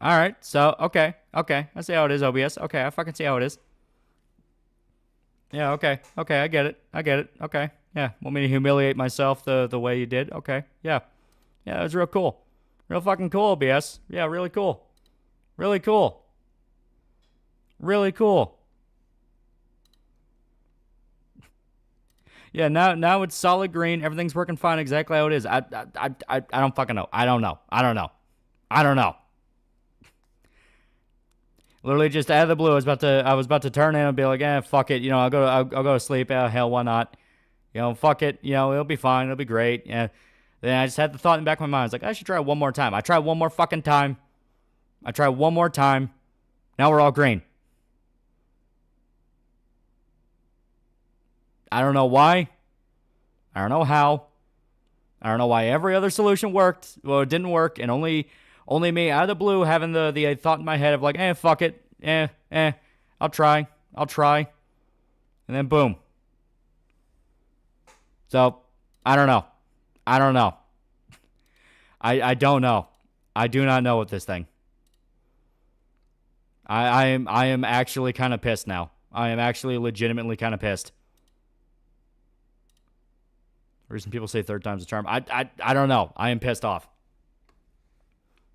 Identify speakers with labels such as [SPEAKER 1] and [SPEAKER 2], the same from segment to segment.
[SPEAKER 1] All right. So, okay. Okay. I see how it is, OBS. Okay. I fucking see how it is. Yeah. Okay. Okay. I get it. I get it. Okay. Yeah. Want me to humiliate myself the way you did? Okay. Yeah. Yeah. It was real cool. Real fucking cool, OBS. Yeah. Really cool. Really cool. Really cool. Yeah, now it's solid green. Everything's working fine exactly how it is. I don't fucking know. I don't know. I don't know. I don't know. Literally just out of the blue, I was about to turn in and be like, fuck it. You know, I'll go to sleep. Hell, why not? You know, fuck it. You know, it'll be fine. It'll be great. Yeah. Then I just had the thought in the back of my mind. I was like, I should try one more time. I tried one more fucking time. I tried one more time. Now we're all green. I don't know why. I don't know how. I don't know why every other solution worked. Well, it didn't work, and only me out of the blue having the thought in my head of like, fuck it. I'll try. And then boom. So, I don't know. I don't know. I don't know. I do not know with this thing. I am actually kind of pissed now. I am actually legitimately kind of pissed. The reason people say third time's a charm. I don't know. I am pissed off.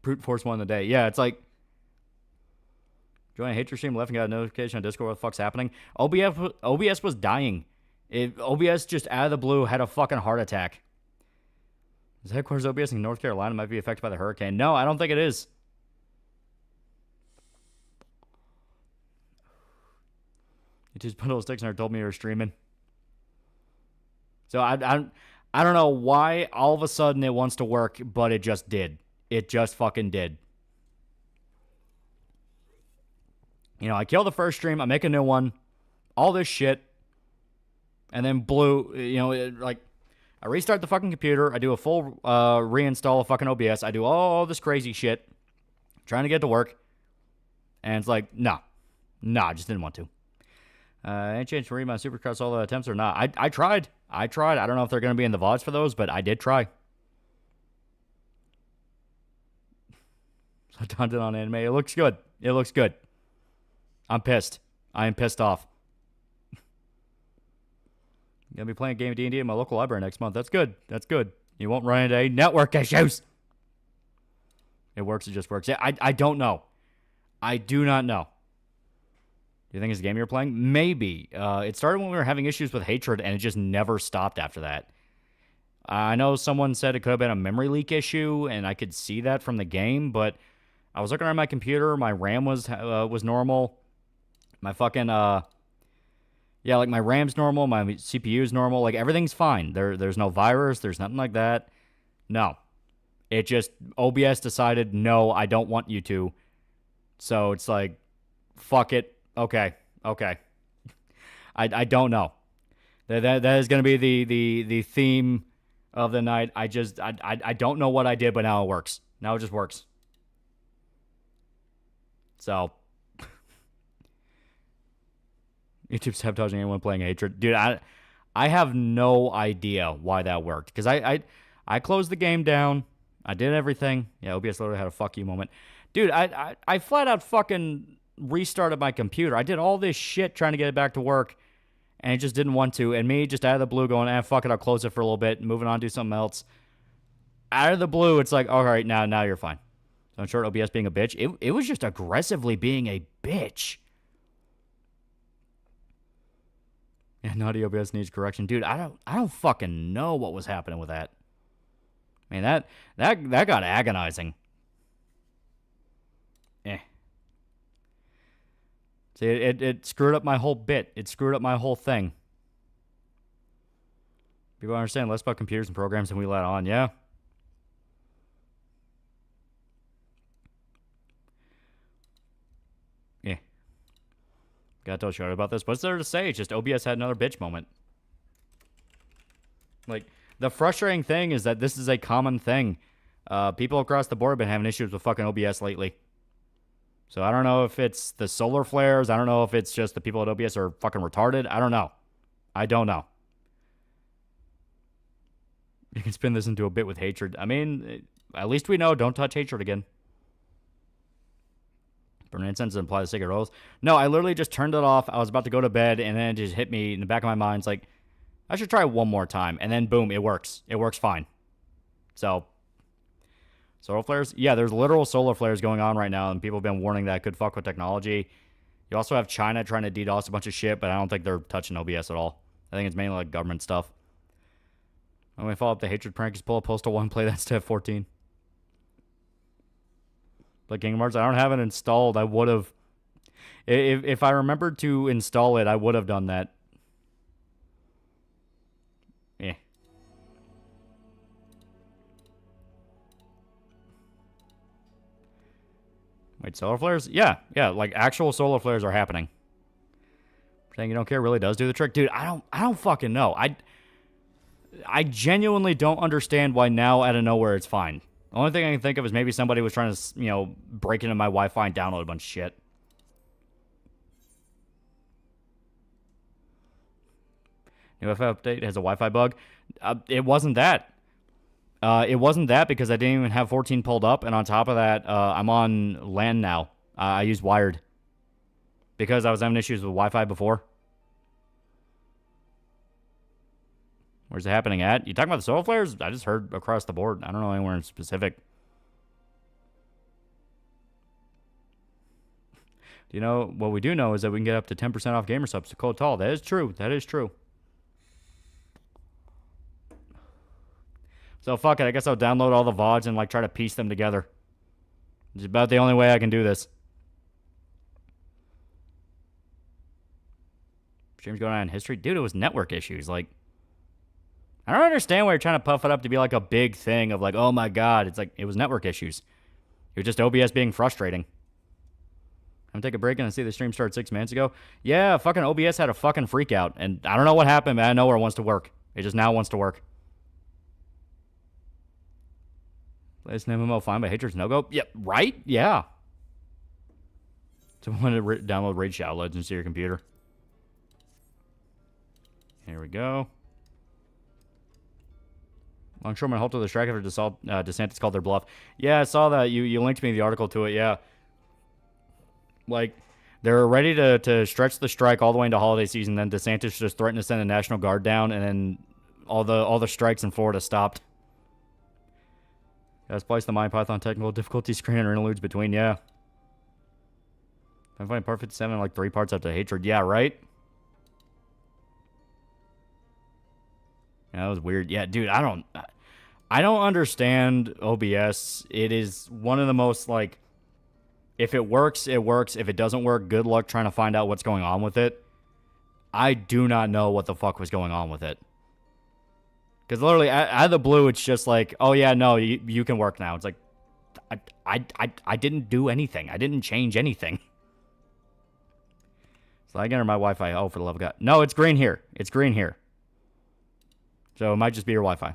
[SPEAKER 1] Brute force one of the day. Yeah, it's like join a hatred stream, left and got a notification on Discord. What the fuck's happening? OBS was dying. OBS just out of the blue had a fucking heart attack. Is headquarters OBS in North Carolina might be affected by the hurricane? No, I don't think it is. You just put those sticks in there, told me you were streaming. So I don't know why all of a sudden it wants to work, but it just did. It just fucking did. You know, I kill the first stream, I make a new one, all this shit, and then blue, you know, like, I restart the fucking computer, I do a full reinstall of fucking OBS, I do all this crazy shit, trying to get it to work, and it's like, nah, I just didn't want to. Any chance to read my supercuts all the attempts or not? I tried. I don't know if they're going to be in the VODs for those, but I did try. So Taunted on anime. It looks good. It looks good. I'm pissed. I am pissed off. Gonna be playing a game of D&D in my local library next month. That's good. That's good. You won't run into any network issues. It works. It just works. Yeah, I don't know. I do not know. Do you think it's a game you're playing? Maybe. It started when we were having issues with hatred, and it just never stopped after that. I know someone said it could have been a memory leak issue, and I could see that from the game, but I was looking around my computer. My RAM was normal. My fucking, yeah, like my RAM's normal. My CPU's normal. Like, everything's fine. There's no virus. There's nothing like that. No. It just, OBS decided, no, I don't want you to. So it's like, fuck it. Okay. I don't know. That is going to be the theme of the night. I don't know what I did, but now it works. Now it just works. So, YouTube sabotaging anyone playing hatred, dude. I have no idea why that worked, because I closed the game down. I did everything. Yeah, OBS literally had a fuck you moment, dude. I flat out fucking restarted my computer. I did all this shit trying to get it back to work, and it just didn't want to. And me just out of the blue going, fuck it, I'll close it for a little bit, moving on, do something else. Out of the blue, it's like, all right, now you're fine. So in short, OBS being a bitch. It was just aggressively being a bitch. Yeah, naughty OBS needs correction, dude. I don't fucking know what was happening with that. Man, that got agonizing. See, it screwed up my whole bit. It screwed up my whole thing. People understand less about computers and programs than we let on. Yeah. Yeah. Gotta tell Charlotte about this. What's there to say? It's just OBS had another bitch moment. Like, the frustrating thing is that this is a common thing. People across the board have been having issues with fucking OBS lately. So I don't know if it's the solar flares. I don't know if it's just the people at OBS are fucking retarded. I don't know. You can spin this into a bit with hatred. I mean, at least we know, don't touch hatred again. Burn incense and apply the sacred oils. No, I literally just turned it off. I was about to go to bed, and then it just hit me in the back of my mind. It's like, I should try one more time. And then, boom, it works. It works fine. So, solar flares? Yeah, there's literal solar flares going on right now, and people have been warning that it could fuck with technology. You also have China trying to DDoS a bunch of shit, but I don't think they're touching OBS at all. I think it's mainly like government stuff. When we follow up the hatred prank, just pull a Postal 1, play that step 14. Like Kingdom Hearts, I don't have it installed. I would have. If I remembered to install it, I would have done that. Yeah. Wait, solar flares? Yeah, like actual solar flares are happening. Saying you don't care really does do the trick. Dude, I don't fucking know. I genuinely don't understand why now out of nowhere it's fine. The only thing I can think of is maybe somebody was trying to, break into my Wi-Fi and download a bunch of shit. New Wi-Fi update has a Wi-Fi bug. It wasn't that. It wasn't that because I didn't even have 14 pulled up, and on top of that, I'm on LAN now. I use wired because I was having issues with Wi-Fi before. Where's it happening at? You talking about the solar flares? I just heard across the board. I don't know anywhere in specific. Do you know what we do know is that we can get up to 10% off gamer subs to Code Tall. That is true. That is true. So fuck it. I guess I'll download all the VODs and like try to piece them together. It's about the only way I can do this. Streams going on in history. Dude, it was network issues. Like, I don't understand why you're trying to puff it up to be like a big thing of like, oh my god. It's like, it was network issues. It was just OBS being frustrating. I'm gonna take a break and see the stream started 6 minutes ago. Yeah, fucking OBS had a fucking freak out. And I don't know what happened, but I know where it wants to work. It just now wants to work. Latest MMO fine, but Hatred's no-go? Yep, right? Yeah. So I want to download Raid Shadow Legends to your computer. Here we go. Longshoremen halted the strike after DeSantis called their bluff. Yeah, I saw that. You linked me the article to it, yeah. Like, they're ready to stretch the strike all the way into holiday season, then DeSantis just threatened to send the National Guard down, and then all the strikes in Florida stopped. Yeah, splice the MyPython technical difficulty screen and interludes between, yeah. I'm finding part 57 like 3 parts after Hatred. Yeah, right? Yeah, that was weird. Yeah, dude, I don't understand OBS. It is one of the most, like, if it works, it works. If it doesn't work, good luck trying to find out what's going on with it. I do not know what the fuck was going on with it. Because literally, out of the blue, it's just like, oh yeah, no, you can work now. It's like, I didn't do anything. I didn't change anything. So I can enter my Wi-Fi. Oh, for the love of God. No, it's green here. It's green here. So it might just be your Wi-Fi.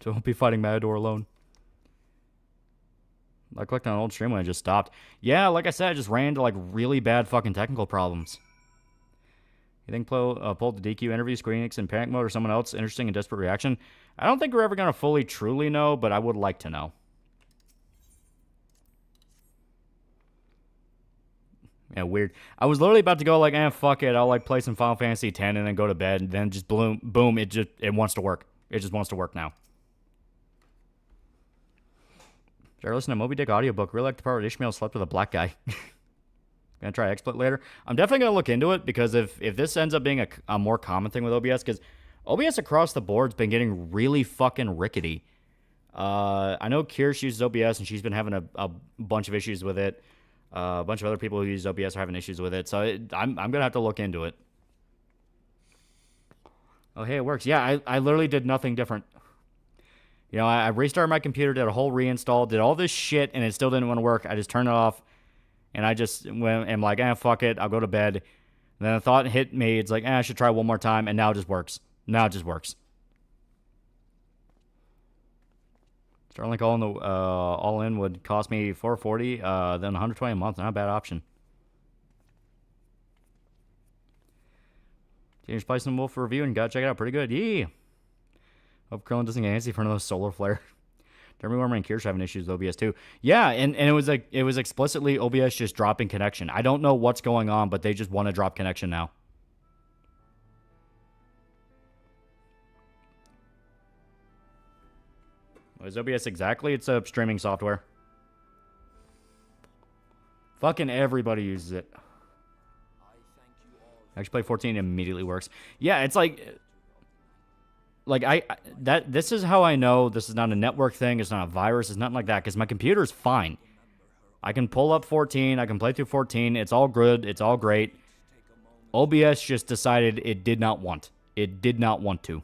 [SPEAKER 1] So don't be fighting Matador alone. I clicked on an old stream when I just stopped. Yeah, like I said, I just ran into like really bad fucking technical problems. You think pulled the DQ interview, Squeenix in panic mode, or someone else interesting and desperate reaction? I don't think we're ever going to fully, truly know, but I would like to know. Yeah, weird. I was literally about to go like, fuck it. I'll like play some Final Fantasy X and then go to bed. And then just boom, it wants to work. It just wants to work now. Did I listen to Moby Dick audiobook? Really like the part where Ishmael slept with a black guy. Gonna try XSplit later. I'm definitely gonna look into it because if this ends up being a more common thing with OBS, because OBS across the board's been getting really fucking rickety. I know Kirsch uses OBS and she's been having a bunch of issues with it. A bunch of other people who use OBS are having issues with it, so I'm gonna have to look into it. Oh hey, it works. Yeah, I literally did nothing different. You know, I restarted my computer, did a whole reinstall, did all this shit, and it still didn't want to work. I just turned it off. And I just am like, fuck it. I'll go to bed. And then a thought hit me. It's like, I should try one more time. And now it just works. Now it just works. Starlink all in would cost me $440, then $120 a month. Not a bad option. Change Spice and Wolf for review and gotta check it out. Pretty good. Yeah. Hope Krillin doesn't get antsy for another solar flare. Jeremy Wormer and Kirsch having issues with OBS too. Yeah, and it was explicitly OBS just dropping connection. I don't know what's going on, but they just want to drop connection now. What is OBS exactly? It's a streaming software. Fucking everybody uses it. Actually play 14 immediately works. Yeah, it's like this is how I know this is not a network thing, it's not a virus, it's nothing like that, because my computer's fine. I can pull up 14, I can play through 14, it's all good, it's all great. OBS just decided it did not want. It did not want to.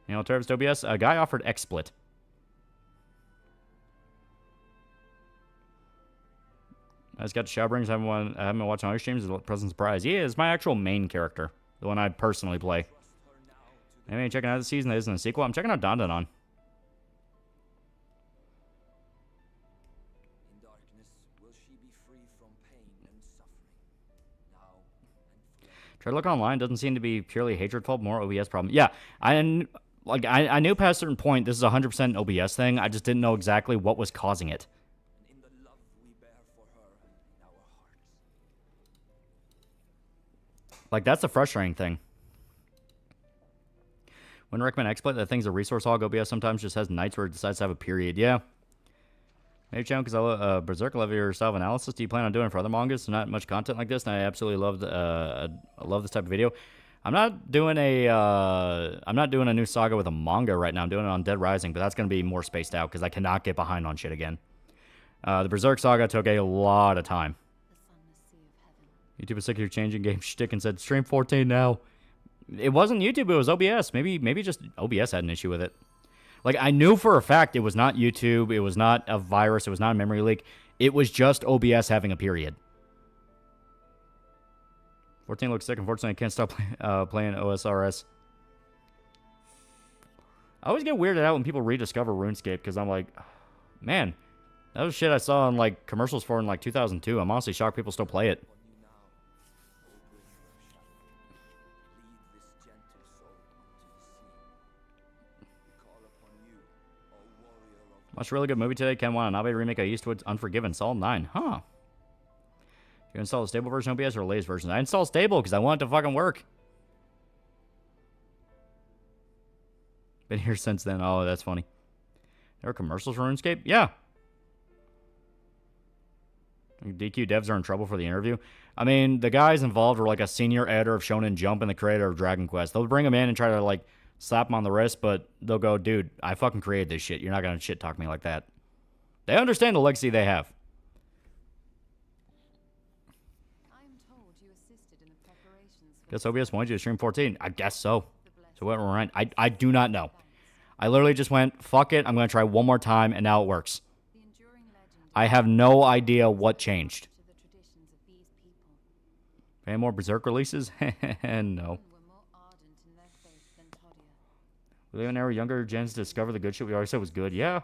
[SPEAKER 1] You know, Travis OBS, a guy offered XSplit. I just got to Shadowbringers. I haven't been watching other streams. It's a pleasant surprise. Yeah, it's my actual main character. The one I personally play. Anyway, checking out the season that isn't a sequel. I'm checking out Don. Try to look online. Doesn't seem to be purely hatred fault, more OBS problem. Yeah, I knew past a certain point this is 100% OBS thing. I just didn't know exactly what was causing it. Like, that's the frustrating thing. Wouldn't recommend XSplit. That thing's a resource hog. OBS sometimes just has nights where it decides to have a period. Yeah. Maybe channel because I Berserk, love your style of analysis. Do you plan on doing it for other mangas? Not much content like this, and I absolutely love this type of video. I'm not doing a new saga with a manga right now. I'm doing it on Dead Rising, but that's going to be more spaced out because I cannot get behind on shit again. The Berserk saga took a lot of time. YouTube is sick of your changing game shtick and said, stream 14 now. It wasn't YouTube, it was OBS. Maybe just OBS had an issue with it. Like, I knew for a fact it was not YouTube, it was not a virus, it was not a memory leak. It was just OBS having a period. 14 looks sick. Unfortunately, I can't stop playing OSRS. I always get weirded out when people rediscover RuneScape, because I'm like, man, that was shit I saw in, like, commercials for in, like, 2002. I'm honestly shocked people still play it. Watched a really good movie today. Ken Watanabe remake of Eastwood's Unforgiven. Solid 9. Huh. You install a stable version of OBS or a latest version? I installed stable because I want it to fucking work. Been here since then. Oh, that's funny. There are commercials for RuneScape? Yeah. DQ devs are in trouble for the interview. I mean, the guys involved are like a senior editor of Shonen Jump and the creator of Dragon Quest. They'll bring him in and try to, like, slap him on the wrist, but they'll go, dude, I fucking created this shit. You're not going to shit talk me like that. They understand the legacy they have. Guess OBS wanted you to stream 14. I guess so. So what we're right. I do not know. I literally just went, fuck it, I'm going to try one more time, and now it works. I have no idea what changed. Any more Berserk releases? No. We live in an era younger gens discover the good shit we always said was good. Yeah.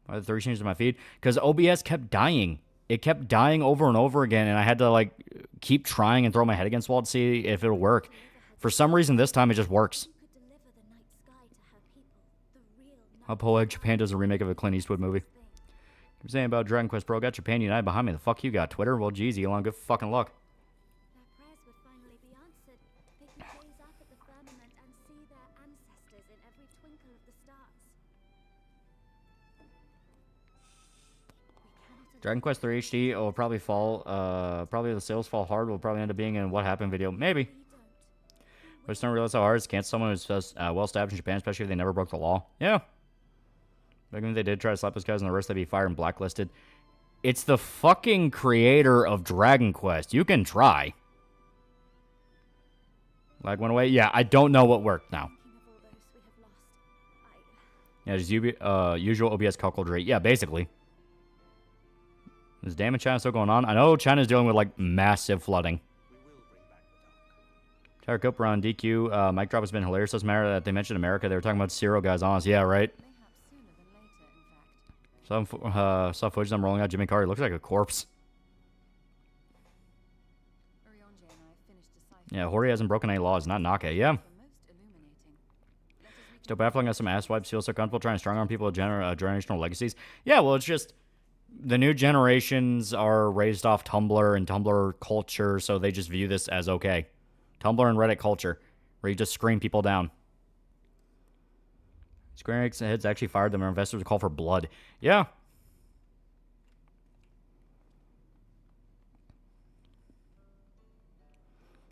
[SPEAKER 1] Why the 3 changes to my feed? Because OBS kept dying. It kept dying over and over again, and I had to, like, keep trying and throw my head against the wall to see if it'll work. For some reason, this time it just works. Uphold Japan does a remake of a Clint Eastwood movie. Keep saying about Dragon Quest, bro. Got Japan United behind me. The fuck you got? Twitter? Well, geez, Elon, good fucking luck. Dragon Quest 3 HD will probably fall. Probably the sales fall hard. Will probably end up being in What Happened video. Maybe. But I just don't realize how hard it is to cancel someone who's well established in Japan, especially if they never broke the law. Yeah. But even if they did try to slap those guys on the wrist, they'd be fired and blacklisted. It's the fucking creator of Dragon Quest. You can try. Lag went away? Yeah, I don't know what worked now. Yeah, just usual OBS cuckoldry. Yeah, basically. Is damage China still going on? I know China's dealing with, like, massive flooding. Tyler Cooper on DQ. Mic drop has been hilarious. Doesn't matter that they mentioned America. They were talking about Zero guys on us. Yeah, right. Saw footage of them rolling out Jimmy Carter. Looks like a corpse. Yeah, Hori hasn't broken any laws, not Naka. Yeah. Still baffling us some asswipes feel so comfortable trying to strong arm people with generational legacies. Yeah, well, it's just the new generations are raised off Tumblr and Tumblr culture, so they just view this as okay. Tumblr and Reddit culture, where you just scream people down. Square Enix heads actually fired them. Our investors call for blood. Yeah.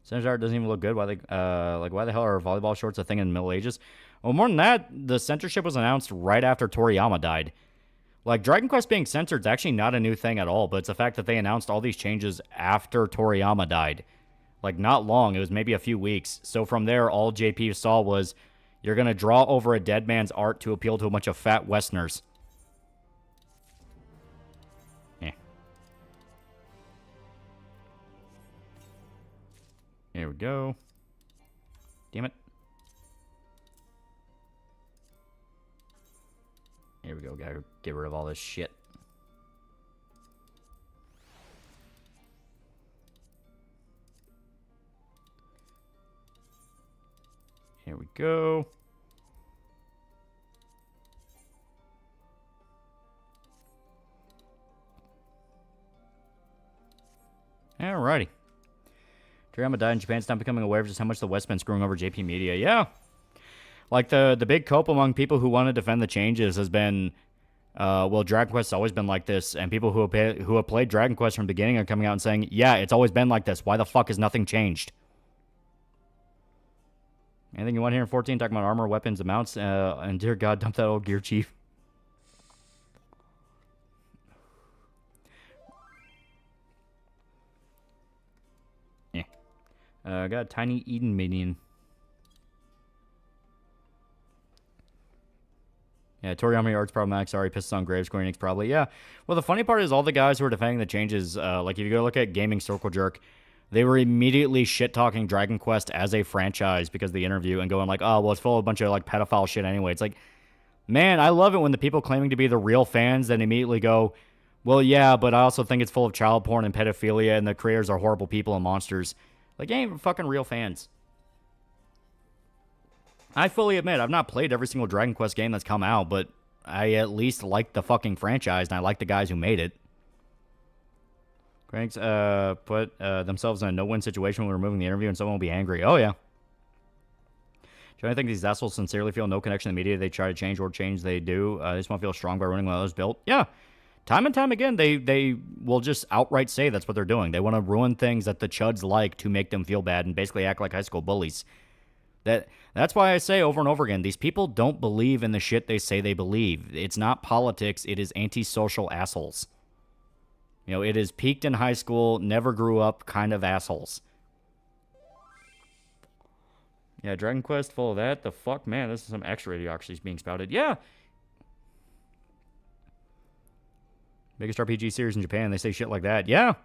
[SPEAKER 1] Center art doesn't even look good. Why why the hell are volleyball shorts a thing in the Middle Ages? Well, more than that, the censorship was announced right after Toriyama died. Like, Dragon Quest being censored is actually not a new thing at all, but it's the fact that they announced all these changes after Toriyama died. Like, not long. It was maybe a few weeks. So from there, all JP saw was, you're going to draw over a dead man's art to appeal to a bunch of fat Westerners. Yeah. Here we go. Damn it. Here we go. Gotta get rid of all this shit. Here we go. Alrighty. Toriyama died in Japan. It's not becoming aware of just how much the West's been screwing over JP Media. Yeah. Like, the big cope among people who want to defend the changes has been, well, Dragon Quest has always been like this, and people who have played Dragon Quest from the beginning are coming out and saying, yeah, it's always been like this. Why the fuck has nothing changed? Anything you want here in 14? Talking about armor, weapons, amounts, and dear God, dump that old gear chief. Yeah. Got a tiny Eden minion. Yeah, Toriyama art's problematic. Sorry, pisses on Graves, Square Enix probably. Yeah. Well, the funny part is all the guys who are defending the changes, like if you go look at Gaming Circle Jerk, they were immediately shit-talking Dragon Quest as a franchise because of the interview and going like, oh, well, it's full of a bunch of like pedophile shit anyway. It's like, man, I love it when the people claiming to be the real fans then immediately go, well, yeah, but I also think it's full of child porn and pedophilia and the creators are horrible people and monsters. Like, you ain't fucking real fans. I fully admit, I've not played every single Dragon Quest game that's come out, but I at least like the fucking franchise, and I like the guys who made it. Cranks put themselves in a no-win situation when removing the interview, and someone will be angry. Oh, yeah. Do I think these assholes sincerely feel no connection to the media they try to change or change they do? They just want to feel strong by ruining what others built? Yeah. Time and time again, they will just outright say that's what they're doing. They want to ruin things that the chuds like to make them feel bad and basically act like high school bullies. That's why I say over and over again, these people don't believe in the shit they say they believe. It's not politics. It is antisocial assholes. You know, it is peaked in high school, never grew up kind of assholes. Yeah, Dragon Quest full of that. The fuck, man, this is some X-ray idiocracy being spouted. Yeah. Biggest RPG series in Japan. They say shit like that. Yeah.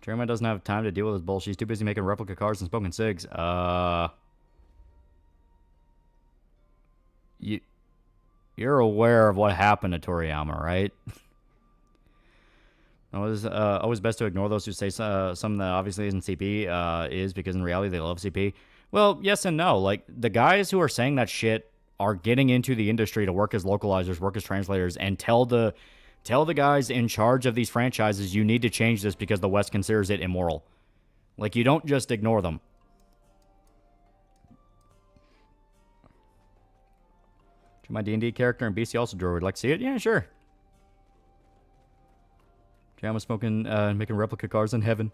[SPEAKER 1] Jeremiah doesn't have time to deal with this bullshit. He's too busy making replica cars and smoking cigs. You're aware of what happened to Toriyama, right? It's always best to ignore those who say something that obviously isn't CP is because in reality they love CP. Well, yes and no. Like, the guys who are saying that shit are getting into the industry to work as localizers, work as translators, and tell the guys in charge of these franchises, you need to change this because the West considers it immoral. Like, you don't just ignore them. My D&D character in BC also drew. Would like to see it? Yeah, sure. Jam was smoking, making replica cars in heaven.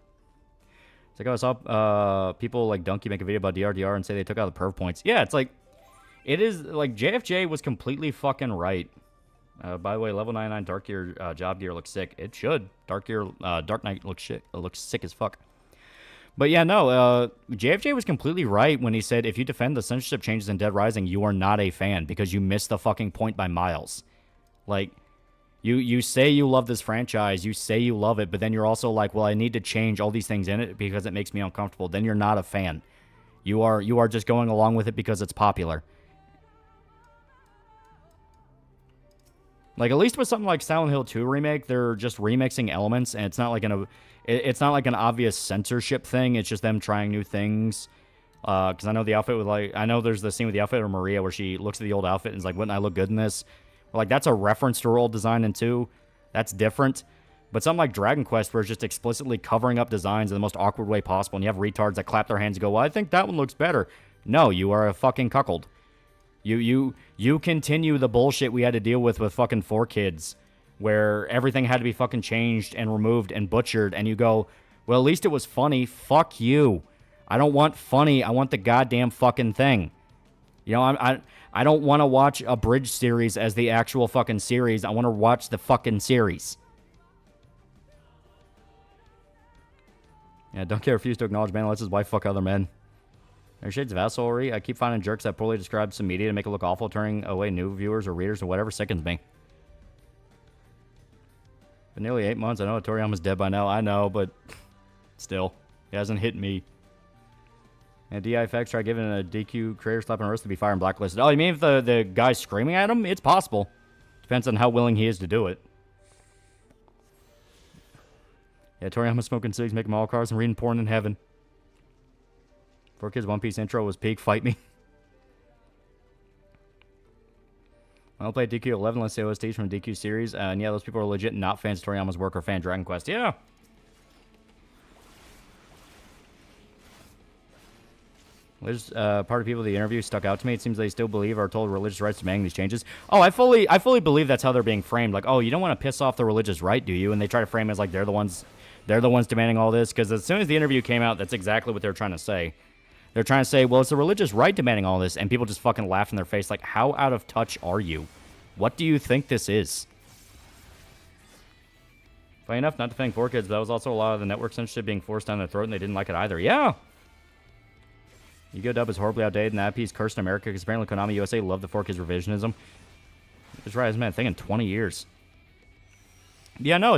[SPEAKER 1] It's like, I saw people like Donkey make a video about DRDR and say they took out the perv points. Yeah, it's like, it is, like, JFJ was completely fucking right. By the way, level 99 Dark Gear job gear looks sick. It should. Dark Gear, Dark Knight looks shit. It looks sick as fuck. But yeah, no, JFJ was completely right when he said, if you defend the censorship changes in Dead Rising, you are not a fan because you missed the fucking point by miles. Like, you say you love this franchise, you say you love it, but then you're also like, well, I need to change all these things in it because it makes me uncomfortable. Then you're not a fan. You are just going along with it because it's popular. Like, at least with something like Silent Hill 2 remake, they're just remixing elements, and it's not like an obvious censorship thing. It's just them trying new things. Because I know the outfit with, like, I know there's the scene with the outfit of Maria where she looks at the old outfit and is like, wouldn't I look good in this? Like, that's a reference to her old design in 2. That's different. But something like Dragon Quest, where it's just explicitly covering up designs in the most awkward way possible, and you have retards that clap their hands and go, well, I think that one looks better. No, you are a fucking cuckold. You continue the bullshit we had to deal with fucking 4Kids, where everything had to be fucking changed and removed and butchered, and you go, well, at least it was funny. Fuck you. I don't want funny. I want the goddamn fucking thing. You know, I don't want to watch a bridge series as the actual fucking series. I want to watch the fucking series. Yeah, don't care, refuse to acknowledge man lets his wife fuck other men. There's shades of assholery. I keep finding jerks that poorly describe some media to make it look awful, turning away new viewers or readers or whatever sickens me. Been nearly 8 months. I know Toriyama's dead by now. I know, but still, it hasn't hit me. And DIFX tried giving a DQ creator slap on the wrist to be fired and blacklisted. Oh, you mean if the guy's screaming at him? It's possible. Depends on how willing he is to do it. Yeah, Toriyama smoking cigs, making model cars, and reading porn in heaven. 4Kids One Piece intro was peak. Fight me. I don't play DQ 11 unless they OSTs from the DQ series. And yeah, those people are legit not fans of Toriyama's work or fan Dragon Quest. Yeah. There's part of people in the interview stuck out to me. It seems they still believe are told religious rights demanding these changes. Oh, I fully believe that's how they're being framed. Like, oh, you don't want to piss off the religious right, do you? And they try to frame it as like they're the ones demanding all this. Because as soon as the interview came out, that's exactly what they're trying to say. They're trying to say, well, it's the religious right demanding all this, and people just fucking laugh in their face like, how out of touch are you? What do you think this is? Funny enough, not to thank 4Kids, but that was also a lot of the network censorship being forced down their throat, and they didn't like it either. Yeah. Yu-Gi-Oh! Dub is horribly outdated, and that piece cursed in America, because apparently Konami USA loved the 4Kids revisionism. That's right, it's been a thing in 20 years. Yeah, no,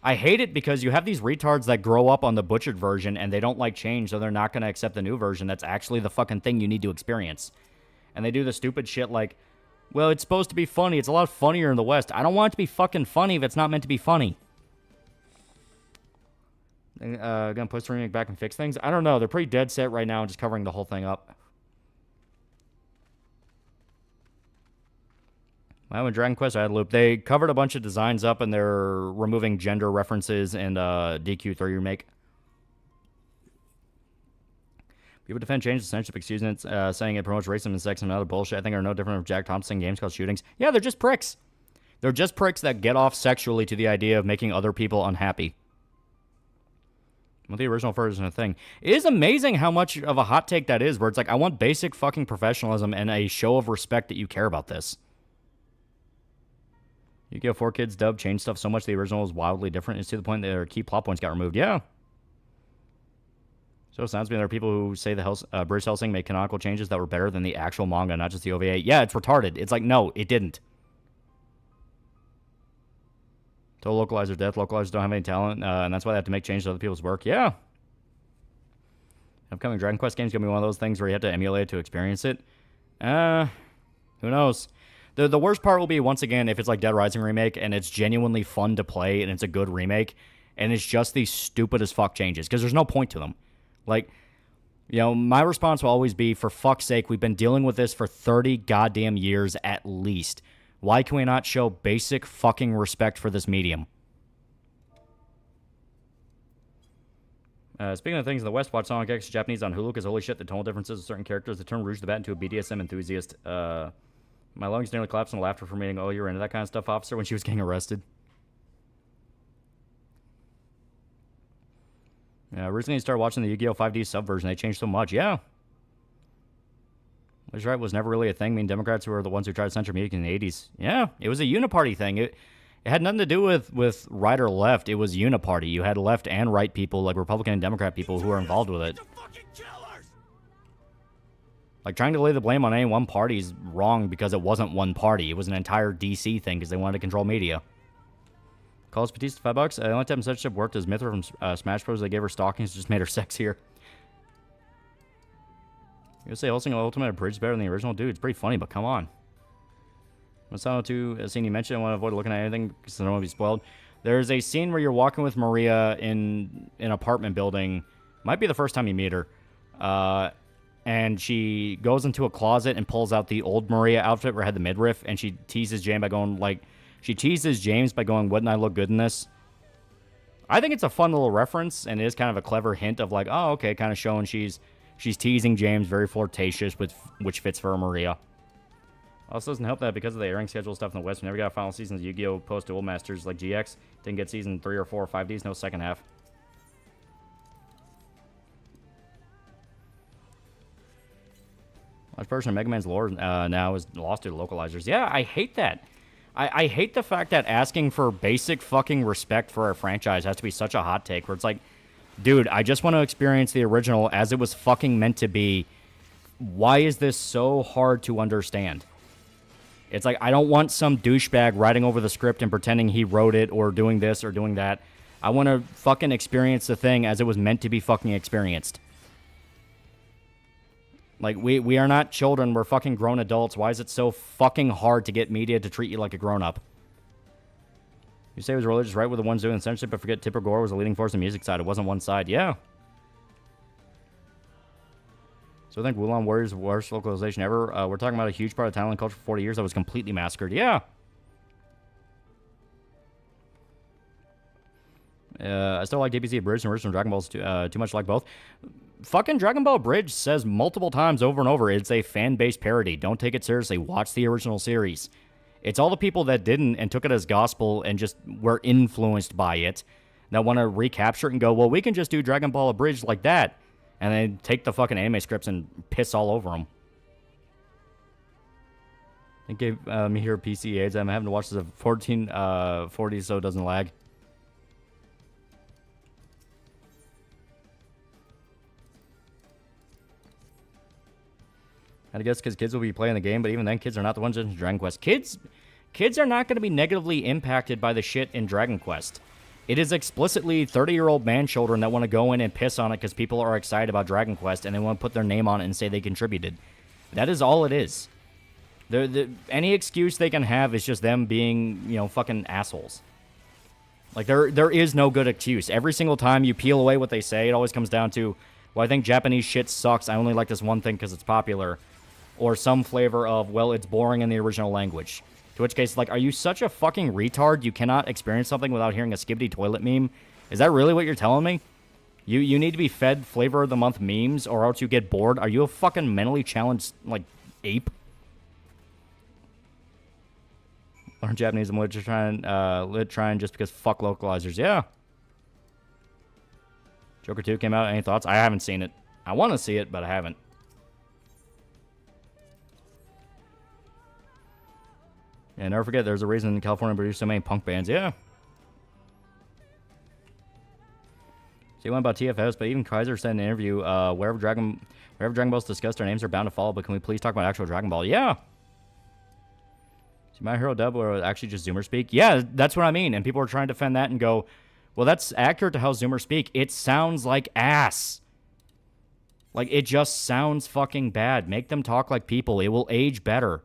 [SPEAKER 1] I hate it because you have these retards that grow up on the butchered version and they don't like change, so they're not going to accept the new version. That's actually the fucking thing you need to experience. And they do the stupid shit like, well, it's supposed to be funny. It's a lot funnier in the West. I don't want it to be fucking funny if it's not meant to be funny. Gonna push the remake back and fix things? I don't know. They're pretty dead set right now and just covering the whole thing up. When Dragon Quest I had loop, they covered a bunch of designs up and they're removing gender references in DQ3 remake. People defend change to censorship, excusing it, saying it promotes racism and sex and other bullshit. I think are no different from Jack Thompson games called shootings. Yeah, they're just pricks. They're just pricks that get off sexually to the idea of making other people unhappy. Well, the original version of the thing. It is amazing how much of a hot take that is, where it's like, I want basic fucking professionalism and a show of respect that you care about this. Yu-Gi-Oh! 4Kids dub changed stuff so much the original was wildly different. It's to the point that their key plot points got removed. Yeah. So it sounds to me there are people who say the British Hellsing made canonical changes that were better than the actual manga, not just the OVA. Yeah, it's retarded. It's like, no, it didn't. Total localizers death. Localizers don't have any talent, and that's why they have to make changes to other people's work. Yeah. Upcoming Dragon Quest games going to be one of those things where you have to emulate it to experience it. Who knows? The worst part will be, once again, if it's like Dead Rising remake and it's genuinely fun to play and it's a good remake and it's just these stupid as fuck changes because there's no point to them. Like, you know, my response will always be, for fuck's sake, we've been dealing with this for 30 goddamn years at least. Why can we not show basic fucking respect for this medium? Speaking of things in the West, watch Sonic X Japanese on Hulu because holy shit, the tonal differences of certain characters that turn Rouge the Bat into a BDSM enthusiast. My lungs nearly collapsed in laughter from reading, oh, you're into that kind of stuff, officer, when she was getting arrested. Yeah, originally you started watching the Yu-Gi-Oh! 5D subversion. They changed so much. Yeah. Which right was never really a thing. I mean, Democrats were the ones who tried to censor music in the 80s. Yeah, it was a uniparty thing. It had nothing to do with right or left. It was uniparty. You had left and right people, like Republican and Democrat people, who were involved with it. Like, trying to lay the blame on any one party is wrong because it wasn't one party. It was an entire DC thing because they wanted to control media. Calls Batista $5. The only time censorship worked is Mithra from Smash Bros. They gave her stockings, just made her sexier. You say Helsing Ultimate Bridge is better than the original? Dude, it's pretty funny, but come on. Masano 2, a scene you mentioned, I want to avoid looking at anything because I don't want to be spoiled. There's a scene where you're walking with Maria in an apartment building. Might be the first time you meet her. And she goes into a closet and pulls out the old Maria outfit where it had the midriff, and she teases James by going, wouldn't I look good in this? I think it's a fun little reference, and it is kind of a clever hint of like, oh, okay, kind of showing she's teasing James, very flirtatious, which fits for Maria. Also doesn't help that because of the airing schedule stuff in the West, we never got final seasons of Yu-Gi-Oh! Post-Duel Masters like GX. Didn't get season 3 or 4 or 5Ds, no second half. Large portion of Mega Man's lore now is lost due to localizers. Yeah, I hate that. I hate the fact that asking for basic fucking respect for a franchise has to be such a hot take, where it's like, dude, I just want to experience the original as it was fucking meant to be. Why is this so hard to understand? It's like, I don't want some douchebag writing over the script and pretending he wrote it or doing this or doing that. I want to fucking experience the thing as it was meant to be fucking experienced. Like, we are not children. We're fucking grown adults. Why is it so fucking hard to get media to treat you like a grown-up? You say it was religious right with the ones doing censorship, but forget Tipper Gore was a leading force on the music side. It wasn't one side. Yeah. So I think Wulan Warriors' worst localization ever. We're talking about a huge part of Thailand culture for 40 years that was completely massacred. Yeah. I still like DBZ Abridged and original Dragon Balls too much like both. Fucking Dragon Ball Bridge says multiple times over and over, it's a fan-based parody. Don't take it seriously. Watch the original series. It's all the people that didn't and took it as gospel and just were influenced by it that want to recapture it and go, well, we can just do Dragon Ball Abridged like that. And then take the fucking anime scripts and piss all over them. It gave me here PC AIDS. I'm having to watch this at 1440 so it doesn't lag. I guess because kids will be playing the game, but even then, kids are not the ones in Dragon Quest. Kids are not going to be negatively impacted by the shit in Dragon Quest. It is explicitly 30-year-old man-children that want to go in and piss on it because people are excited about Dragon Quest and they want to put their name on it and say they contributed. That is all it is. Any excuse they can have is just them being, fucking assholes. Like, there is no good excuse. Every single time you peel away what they say, it always comes down to, well, I think Japanese shit sucks. I only like this one thing because it's popular. Or some flavor of, well, it's boring in the original language. To which case, like, are you such a fucking retard you cannot experience something without hearing a Skibidi toilet meme? Is that really what you're telling me? You need to be fed flavor of the month memes or else you get bored? Are you a fucking mentally challenged, like, ape? Learn Japanese and literature trying just because fuck localizers. Yeah. Joker 2 came out. Any thoughts? I haven't seen it. I want to see it, but I haven't. Yeah, never forget, there's a reason California produced so many punk bands. Yeah. So you went about TFS, but even Kaiser said in an interview, wherever Dragon Ball's discussed, their names are bound to follow, but can we please talk about actual Dragon Ball? Yeah. So My Hero dub or actually just Zoomer speak? Yeah, that's what I mean. And people are trying to defend that and go, well, that's accurate to how Zoomers speak. It sounds like ass. Like, it just sounds fucking bad. Make them talk like people. It will age better.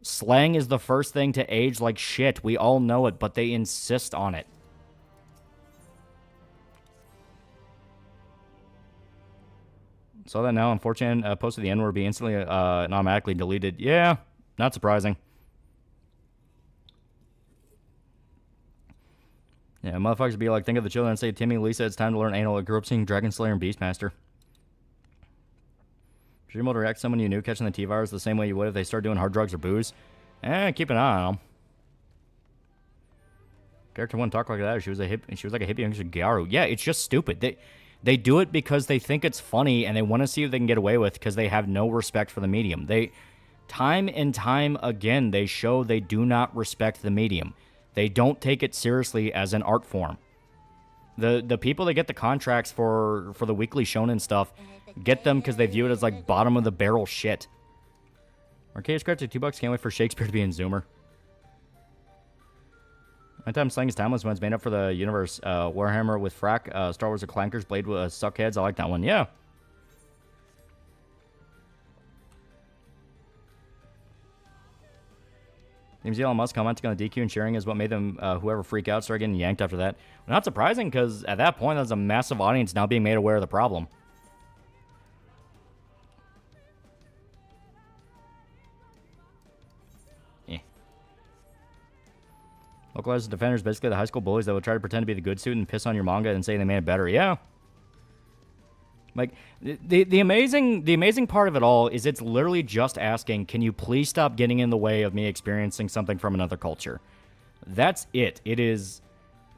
[SPEAKER 1] Slang is the first thing to age like shit. We all know it, but they insist on it. Saw that now. Unfortunately, posted the N-word will be instantly and automatically deleted. Yeah, not surprising. Yeah, motherfuckers be like, think of the children and say, Timmy, Lisa, it's time to learn anal. I grew up seeing Dragon Slayer and Beastmaster. Should you be able to react to someone you knew catching the T-virus the same way you would if they started doing hard drugs or booze? Keep an eye on them. Character wouldn't talk like that. She was like a hippie youngster Gyaru. Yeah, it's just stupid. They do it because they think it's funny and they want to see what they can get away with because they have no respect for the medium. Time and time again, they show they do not respect the medium. They don't take it seriously as an art form. The people that get the contracts for the weekly shonen stuff get them because they view it as like bottom of the barrel shit. Arcade scratch at $2. Can't wait for Shakespeare to be in Zoomer. My time slang is timeless when it's made up for the universe. Warhammer with frack. Star Wars of Clankers. Blade with suckheads. I like that one. Yeah. Seems Elon Musk commenting on the DQ and sharing is what made them, whoever freak out, start getting yanked after that. Well, not surprising, because at that point, there's a massive audience now being made aware of the problem. Localized defenders, basically the high school bullies that will try to pretend to be the good student and piss on your manga and say they made it better. Yeah. Like, the amazing part of it all is it's literally just asking, can you please stop getting in the way of me experiencing something from another culture? That's it. It is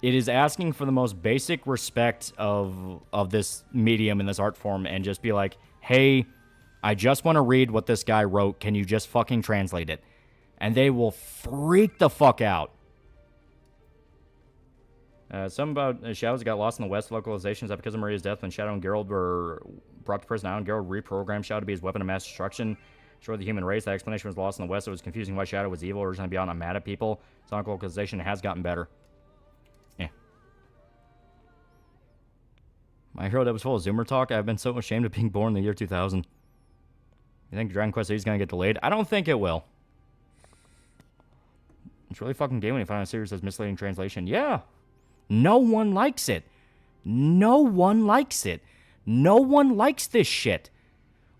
[SPEAKER 1] asking for the most basic respect of this medium and this art form, and just be like, hey, I just want to read what this guy wrote. Can you just fucking translate it? And they will freak the fuck out. Some about Shadows got lost in the West localizations. That because of Maria's death, when Shadow and Geralt were brought to prison, and Geralt reprogrammed Shadow to be his weapon of mass destruction, destroy the human race. That explanation was lost in the West. It was confusing why Shadow was evil. Originally beyond, I'm mad at people. Sonic localization has gotten better. Yeah. My hero that was full of Zoomer talk. I've been so ashamed of being born in the year 2000. You think Dragon Quest 8 is going to get delayed? I don't think it will. It's really fucking gay when you find a series that's misleading translation. Yeah. No one likes it. No one likes it. No one likes this shit.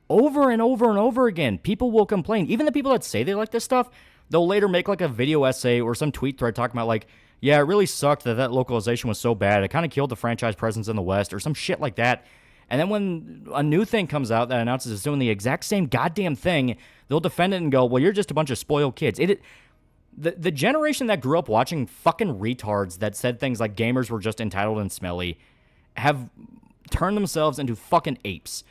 [SPEAKER 1] Over and over and over again, people will complain. Even the people that say they like this stuff, they'll later make like a video essay or some tweet thread talking about like, yeah, it really sucked that localization was so bad. It kind of killed the franchise presence in the West or some shit like that. And then when a new thing comes out that announces it's doing the exact same goddamn thing, they'll defend it and go, well, you're just a bunch of spoiled kids. The generation that grew up watching fucking retards that said things like gamers were just entitled and smelly have turned themselves into fucking apes.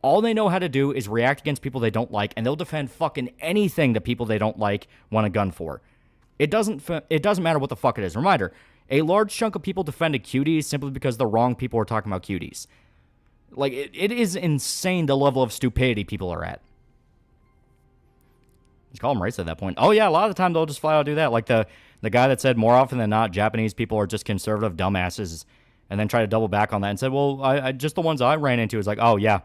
[SPEAKER 1] All they know how to do is react against people they don't like, and they'll defend fucking anything that people they don't like want a gun for. It doesn't matter what the fuck it is. Reminder, a large chunk of people defended cuties simply because the wrong people are talking about cuties. Like, it is insane the level of stupidity people are at. Just call them racist at that point. Oh, yeah, a lot of the time they'll just flat out do that. Like the guy that said more often than not, Japanese people are just conservative dumbasses, and then try to double back on that and said, well, I just the ones I ran into is like, oh, yeah.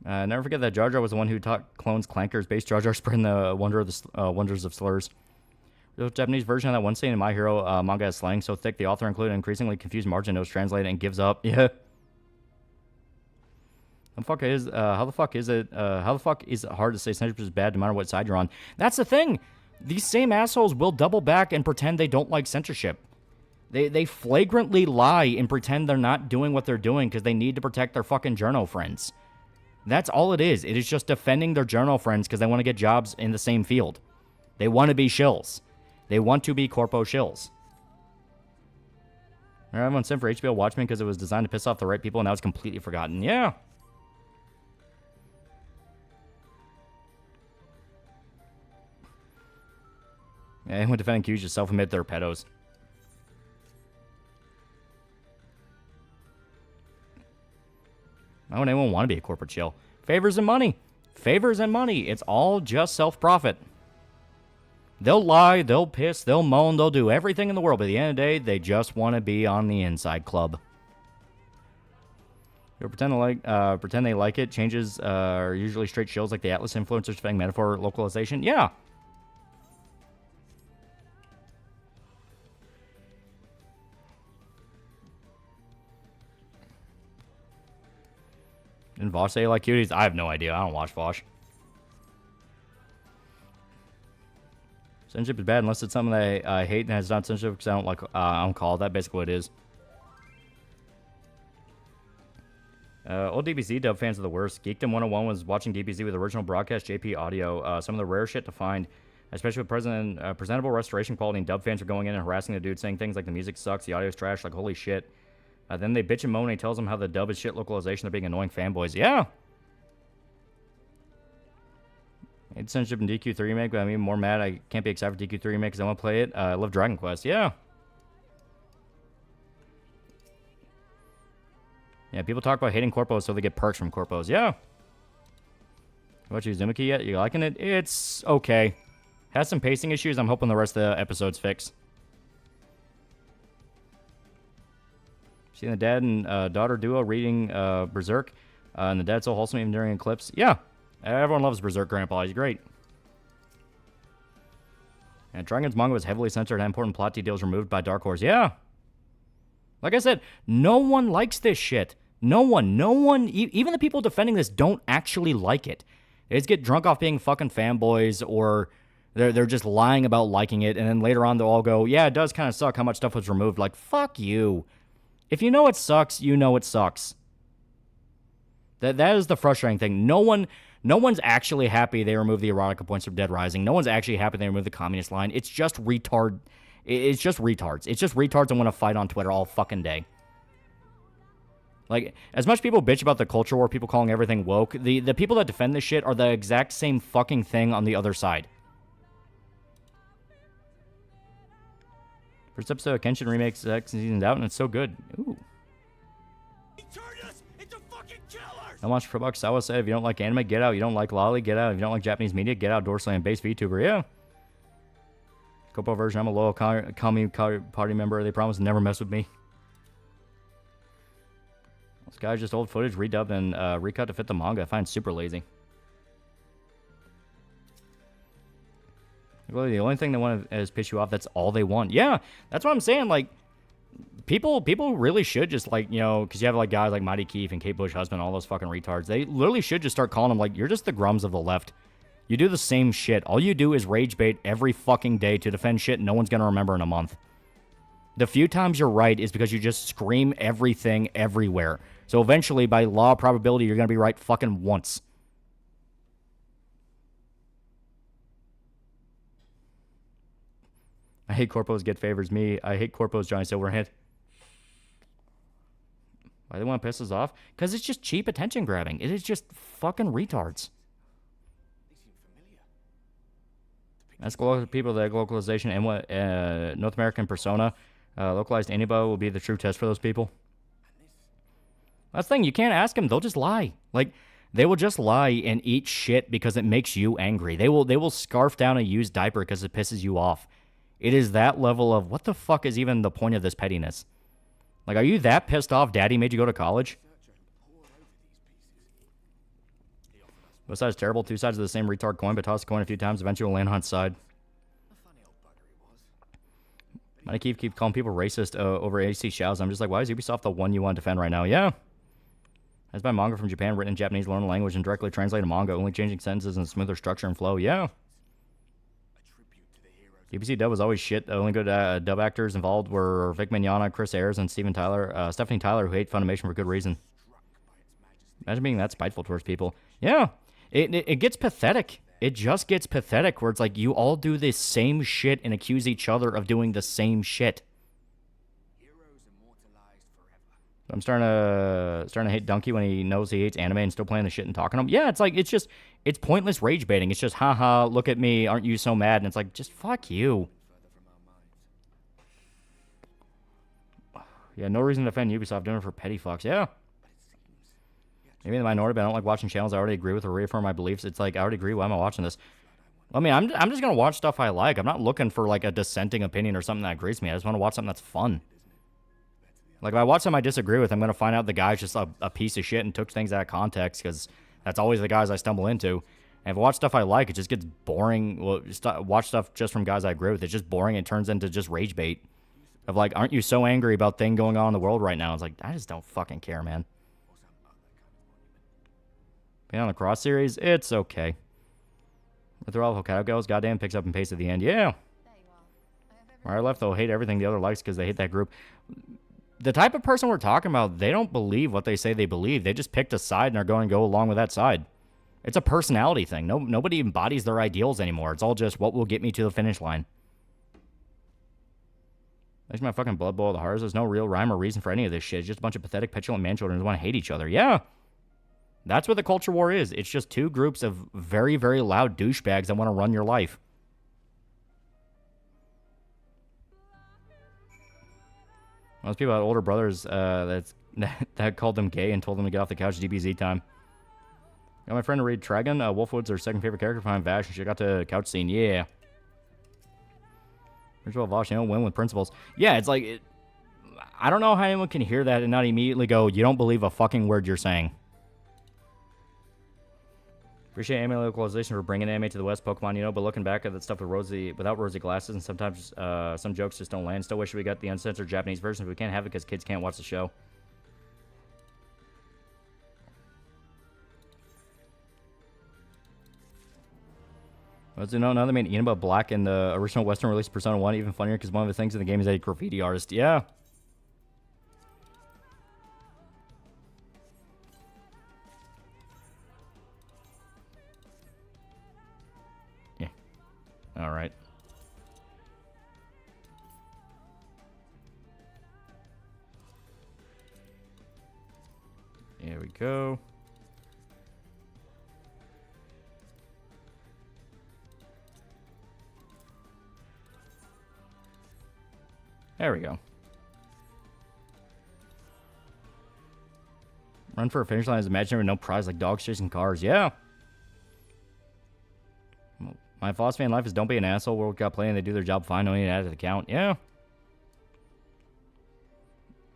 [SPEAKER 1] Never forget that Jar Jar was the one who taught clones clankers based Jar Jar spreading the wonders of slurs. The Japanese version of that one scene in My Hero manga is slang so thick the author included an increasingly confused margin notes translated and gives up. Yeah. How the fuck is it hard to say censorship is bad no matter what side you're on? That's the thing. These same assholes will double back and pretend they don't like censorship. They flagrantly lie and pretend they're not doing what they're doing because they need to protect their fucking journo friends. That's all it is. It is just defending their journo friends because they want to get jobs in the same field. They want to be shills. They want to be corpo shills. Everyone sent for HBO Watchmen because it was designed to piss off the right people and now it's completely forgotten. Yeah. Yeah, anyone defending Q's just self-admit they're pedos. Why would anyone want to be a corporate shill? Favors and money. Favors and money. It's all just self-profit. They'll lie, they'll piss, they'll moan, they'll do everything in the world. But at the end of the day, they just want to be on the inside club. You'll pretend they like it. Changes are usually straight shills like the Atlas influencers defending metaphor localization. Yeah. Didn't Vosh say like cuties? I have no idea. I don't watch Vosh. Censorship is bad unless it's something that I hate and has not censorship because I don't call it that. Basically what it is. Old DBZ dub fans are the worst. Geekdom 101 was watching DBZ with original broadcast JP audio. Some of the rare shit to find, especially with presentable restoration quality, and dub fans are going in and harassing the dude, saying things like the music sucks, the audio's trash, like holy shit. Then they bitch and moan and he tells them how the dub is shit localization. They're being annoying fanboys. Yeah. It's censorship in DQ3 remake, but I'm even more mad. I can't be excited for DQ3 remake because I want to play it. I love Dragon Quest. Yeah. Yeah, people talk about hating corpos so they get perks from corpos. Yeah. What you Zumaki yet? You liking it? It's okay. Has some pacing issues. I'm hoping the rest of the episodes fix. Seeing the dad and daughter duo reading Berserk, and the dad's so wholesome even during Eclipse. Yeah. Everyone loves Berserk Grandpa. He's great. And Dragon's manga was heavily censored and important plot details removed by Dark Horse. Yeah. Like I said, no one likes this shit. No one, even the people defending this don't actually like it. They just get drunk off being fucking fanboys, or they're just lying about liking it, and then later on they'll all go, yeah, it does kind of suck how much stuff was removed. Like, fuck you. If you know it sucks, you know it sucks. That is the frustrating thing. No one's actually happy they removed the erotica points from Dead Rising. No one's actually happy they removed the communist line. It's just retard. It's just retards. It's just retards that want to fight on Twitter all fucking day. Like, as much people bitch about the culture war, people calling everything woke, the people that defend this shit are the exact same fucking thing on the other side. First episode of Kenshin remakes second season's out, and it's so good. Ooh. Don't watch for bucks. Sawa said, if you don't like anime, get out. You don't like loli, get out. If you don't like Japanese media, get out. Dorsey and base VTuber, yeah. Copo version, I'm a loyal commie party member. They promise to never mess with me. This guy's just old footage, redubbed and recut to fit the manga. I find it super lazy. Really, the only thing they want is piss you off. That's all they want. Yeah, that's what I'm saying. Like, people really should just, like, you know, because you have, like, guys like Mighty Keith and Kate Bush husband, all those fucking retards. They literally should just start calling them, like, you're just the grums of the left. You do the same shit. All you do is rage bait every fucking day to defend shit no one's gonna remember in a month. The few times you're right is because you just scream everything everywhere. So eventually, by law of probability, you're going to be right fucking once. I hate corpos get favors. Me, I hate corpos Johnny Silverhand. Why they want to piss us off? Because it's just cheap attention grabbing. It is just fucking retards. That's people that localization and what North American persona. Localized Anibo will be the true test for those people. That's the thing, you can't ask them. They'll just lie. Like, they will just lie and eat shit because it makes you angry. They will scarf down a used diaper because it pisses you off. It is that level of, what the fuck is even the point of this pettiness? Like, are you that pissed off daddy made you go to college? Both sides terrible. Two sides of the same retard coin, but toss the coin a few times. Eventually will land on its side. I keep calling people racist over AC Shows. I'm just like, why is Ubisoft the one you want to defend right now? Yeah. That's my manga from Japan, written in Japanese, learn the language, and directly translated manga, only changing sentences and smoother structure and flow. Yeah. UPC dub was always shit. The only good dub actors involved were Vic Mignogna, Chris Ayres, and Stephanie Tyler, who hate Funimation for good reason. Imagine being that spiteful towards people. Yeah. It gets pathetic. It just gets pathetic where it's like you all do this same shit and accuse each other of doing the same shit. I'm starting to hate Donkey when he knows he hates anime and still playing the shit and talking to him. Yeah, it's like, it's pointless rage baiting. It's just, haha, look at me, aren't you so mad? And it's like, just fuck you. Yeah, no reason to defend Ubisoft doing it for petty fucks. Yeah. Maybe in the minority, but I don't like watching channels I already agree with or reaffirm my beliefs. It's like, I already agree. Why am I watching this? I mean, I'm just going to watch stuff I like. I'm not looking for, like, a dissenting opinion or something that agrees with me. I just want to watch something that's fun. Like, if I watch something I disagree with, I'm going to find out the guy's just a piece of shit and took things out of context, because that's always the guys I stumble into. And if I watch stuff I like, it just gets boring. Well, watch stuff just from guys I agree with. It's just boring. It turns into just rage bait. Of like, aren't you so angry about thing going on in the world right now? It's like, I just don't fucking care, man. Being on the Cross series, it's okay. With all Hokkaido goes, goddamn, picks up and pastes at the end. Yeah. Where I left, they'll hate everything the other likes because they hate that group. The type of person we're talking about, they don't believe what they say they believe. They just picked a side and are going to go along with that side. It's a personality thing. Nobody embodies their ideals anymore. It's all just what will get me to the finish line. Makes my fucking blood boil the heart. There's no real rhyme or reason for any of this shit. It's just a bunch of pathetic, petulant man-children who want to hate each other. Yeah. That's what the culture war is. It's just two groups of very, very loud douchebags that want to run your life. Most people had older brothers that called them gay and told them to get off the couch. DBZ time. Got my friend to read Tragon. Wolfwood's her second favorite character behind Vash, and she got to couch scene. Yeah. Ritual Vosh, you don't win with principles. Yeah, it's like, I don't know how anyone can hear that and not immediately go, you don't believe a fucking word you're saying. Appreciate anime localization for bringing anime to the West, Pokemon, but looking back at that stuff without rosy glasses, and sometimes some jokes just don't land. Still wish we got the uncensored Japanese version, but we can't have it because kids can't watch the show. Well, now they made Inaba Black in the original Western release Persona 1 even funnier because one of the things in the game is a graffiti artist. Yeah. Yeah. All right. Here we go. There we go. Run for a finish line is imaginary with no prize like dogs chasing cars. Yeah. My philosophy in life is don't be an asshole. World Cup playing, they do their job fine. Don't need to add to the count. Yeah.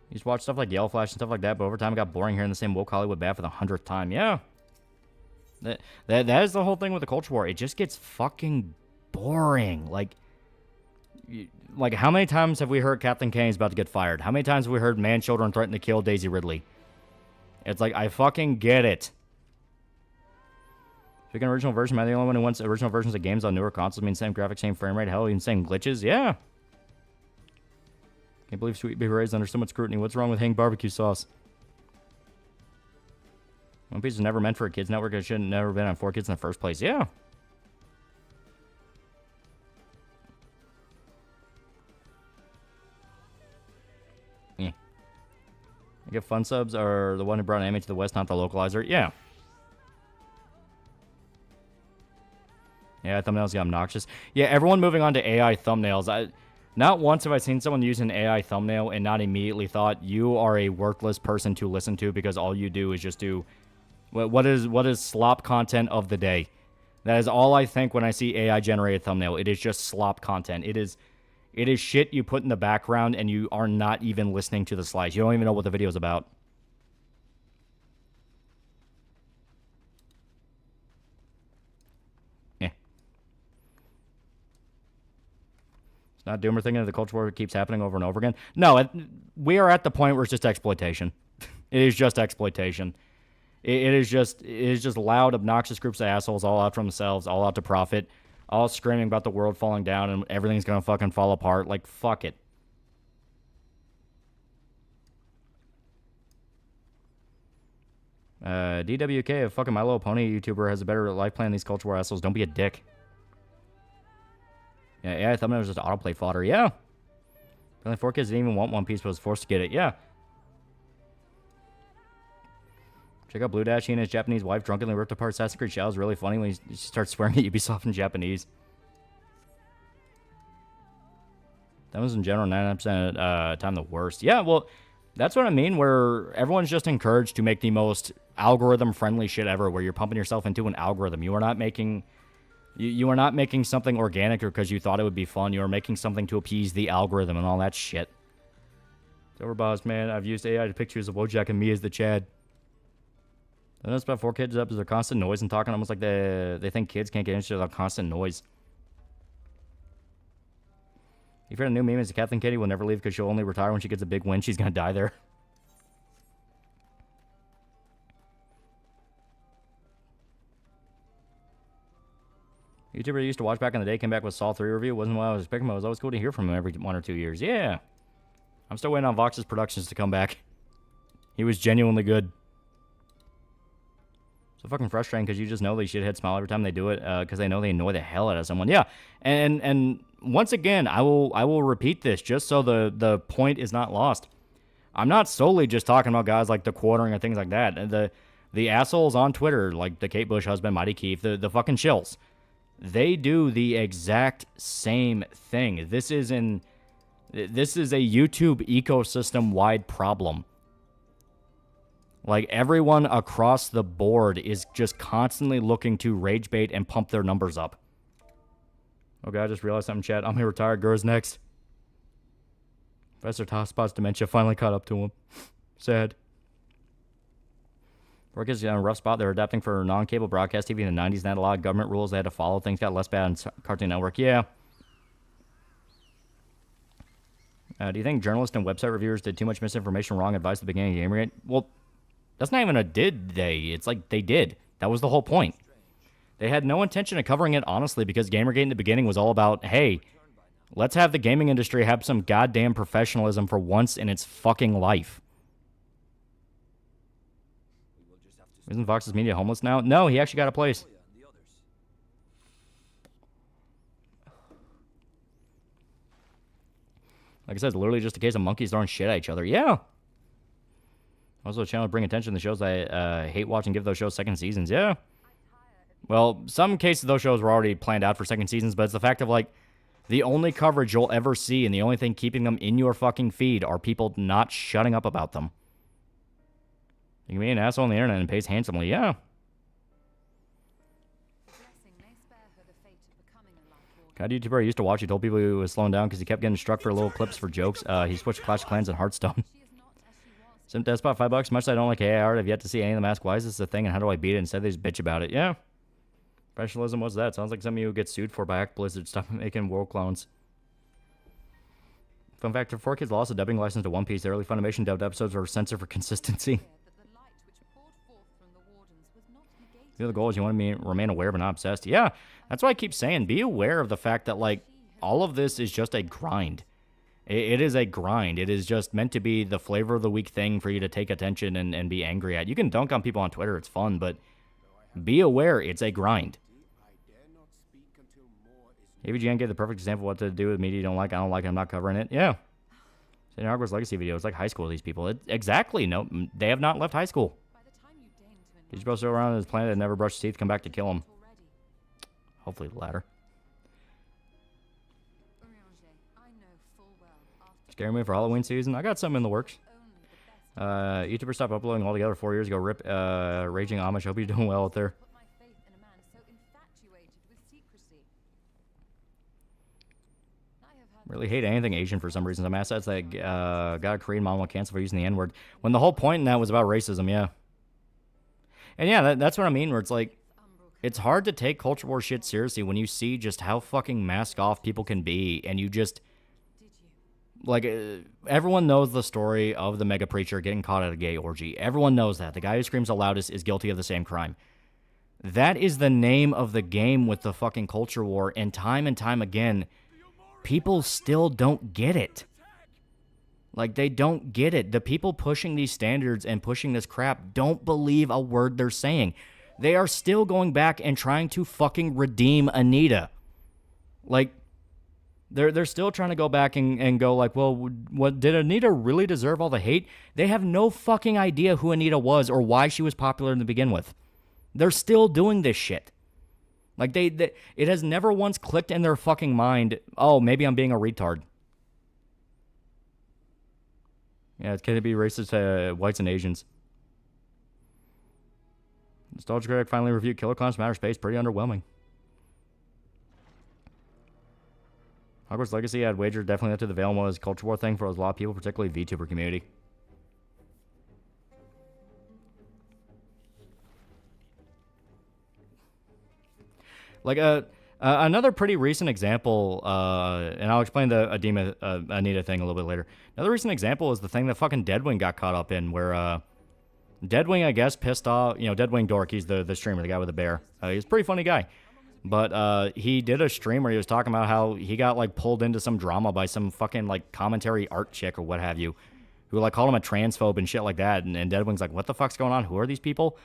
[SPEAKER 1] You just watch stuff like Yellow Flash and stuff like that, but over time it got boring hearing the same woke Hollywood bad for the 100th time. Yeah. That is the whole thing with the culture war. It just gets fucking boring. Like, how many times have we heard Kathleen Kennedy's about to get fired? How many times have we heard man children threaten to kill Daisy Ridley? It's like, I fucking get it. Speaking of original version, am I the only one who wants original versions of games on newer consoles? I mean, same graphics, same frame rate, hell, even same glitches? Yeah. Can't believe Sweet Baby Ray's under so much scrutiny. What's wrong with hang barbecue sauce? One Piece was never meant for a kids network. It should have never been on 4Kids in the first place. Yeah. Yeah. I get fun subs are the one who brought anime to the West, not the localizer. Yeah. Yeah, thumbnails get obnoxious. Yeah, everyone moving on to AI thumbnails. Not once have I seen someone use an AI thumbnail and not immediately thought you are a worthless person to listen to because all you do is just do what is slop content of the day. That is all I think when I see AI generated thumbnail. It is just slop content. It is shit you put in the background and you are not even listening to the slides. You don't even know what the video is about. Not Doomer thinking of the culture war keeps happening over and over again. No, we are at the point where it's just exploitation. It is just exploitation. It is just loud, obnoxious groups of assholes all out for themselves, all out to profit, all screaming about the world falling down and everything's gonna fucking fall apart. Like, fuck it. DWK, a fucking My Little Pony YouTuber, has a better life plan than these culture war assholes. Don't be a dick. Yeah, I thought it was just autoplay fodder. Yeah. Only 4 kids didn't even want One Piece, but was forced to get it. Yeah. Check out Blue Dash. He and his Japanese wife drunkenly ripped apart Assassin's Creed Shell. Is really funny when he starts swearing at Ubisoft in Japanese. That was in general 99% of the time the worst. Yeah, well, that's what I mean, where everyone's just encouraged to make the most algorithm-friendly shit ever, where you're pumping yourself into an algorithm. You are not making... You are not making something organic or because you thought it would be fun. You are making something to appease the algorithm and all that shit. It's over, boss, man. I've used AI to pictures of Wojak and me as the Chad. The notice about 4 kids up is their constant noise and talking almost like they think kids can't get interested without constant noise. You've heard a new meme is Kathleen Kennedy will never leave because she'll only retire when she gets a big win. She's going to die there. YouTuber I used to watch back in the day came back with Saw 3 review. Wasn't what I was expecting, but it was always cool to hear from him every 1 or 2 years. Yeah. I'm still waiting on Vox's Productions to come back. He was genuinely good. So fucking frustrating because you just know they shithead smile every time they do it because they know they annoy the hell out of someone. Yeah. And once again, I will repeat this just so the point is not lost. I'm not solely just talking about guys like the Quartering and things like that. The assholes on Twitter, like the Kate Bush husband, Mighty Keith, the fucking shills. They do the exact same thing. This is a YouTube ecosystem-wide problem. Like, everyone across the board is just constantly looking to rage bait and pump their numbers up. Okay, I just realized something, chat. I'm here retired. Gur's next. Professor Tosspot's dementia finally caught up to him. Sad. Work is in a rough spot. They're adapting for non-cable broadcast TV in the 90s and had a lot of government rules they had to follow. Things got less bad on Cartoon Network. Yeah. Do you think journalists and website reviewers did too much misinformation, wrong advice at the beginning of Gamergate? Well, that's not even a did they. It's like they did. That was the whole point. They had no intention of covering it honestly because Gamergate in the beginning was all about, hey, let's have the gaming industry have some goddamn professionalism for once in its fucking life. Isn't Vox's media homeless now? No, he actually got a place. Like I said, it's literally just a case of monkeys throwing shit at each other. Yeah. Also, a channel to bring attention to the shows I hate watching, give those shows second seasons. Yeah. Well, some cases those shows were already planned out for second seasons, but it's the fact of, like, the only coverage you'll ever see and the only thing keeping them in your fucking feed are people not shutting up about them. You can be an asshole on the internet and pays handsomely. Yeah. God, YouTuber I used to watch, he told people he was slowing down because he kept getting struck for little clips for jokes. He switched Clash of Clans and Hearthstone. Sim Death Spot, $5. Much as I don't like AI art, I've yet to see any of them ask, why is this a thing and how do I beat it? Instead, they just bitch about it. Yeah. Professionalism, what's that? Sounds like something you would get sued for by Blizzard. Stop making world clones. Fun fact, 4Kids lost a dubbing license to One Piece. The early Funimation dubbed episodes were censored for consistency. The other goal is you want to remain aware but not obsessed. Yeah, that's why I keep saying, be aware of the fact that, like, all of this is just a grind. It is a grind. It is just meant to be the flavor of the week thing for you to take attention and be angry at. You can dunk on people on Twitter. It's fun, but be aware it's a grind. AVGN gave the perfect example of what to do with media you don't like. I don't like it. I'm not covering it. Yeah. St. Hogwarts Legacy video. It's like high school, these people. Exactly. No, they have not left high school. He's supposed to go around his planet and never brush his teeth, come back to kill him. Hopefully the latter. Scary movie for Halloween season. I got something in the works. YouTuber stopped uploading altogether 4 years ago. Rip Raging Amish. Hope you're doing well out there. Really hate anything Asian for some reason. Some assets that got a Korean mom will cancel for using the N-word. When the whole point in that was about racism, yeah. And yeah, that's what I mean, where it's like, it's hard to take culture war shit seriously when you see just how fucking mask off people can be, and you just, like, everyone knows the story of the mega preacher getting caught at a gay orgy. Everyone knows that. The guy who screams the loudest is guilty of the same crime. That is the name of the game with the fucking culture war, and time again, people still don't get it. Like, they don't get it. The people pushing these standards and pushing this crap don't believe a word they're saying. They are still going back and trying to fucking redeem Anita. Like, they're still trying to go back and go like, well, what did Anita really deserve all the hate? They have no fucking idea who Anita was or why she was popular to begin with. They're still doing this shit. Like, it has never once clicked in their fucking mind, oh, maybe I'm being a retard. Yeah, it's going to be racist to whites and Asians. Nostalgia Critic finally reviewed Killer Clowns from Outer Space. Pretty underwhelming. Hogwarts Legacy, I'd wager definitely up to the Veil was a culture war thing for a lot of people, particularly VTuber community. Like, another pretty recent example, and I'll explain the Anita thing a little bit later. Another recent example is the thing that fucking Deadwing got caught up in, where Deadwing, I guess, pissed off, Deadwing Dork, he's the streamer, the guy with the bear. He's a pretty funny guy. But he did a stream where he was talking about how he got, like, pulled into some drama by some fucking, like, commentary art chick or what have you, who, like, called him a transphobe and shit like that. And Deadwing's like, what the fuck's going on? Who are these people?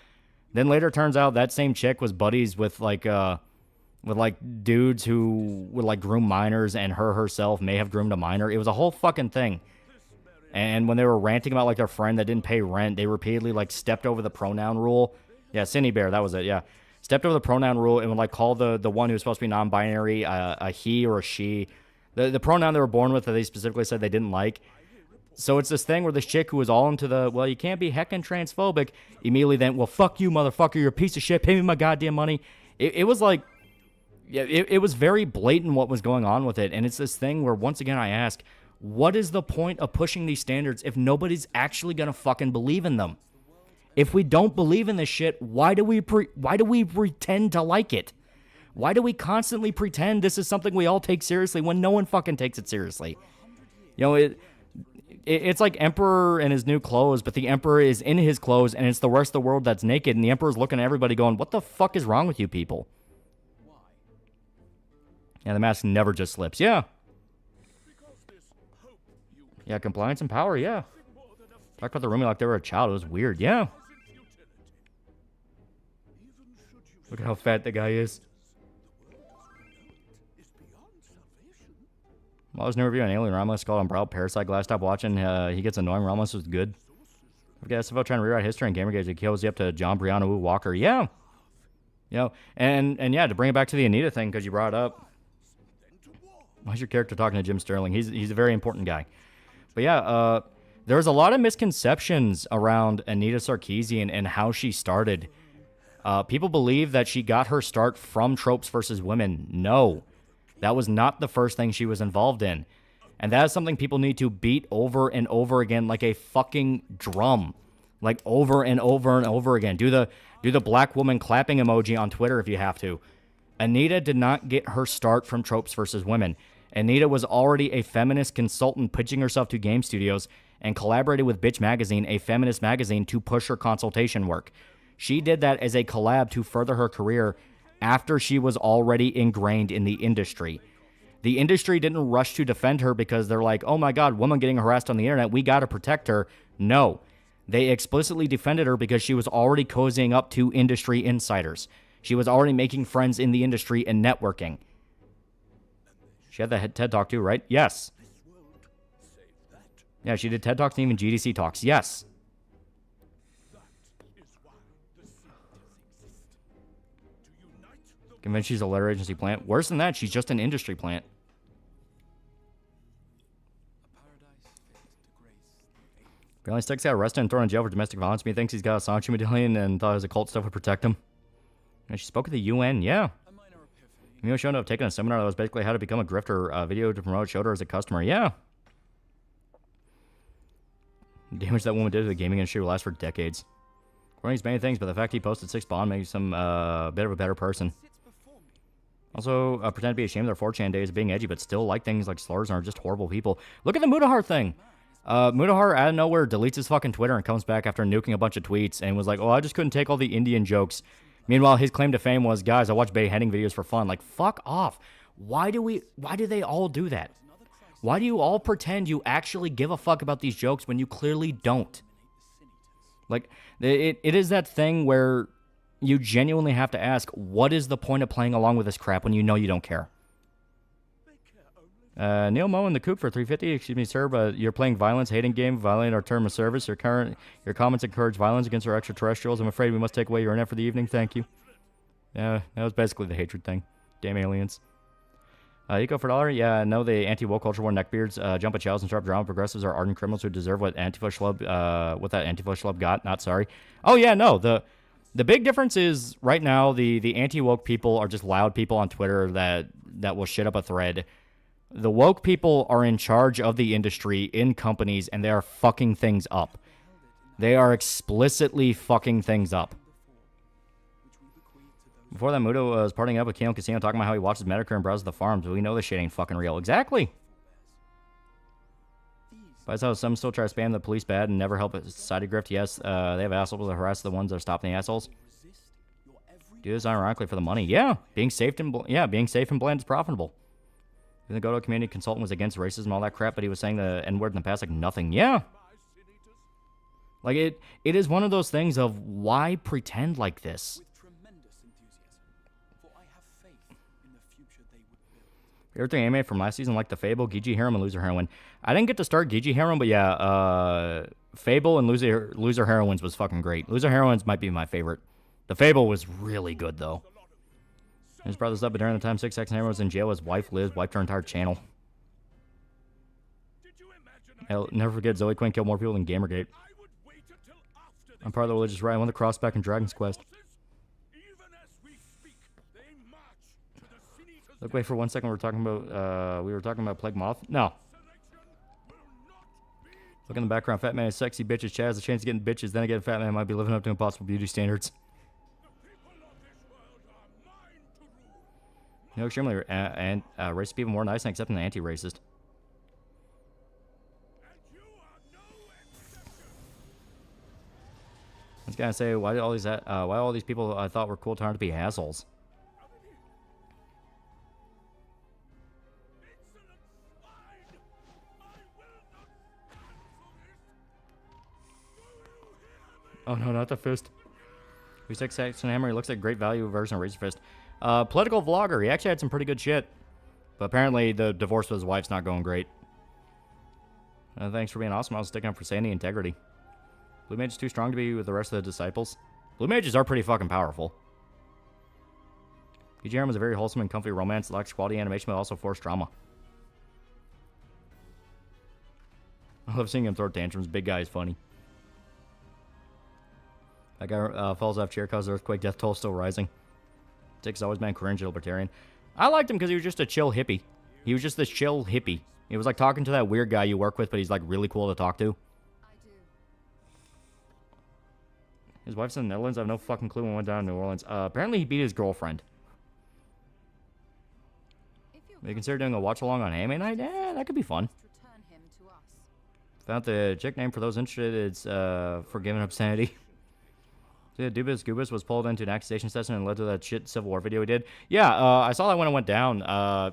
[SPEAKER 1] Then later it turns out that same chick was buddies with, like, dudes who would, like, groom minors, and her herself may have groomed a minor. It was a whole fucking thing. And when they were ranting about, like, their friend that didn't pay rent, they repeatedly, like, stepped over the pronoun rule. Yeah, Cindy Bear, that was it, yeah. Stepped over the pronoun rule and would, like, call the one who was supposed to be non-binary a he or a she. The pronoun they were born with that they specifically said they didn't like. So it's this thing where this chick who was all into the, well, you can't be heckin' transphobic, immediately then, well, fuck you, motherfucker, you're a piece of shit, pay me my goddamn money. It was like, yeah, it was very blatant what was going on with it. And it's this thing where, once again, I ask, what is the point of pushing these standards if nobody's actually going to fucking believe in them? If we don't believe in this shit, why do we pretend to like it? Why do we constantly pretend this is something we all take seriously when no one fucking takes it seriously? You know, it's like Emperor in his new clothes, but the Emperor is in his clothes and it's the rest of the world that's naked, and the Emperor's looking at everybody going, what the fuck is wrong with you people? Yeah, the mask never just slips. Yeah. Yeah, compliance and power, yeah. Talk about the roomie like they were a child. It was weird, yeah. Look at how fat the guy is. I was new review on Alien Romulus called Umbrella Parasite Glass. Stop watching. He gets annoying. Romulus was good. I guess about trying to rewrite history and Gamergate, it kills you up to John Brianna Wu Walker. Yeah. You know, and yeah, to bring it back to the Anita thing, because you brought it up. Why's your character talking to Jim Sterling? He's a very important guy. But yeah, there's a lot of misconceptions around Anita Sarkeesian and how she started. People believe that she got her start from Tropes versus Women. No. That was not the first thing she was involved in. And that is something people need to beat over and over again like a fucking drum. Like over and over and over again. Do the black woman clapping emoji on Twitter if you have to. Anita did not get her start from Tropes versus Women. Anita was already a feminist consultant pitching herself to game studios and collaborated with Bitch Magazine, a feminist magazine, to push her consultation work. She did that as a collab to further her career after she was already ingrained in the industry. The industry didn't rush to defend her because they're like, oh my God, woman getting harassed on the internet, we got to protect her. No. They explicitly defended her because she was already cozying up to industry insiders. She was already making friends in the industry and networking. She had the TED Talk too, right? Yes. Yeah, she did TED Talks and even GDC Talks. Yes. Convinced she's a letter agency plant. Worse than that, she's just an industry plant. Apparently, Stick's got arrested and thrown in jail for domestic violence. He thinks he's got a Sancho medallion and thought his occult stuff would protect him. And she spoke at the UN. Yeah. Mio showed up taking a seminar that was basically how to become a grifter. Video to promote showed her as a customer. Yeah. The damage that woman did to the gaming industry will last for decades. According to many things, but the fact he posted 6 Bond makes him a bit of a better person. Also, pretend to be ashamed of their 4chan days of being edgy, but still like things like slurs and are just horrible people. Look at the Mudahar thing. Mudahar out of nowhere deletes his fucking Twitter and comes back after nuking a bunch of tweets and was like, oh, I just couldn't take all the Indian jokes. Meanwhile, his claim to fame was, guys, I watch beheading videos for fun. Like, fuck off. Why do they all do that? Why do you all pretend you actually give a fuck about these jokes when you clearly don't? Like, it is that thing where you genuinely have to ask, what is the point of playing along with this crap when you know you don't care? Neil Moe and the Coop for 350. Excuse me, sir, but you're playing violence, hating game, violating our term of service. Your comments encourage violence against our extraterrestrials. I'm afraid we must take away your internet for the evening. Thank you. Yeah, that was basically the hatred thing. Damn aliens. Eco for $1. Yeah, no, the anti-woke culture war neckbeards, jump at chows and sharp drama. Progressives are ardent criminals who deserve what Antifa schlub, what that Antifa schlub got. Not sorry. Oh yeah, no, the big difference is right now the anti-woke people are just loud people on Twitter that will shit up a thread. The woke people are in charge of the industry in companies, and they are fucking things up. They are explicitly fucking things up. Before that, Mudo was partying up with Keon Casino talking about how he watches Medicare and browses the farms, but we know this shit ain't fucking real. Exactly. That's how some still try to spam the police bad and never help a society grift. Yes, they have assholes that harass the ones that are stopping the assholes. Do this ironically for the money. Yeah, being safe and bland is profitable. The Goto community consultant was against racism, all that crap, but he was saying the N-word in the past like nothing. Yeah. Like, it is one of those things of why pretend like this? Favorite thing anime from last season, like the Fable, Gigi Harem, and Loser Heroine. I didn't get to start Gigi Harem, but yeah, Fable and Loser Heroines was fucking great. Loser Heroines might be my favorite. The Fable was really good, though. His brother's up, but during the time 6 Seconds was in jail, his wife Liz wiped her entire channel. I'll never forget Zoe Quinn killed more people than Gamergate. I'm part of the religious right. I won the crossback in Dragon's Quest. Look, wait for 1 second. We were talking about Plague Moth. No. Look in the background. Fat man is sexy bitches. Chad has a chance of getting bitches. Then again, fat man might be living up to impossible beauty standards. You know, extremely racist people more nice than accepting the anti-racist. I was gonna say, why all these people I thought were cool turned to be assholes? Oh no, not the fist. We stick Saxon Hammer. He looks like a great value version of Razor Fist. Political vlogger. He actually had some pretty good shit. But apparently the divorce with his wife's not going great. Thanks for being awesome. I was sticking up for sanity and integrity. Blue Mage is too strong to be with the rest of the disciples. Blue Mages are pretty fucking powerful. PGRM was a very wholesome and comfy romance. Lacks quality animation, but also forced drama. I love seeing him throw tantrums. Big guy is funny. That guy falls off chair causes earthquake. Death toll still rising. Dick's always been cringe libertarian. I liked him because he was just a chill hippie. He was just this chill hippie. It was like talking to that weird guy you work with, but he's like really cool to talk to. His wife's in the Netherlands. I have no fucking clue when we went down to New Orleans. Apparently he beat his girlfriend. Would you consider doing a watch-along on anime night? Yeah, that could be fun. Found the chick name for those interested. It's Forgiven Obscenity. Yeah, Dubis Goobus was pulled into an accusation session and led to that shit Civil War video he did. Yeah, I saw that when it went down. I'm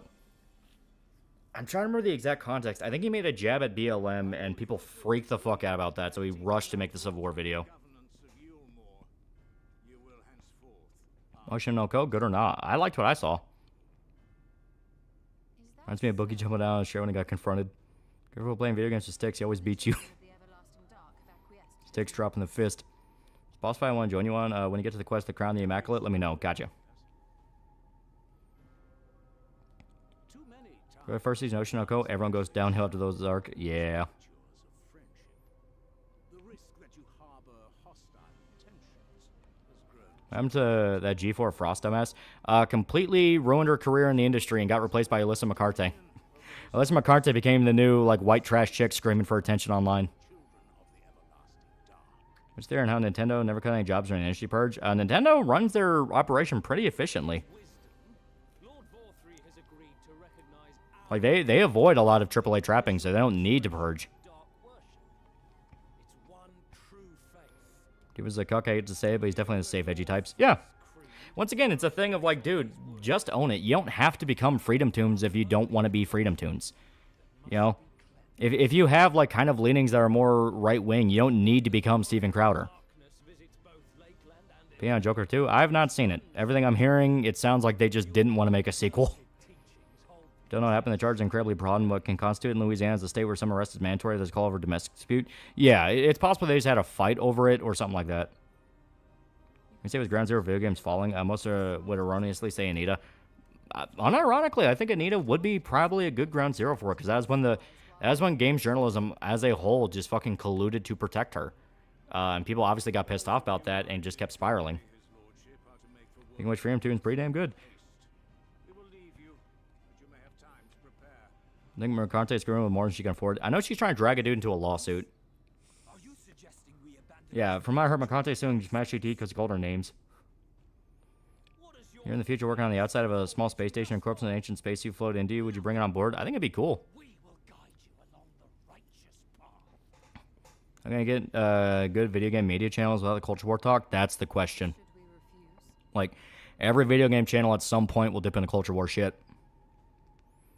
[SPEAKER 1] trying to remember the exact context. I think he made a jab at BLM, and people freaked the fuck out about that, so he rushed to make the Civil War video. Motion no code, good or not? I liked what I saw. Reminds me of Bookie jumping down on a chair when he got confronted. Careful playing video games with sticks, he always beats you. Sticks dropping the fist. Boss fight I want to join you on. When you get to the quest to crown the Immaculate, let me know. Gotcha. First season Ocean Oko, everyone goes downhill after those arc. Yeah. What happened to that G4 Frost dumbass? Completely ruined her career in the industry and got replaced by Alyssa McCarthy. Alyssa McCarthy became the new like white trash chick screaming for attention online. What's there and how Nintendo never cut any jobs during an industry purge? Nintendo runs their operation pretty efficiently. Like, they avoid a lot of AAA trappings, so they don't need to purge. He was a cuck, I hate to say it, but he's definitely the safe, edgy types. Yeah. Once again, it's a thing of, like, dude, just own it. You don't have to become Freedom Tunes if you don't want to be Freedom Tunes. You know? If you have, like, kind of leanings that are more right-wing, you don't need to become Steven Crowder. Beyond Joker 2, I have not seen it. Everything I'm hearing, it sounds like they just didn't want to make a sequel. Don't know what happened. The charge is incredibly broad, and what can constitute in Louisiana is a state where some arrest is mandatory. There's a call over domestic dispute. Yeah, it's possible they just had a fight over it or something like that. You say it was Ground Zero video games falling. Most would erroneously say Anita. Unironically, I think Anita would be probably a good Ground Zero for it, because that's when games journalism as a whole just fucking colluded to protect her. And people obviously got pissed off about that and just kept spiraling. Thinking which Freedom Tune's pretty damn good. I think Mercante is screwing with more than she can afford. I know she's trying to drag a dude into a lawsuit. Yeah, from what I heard, Mercante is suing Smash GT because he called her names. You're in the future working on the outside of a small space station and corpse in an ancient spacesuit float into you. Would you bring it on board? I think it'd be cool. I'm going to get good video game media channels without the culture war talk. That's the question. Like, every video game channel at some point will dip into culture war shit.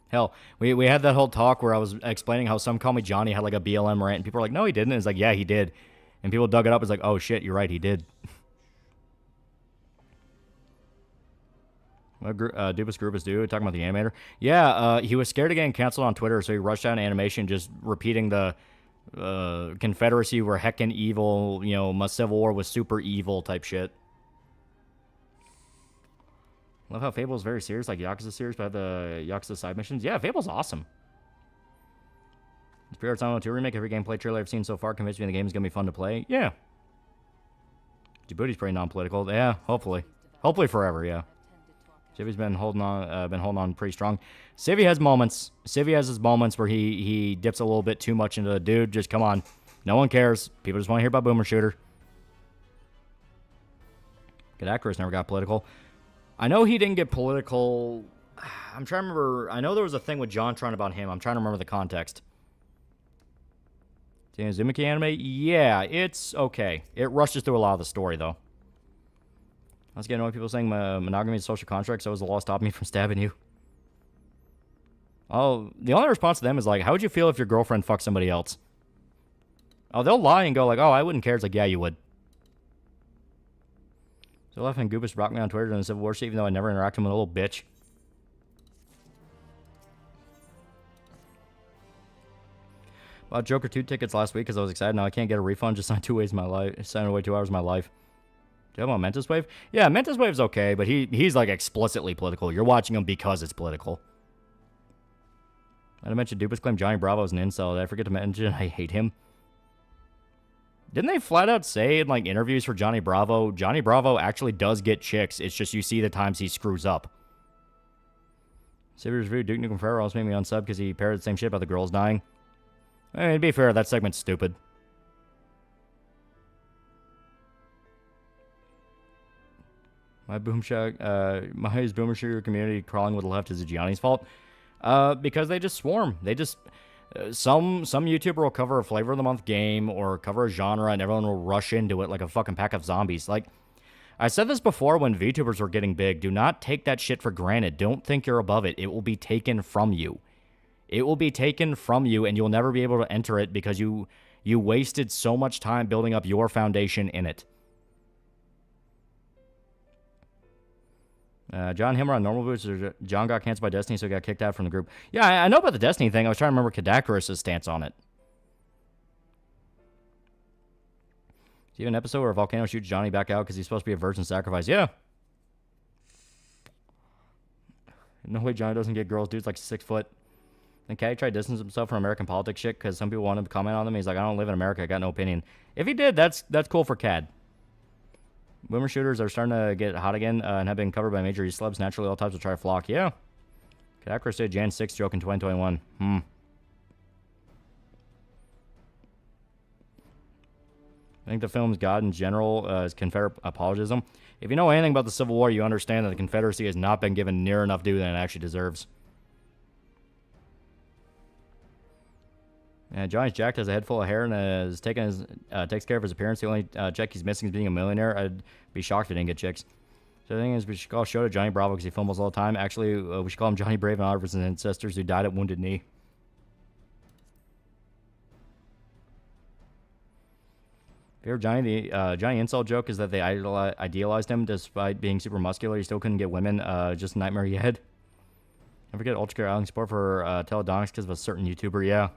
[SPEAKER 1] Hell, we had that whole talk where I was explaining how Some Call Me Johnny had like a BLM rant, and people were like, no, he didn't. And it's like, yeah, he did. And people dug it up. It's like, oh, shit, you're right, he did. What Dubus Group is do? Talking about the animator? Yeah, he was scared of getting canceled on Twitter, so he rushed out an animation just repeating the Confederacy were heckin' evil, you know, my Civil War was super evil type shit. Love how Fable is very serious, like Yakuza series, but the Yakuza side missions. Yeah, Fable's awesome. Spirits on 2 remake, every gameplay trailer I've seen so far convinced me the game is going to be fun to play. Yeah. Djibouti's pretty non-political. Yeah, hopefully. Hopefully forever, yeah. Civi's been holding on pretty strong. Civi has moments. Civi has his moments where he dips a little bit too much into the dude. Just come on. No one cares. People just want to hear about Boomer Shooter. Kadakaris never got political. I know he didn't get political. I'm trying to remember. I know there was a thing with JonTron about him. I'm trying to remember the context. Zumaki anime? Yeah, it's okay. It rushes through a lot of the story, though. I was getting annoyed people saying monogamy is a social contract, so was the law stopping me from stabbing you? Oh, the only response to them is like, how would you feel if your girlfriend fucked somebody else? Oh, they'll lie and go like, oh, I wouldn't care. It's like, yeah, you would. So left and Goobus rocked me on Twitter during the Civil War shit, even though I never interacted with a little bitch. Bought Joker 2 tickets last week because I was excited. Now I can't get a refund. Just signed 2 ways of my life. Signed away 2 hours of my life. Do you have on Mentis Wave? Yeah, Mentis Wave's okay, but he's like explicitly political. You're watching him because it's political. I mentioned Dupus claimed Johnny Bravo is an incel. Did I forget to mention I hate him? Didn't they flat out say in like interviews for Johnny Bravo actually does get chicks. It's just you see the times he screws up. Sivers review Duke Nukem Forever almost made me unsub because he parroted the same shit about the girls dying. I mean, to be fair, that segment's stupid. My Boomer Shooter community crawling with the left is a Gianni's fault. Because they just swarm. They just some YouTuber will cover a flavor of the month game or cover a genre and everyone will rush into it like a fucking pack of zombies. Like I said this before when VTubers were getting big. Do not take that shit for granted. Don't think you're above it. It will be taken from you. It will be taken from you and you'll never be able to enter it because you wasted so much time building up your foundation in it. John Himmer on normal boots. John got canceled by Destiny, so he got kicked out from the group. Yeah, I know about the Destiny thing. I was trying to remember Kadakaris' stance on it. Is he an episode where Volcano shoots Johnny back out because he's supposed to be a virgin sacrifice? Yeah. No way Johnny doesn't get girls. Dude's like 6 foot. And Caddy tried to distance himself from American politics shit because some people wanted to comment on him. He's like, I don't live in America. I got no opinion. If he did, that's cool for Cad. Boomer shooters are starting to get hot again and have been covered by major celebs. Naturally, all types will try to flock. Yeah. Kadakaris did Jan 6 joke in 2021. I think the film's God in general is Confederate apologism. If you know anything about the Civil War, you understand that the Confederacy has not been given near enough due than it actually deserves. Johnny's jacked, has a head full of hair, and is takes care of his appearance. The only check he's missing is being a millionaire. I'd be shocked if he didn't get chicks. So the thing is, we should call show to Johnny Bravo because he fumbles all the time. Actually, we should call him Johnny Brave in honor of his ancestors who died at Wounded Knee. Favorite Johnny, the Johnny insult joke is that they idealized him despite being super muscular. He still couldn't get women. Just a nightmare he had. Don't forget Ultra Care Island support for teledonics because of a certain YouTuber. Yeah.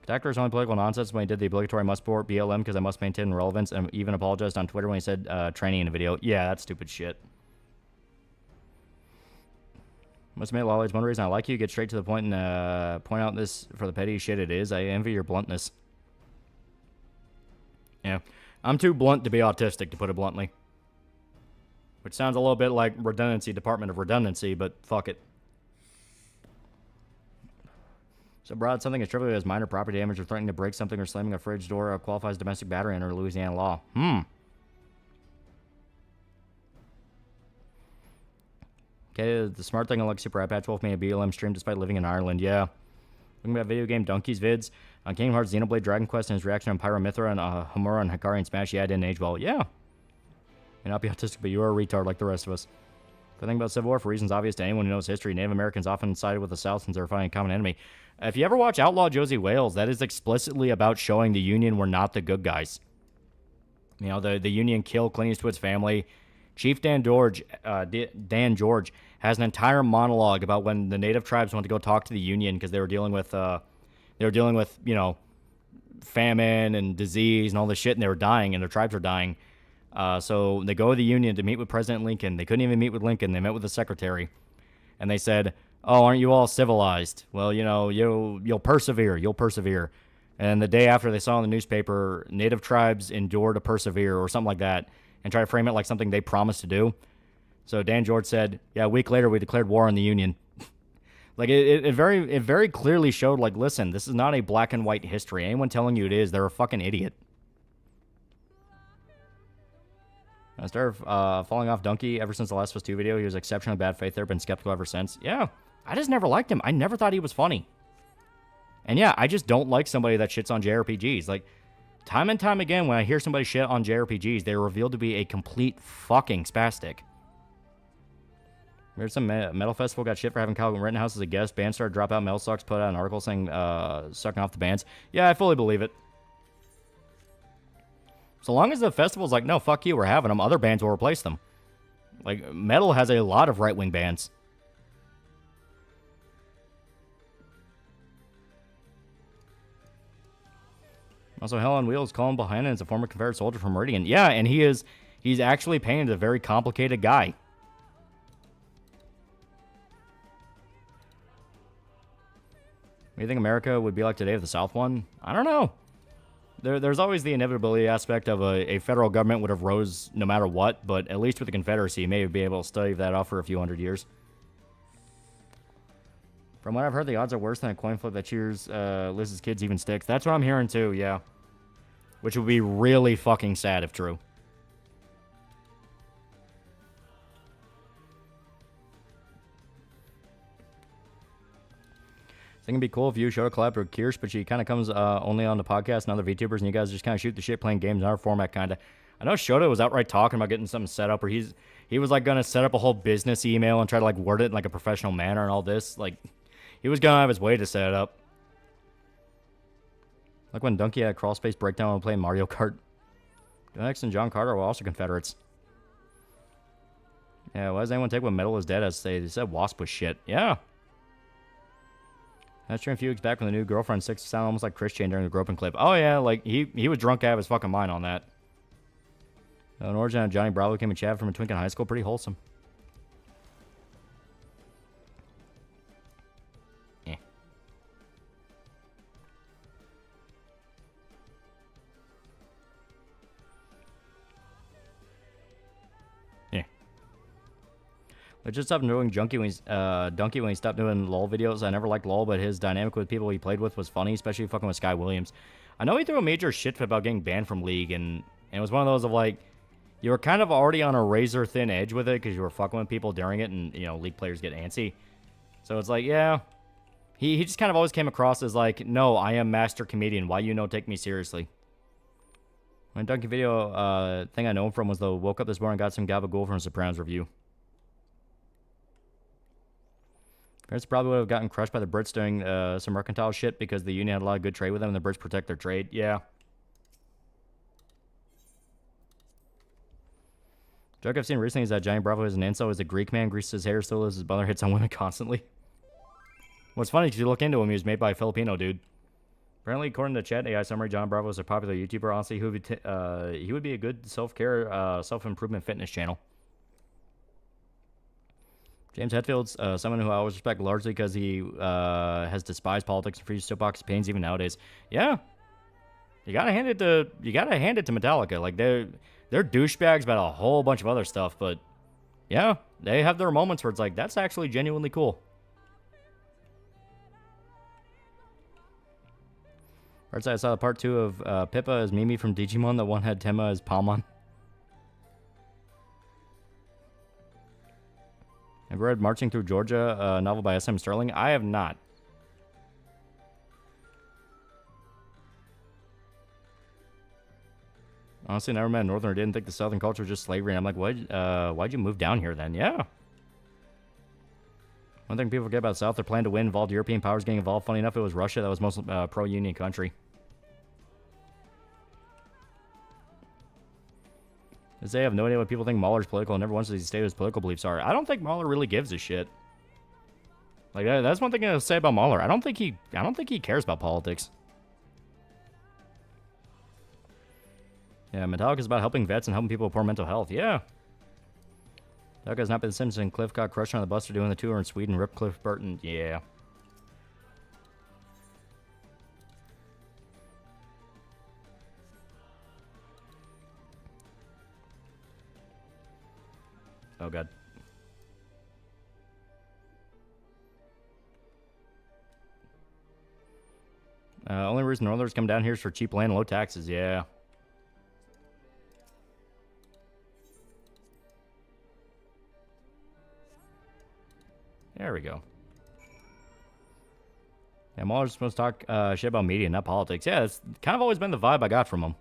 [SPEAKER 1] Kadakaris is only political nonsense when he did the obligatory must support BLM because I must maintain relevance, and even apologized on Twitter when he said training in a video. Yeah, that's stupid shit. Must admit, Lolly, it's one reason I like you. Get straight to the point and point out this for the petty shit it is. I envy your bluntness. Yeah, I'm too blunt to be autistic, to put it bluntly. Which sounds a little bit like redundancy, Department of Redundancy, but fuck it. So broad, something as trivial as minor property damage or threatening to break something or slamming a fridge door qualifies domestic battery under Louisiana law. Okay, the smart thing unlike Super iPatch Wolf made a BLM stream despite living in Ireland. Yeah. Looking about video game Donkey's vids. On Kingdom Hearts, Xenoblade, Dragon Quest, and his reaction on Pyramithra and Homura and Hikari and Smash. Yeah, it didn't age well. Yeah. May not be autistic, but you are a retard like the rest of us. The thing about Civil War, for reasons obvious to anyone who knows history, Native Americans often sided with the South since they were fighting a common enemy. If you ever watch Outlaw Josie Wales, that is explicitly about showing the Union were not the good guys. You know, the Union killed Clint Eastwood's family. Chief Dan George has an entire monologue about when the Native tribes went to go talk to the Union because they were dealing with, you know, famine and disease and all this shit, and they were dying, and their tribes were dying. So they go to the Union to meet with President Lincoln. They couldn't even meet with Lincoln. They met with the secretary. And they said, oh, aren't you all civilized? Well, you know, you'll persevere. You'll persevere. And the day after they saw in the newspaper, Native tribes endure to persevere or something like that and try to frame it like something they promised to do. So Dan George said, yeah, a week later we declared war on the Union. Like, it very clearly showed, like, listen, this is not a black and white history. Anyone telling you it is, they're a fucking idiot. I started falling off Donkey ever since the Last of Us 2 video. He was exceptionally bad faith there, been skeptical ever since. Yeah, I just never liked him. I never thought he was funny. And yeah, I just don't like somebody that shits on JRPGs. Like, time and time again, when I hear somebody shit on JRPGs, they're revealed to be a complete fucking spastic. There's some metal festival got shit for having Kyle Rittenhouse as a guest. Band started drop out. Metal Sucks put out an article saying sucking off the bands. Yeah, I fully believe it. So long as the festival's like, no, fuck you, we're having them, other bands will replace them. Like, metal has a lot of right-wing bands. Also, Hell on Wheels, Colin Bohannon is a former Confederate soldier from Meridian. Yeah, and he's actually painted a very complicated guy. What do you think America would be like today if the South won? I don't know. There's always the inevitability aspect of a federal government would have rose no matter what, but at least with the Confederacy, you may be able to stave that off for a few hundred years. From what I've heard, the odds are worse than a coin flip that cheers Liz's kids even sticks. That's what I'm hearing too, yeah. Which would be really fucking sad if true. I think it'd be cool if you showed a collab with Kirsch, but she kind of comes only on the podcast and other VTubers, and you guys just kind of shoot the shit playing games in our format, kind of. I know Shota was outright talking about getting something set up, or he was like going to set up a whole business email and try to like word it in like a professional manner and all this. Like, he was going to have his way to set it up. Like when Donkey had a crawl space breakdown when playing Mario Kart. X and John Carter were also Confederates. Yeah, why does anyone take what metal is dead as say? They said Wasp was shit. Yeah. That stream a few weeks back when the new girlfriend six sounded almost like Chris Chain during the groping clip. Oh yeah, like he was drunk out of his fucking mind on that. An origin of Johnny Bravo came and Chad from a twink in high school. Pretty wholesome. Yeah. Yeah. But just stopped doing Donkey when he stopped doing LOL videos. I never liked LOL, but his dynamic with people he played with was funny, especially fucking with Sky Williams. I know he threw a major shit fit about getting banned from League, and it was one of those of like, you were kind of already on a razor thin edge with it because you were fucking with people during it, and, you know, League players get antsy. So it's like, yeah. He just kind of always came across as like, no, I am master comedian. Why you no take me seriously? My Donkey video thing I know him from was the woke up this morning and got some gabagool from a Sopranos review. Parents probably would have gotten crushed by the Brits doing some mercantile shit because the Union had a lot of good trade with them and the Brits protect their trade. Yeah. Joke I've seen recently is that Johnny Bravo is an incel, is a Greek man, greases his hair, still as his brother hits on women constantly. What's funny, because you look into him, he was made by a Filipino dude. Apparently, according to Chat AI Summary, John Bravo is a popular YouTuber. Honestly, he would be a good self-care, self-improvement fitness channel. James Hetfield's someone who I always respect largely because he has despised politics and free soapbox opinions even nowadays. Yeah, you gotta hand it to Metallica. Like they're douchebags about a whole bunch of other stuff, but yeah, they have their moments where it's like that's actually genuinely cool. Right side, I saw the part 2 of Pippa as Mimi from Digimon. The one had Tenma as Palmon. Have you read Marching Through Georgia, a novel by S.M. Sterling? I have not. Honestly, never met a Northerner. Didn't think the Southern culture was just slavery. And I'm like, why'd you move down here then? Yeah. One thing people forget about the South, their plan to win involved European powers getting involved. Funny enough, it was Russia that was most pro-Union country. They have no idea what people think Mahler's political, and never once does he state what his political beliefs are. I don't think Mahler really gives a shit. Like that's one thing I'll say about Mahler. I don't think he cares about politics. Yeah, Metallica is about helping vets and helping people with poor mental health. Yeah. Metallica's not been Simpson. Cliff got crushed on the bus for doing the tour in Sweden. Rip Cliff Burton. Yeah. Oh, God. Only reason Northerners come down here is for cheap land and low taxes. Yeah. There we go. Yeah, I'm always supposed to talk shit about media, not politics. Yeah, it's kind of always been the vibe I got from them.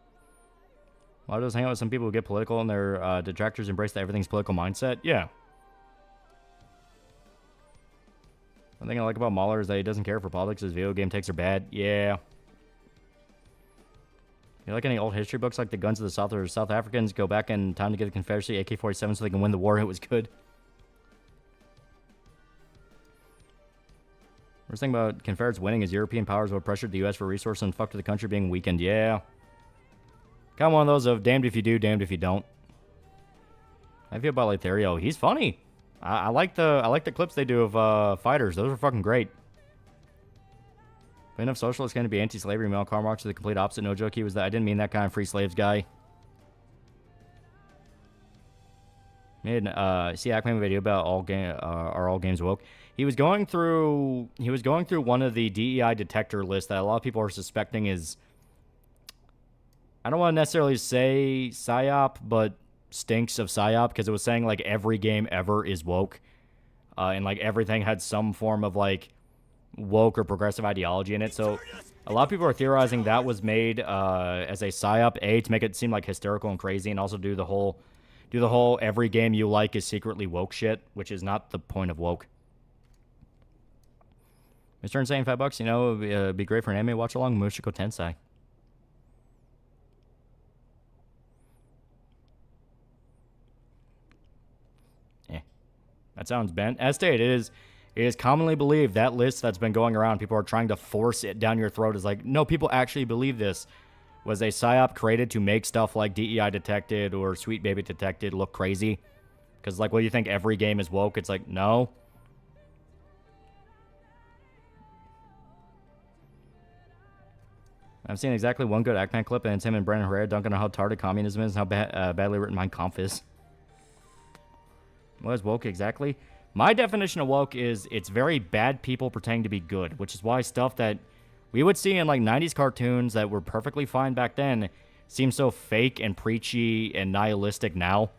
[SPEAKER 1] A lot of those hang out with some people who get political and their detractors embrace that everything's political mindset. Yeah. One thing I like about Mahler is that he doesn't care for politics. His video game takes are bad. Yeah. You like any old history books like The Guns of the South or South Africans? Go back in time to get the Confederacy AK-47 so they can win the war. It was good. Worst thing about Confederates winning is European powers would pressure the U.S. for resources and fuck to the country being weakened. Yeah. Kind of one of those of damned if you do, damned if you don't. I feel about Lothario. He's funny. I like the clips they do of fighters. Those are fucking great. But enough socialists going to be anti-slavery. Mel Karl Marx is the complete opposite. No joke. He was that. I didn't mean that kind of free slaves guy. Made see Ackman video about are all games woke. He was going through one of the DEI detector lists that a lot of people are suspecting is, I don't want to necessarily say PSYOP, but stinks of PSYOP, because it was saying like every game ever is woke, and like everything had some form of like woke or progressive ideology in it. So a lot of people are theorizing that was made as a PSYOP, to make it seem like hysterical and crazy, and also do the whole every game you like is secretly woke shit, which is not the point of woke. Mr. Insane, $5, you know, it'd be great for an anime watch along. Mushoku Tensei. That sounds bent. As stated, it is commonly believed that list that's been going around, people are trying to force it down your throat, is like, no, people actually believe this was a PSYOP created to make stuff like DEI Detected or Sweet Baby Detected look crazy. Because, like, what do you think, every game is woke? It's like, no. I've seen exactly one good Ackman clip, and it's him and Brandon Herrera dunking on how retarded communism is and how badly written Mein Kampf is. What is woke exactly? My definition of woke is it's very bad people pretending to be good, which is why stuff that we would see in like 90s cartoons that were perfectly fine back then seems so fake and preachy and nihilistic now.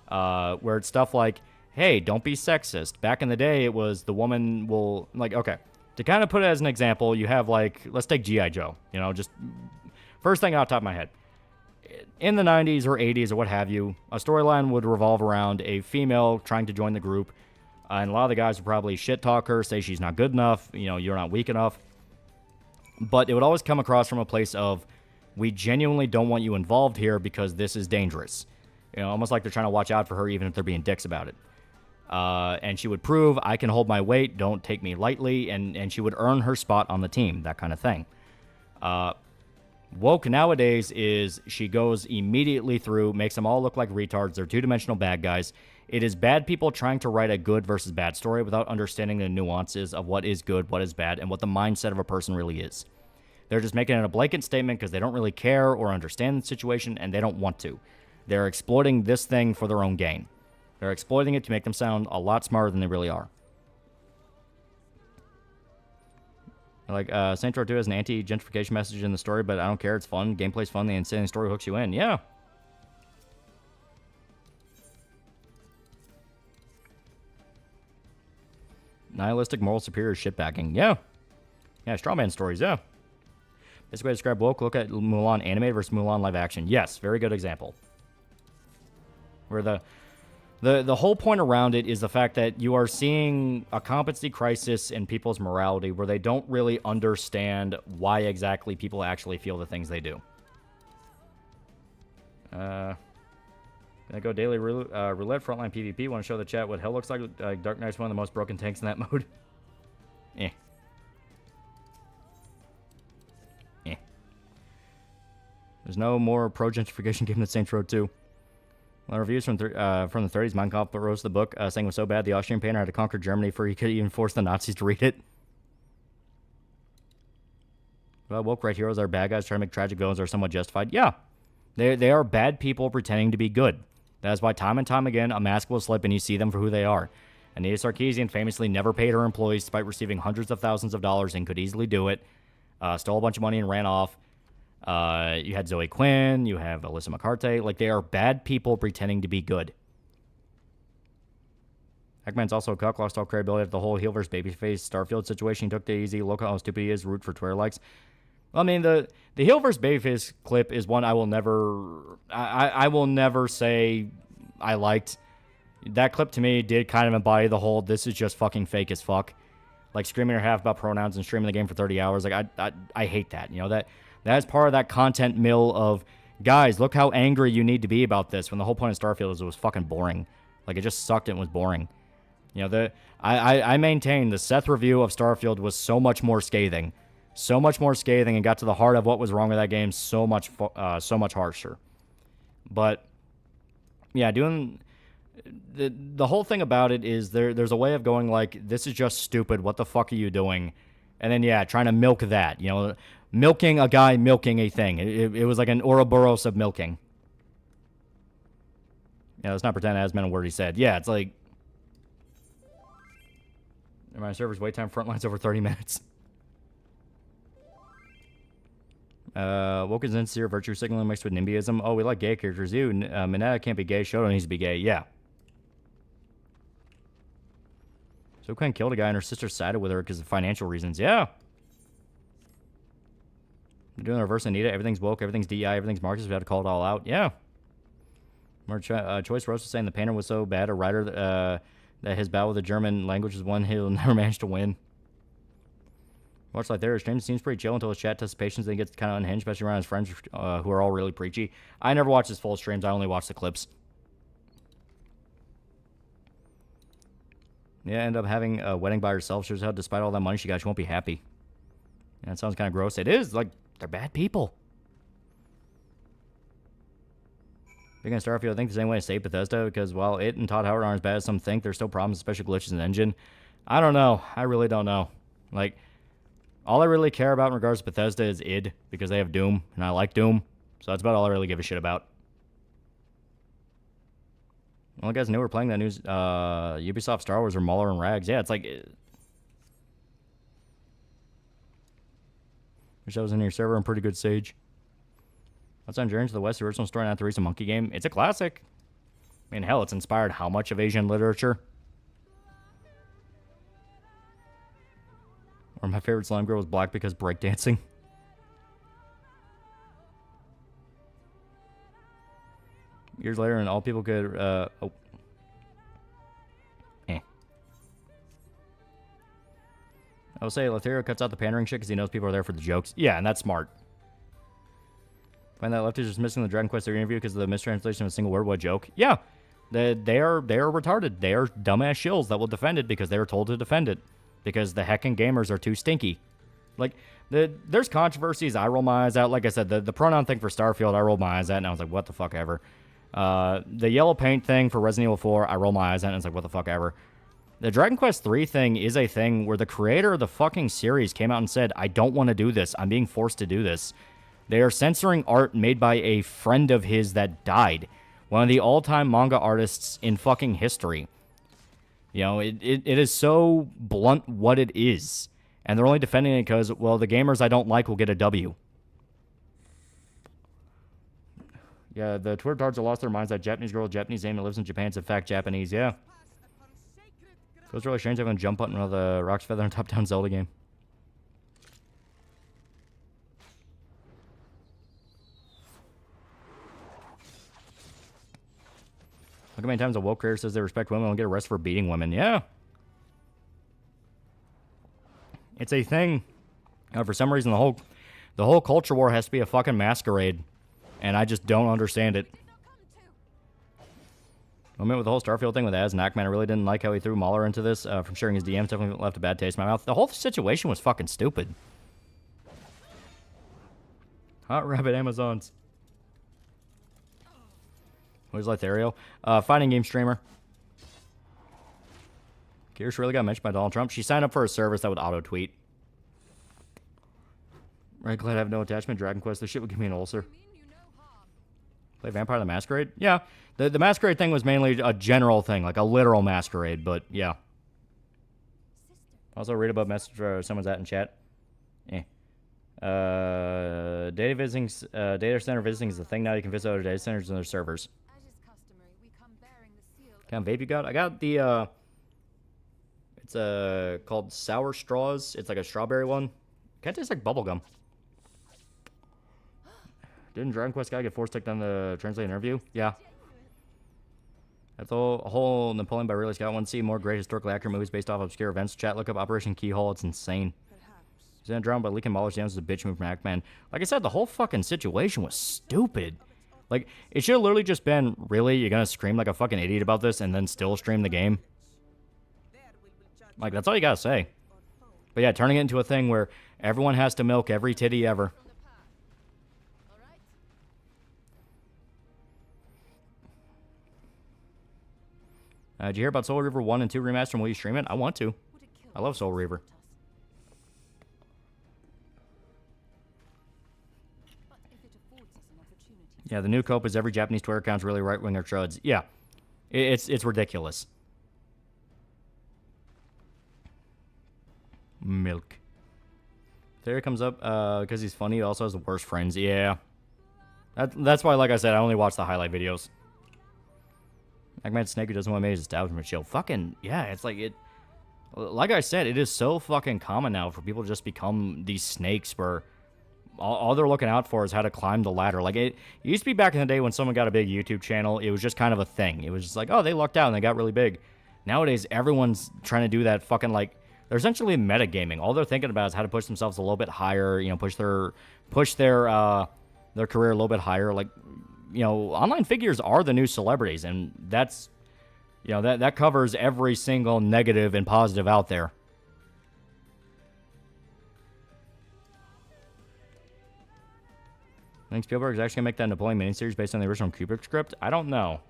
[SPEAKER 1] Where it's stuff like, hey, don't be sexist. Back in the day, it was the woman will, like, okay. To kind of put it as an example, you have like, let's take G.I. Joe. You know, just first thing off the top of my head. In the 90s or 80s or what have you, a storyline would revolve around a female trying to join the group. And a lot of the guys would probably shit talk her, say she's not good enough, you know, you're not weak enough. But it would always come across from a place of, we genuinely don't want you involved here because this is dangerous. You know, almost like they're trying to watch out for her even if they're being dicks about it. And she would prove, I can hold my weight, don't take me lightly, and she would earn her spot on the team, that kind of thing. Woke nowadays is she goes immediately through, makes them all look like retards, they're two-dimensional bad guys. It is bad people trying to write a good versus bad story without understanding the nuances of what is good, what is bad, and what the mindset of a person really is. They're just making it a blanket statement because they don't really care or understand the situation, and they don't want to. They're exploiting this thing for their own gain. They're exploiting it to make them sound a lot smarter than they really are. Like, Saints Row 2 has an anti-gentrification message in the story, but I don't care. It's fun. Gameplay's fun. The insane story hooks you in. Yeah. Nihilistic moral superior shitbagging. Yeah. Yeah, strawman stories. Yeah. Best way to describe woke, look at Mulan animated versus Mulan live action. Yes, very good example. Where the whole point around it is the fact that you are seeing a competency crisis in people's morality where they don't really understand why exactly people actually feel the things they do. Gonna go daily roulette frontline PvP. Want to show the chat what hell looks like? Dark Knight's one of the most broken tanks in that mode. Eh. Eh. There's no more pro-gentrification game than Saints Row 2. A lot of reviews from the 30s. Mein Kampf rose the book, saying it was so bad the Austrian painter had to conquer Germany before he could even force the Nazis to read it. Well, woke right heroes are bad guys trying to make tragic villains are somewhat justified. Yeah. They are bad people pretending to be good. That is why time and time again, a mask will slip and you see them for who they are. Anita Sarkeesian famously never paid her employees despite receiving hundreds of thousands of dollars and could easily do it. stole a bunch of money and ran off. You had Zoe Quinn. You have Alyssa McCarthy. Like, they are bad people pretending to be good. Heckman's also a cuck, lost all credibility after the whole heel versus babyface Starfield situation. He took it easy. Look how stupid he is. Root for Twitter likes. I mean, the heel versus babyface clip is one I will never... I will never say I liked. That clip to me did kind of embody the whole, this is just fucking fake as fuck. Like, screaming your half about pronouns and streaming the game for 30 hours. Like, I hate that. You know, that's part of that content mill of, guys, look how angry you need to be about this, when the whole point of Starfield is it was fucking boring. Like, it just sucked and was boring. You know, I maintain the Seth review of Starfield was so much more scathing. So much more scathing and got to the heart of what was wrong with that game so much harsher. But, yeah, doing... The whole thing about it is there's a way of going like, this is just stupid, what the fuck are you doing? And then, yeah, trying to milk that, you know, milking a guy milking a thing. It was like an Ouroboros of milking. Yeah, let's not pretend that has meant a word he said. Yeah, it's like... My server's wait time front line's over 30 minutes. Woke is insincere virtue signaling mixed with NIMBYism. Oh, we like gay characters. Ew, Mineta can't be gay. Shoto needs to be gay. Yeah. So Quinn killed a guy and her sister sided with her because of financial reasons. Yeah. They're doing the reverse Anita. Everything's woke. Everything's DI. Everything's Marxist. We have to call it all out. Yeah. Choice Rose was saying the painter was so bad, a writer that his battle with the German language is one he'll never manage to win. Much like their stream seems pretty chill until his chat tests patience, then he gets kind of unhinged, especially around his friends who are all really preachy. I never watch his full streams. I only watch the clips. Yeah, end up having a wedding by herself. Shows how despite all that money she got, she won't be happy. Yeah, it sounds kind of gross. It is. Like, they're bad people. Big on Starfield, I think there's any way to save Bethesda, because while it and Todd Howard aren't as bad as some think, there's still problems, especially glitches in the engine. I don't know. I really don't know. Like, all I really care about in regards to Bethesda is id, because they have Doom, and I like Doom. So that's about all I really give a shit about. Well, you guys knew we're playing that news, Ubisoft Star Wars or Mauler and Rags. Yeah, it's like... Wish I was in your server. I'm pretty good Sage. What's on Journey to the West, the original story, not the recent monkey game? It's a classic. I mean, hell, it's inspired how much of Asian literature? Or my favorite slime girl was black because breakdancing. Years later, and all people could, I will say, Lothario cuts out the pandering shit because he knows people are there for the jokes. Yeah, and that's smart. Find that Lefties just missing the Dragon Quest interview because of the mistranslation of a single word. What joke? Yeah, they are retarded. They are dumbass shills that will defend it because they were told to defend it because the heckin' gamers are too stinky. Like, there's controversies. I roll my eyes out. Like I said, the pronoun thing for Starfield, I rolled my eyes at, and I was like, what the fuck ever. The yellow paint thing for Resident Evil 4, I roll my eyes at, and it's like, what the fuck ever. The Dragon Quest 3 thing is a thing where the creator of the fucking series came out and said, I don't want to do this. I'm being forced to do this. They are censoring art made by a friend of his that died. One of the all-time manga artists in fucking history. You know, it is so blunt what it is. And they're only defending it because, well, the gamers I don't like will get a W. Yeah, the Twitter tards have lost their minds that Japanese girl, Japanese name, that lives in Japan is in fact Japanese, yeah. Feels really strange having a jump button with a Rock's Feather and top-down Zelda game. Look how many times a woke creator says they respect women and get arrested for beating women. Yeah. It's a thing. For some reason, the whole culture war has to be a fucking masquerade. And I just don't understand it. I mean, with the whole Starfield thing with Az and Ackman, I really didn't like how he threw Mahler into this. From sharing his DMs, definitely left a bad taste in my mouth. The whole situation was fucking stupid. Hot Rabbit Amazons. Who's Lothario? Fighting game streamer. Kirsch really got mentioned by Donald Trump. She signed up for a service that would auto-tweet. Right, glad I have no attachment. Dragon Quest, this shit would give me an ulcer. Play Vampire the Masquerade? Yeah. The Masquerade thing was mainly a general thing, like a literal masquerade, but yeah. Also read about message someone's at in chat. Data center visiting is the thing now. You can visit other data centers and their servers. What kind of vape you got? I got the, it's called Sour Straws. It's like a strawberry one. Kind of tastes like bubblegum. Didn't Dragon Quest guy get force-ticked on the translate interview? Yeah. That's a whole Napoleon by Ridley Scott. Want to see more great historically accurate movies based off obscure events? Chat, look up Operation Keyhole. It's insane. He's in a drama by leaking Mahler Jams is a bitch move from Ackman. Like I said, the whole fucking situation was stupid. Like, it should have literally just been, really, you're gonna scream like a fucking idiot about this and then still stream the game? Like, that's all you gotta say. But yeah, turning it into a thing where everyone has to milk every titty ever. Did you hear about Soul Reaver 1 and 2 remaster and will you stream it? I want to. I love Soul Reaver. Yeah, the new cope is every Japanese Twitter account's really right-wing or truds. Yeah, it's ridiculous. Milk. Theory comes up because he's funny. He also has the worst friends. Yeah. That's why, like I said, I only watch the highlight videos. Eggman Snake who doesn't want to make his establishment chill. Fucking, yeah, it's like it. Like I said, it is so fucking common now for people to just become these snakes where all they're looking out for is how to climb the ladder. Like, it used to be back in the day when someone got a big YouTube channel, it was just kind of a thing. It was just like, oh, they lucked out and they got really big. Nowadays, everyone's trying to do that fucking, like, they're essentially metagaming. All they're thinking about is how to push themselves a little bit higher, you know, push their career a little bit higher. Like, you know, online figures are the new celebrities, and that's, you know, that covers every single negative and positive out there. I think Spielberg is actually going to make that Napoleon miniseries based on the original Kubrick script. I don't know.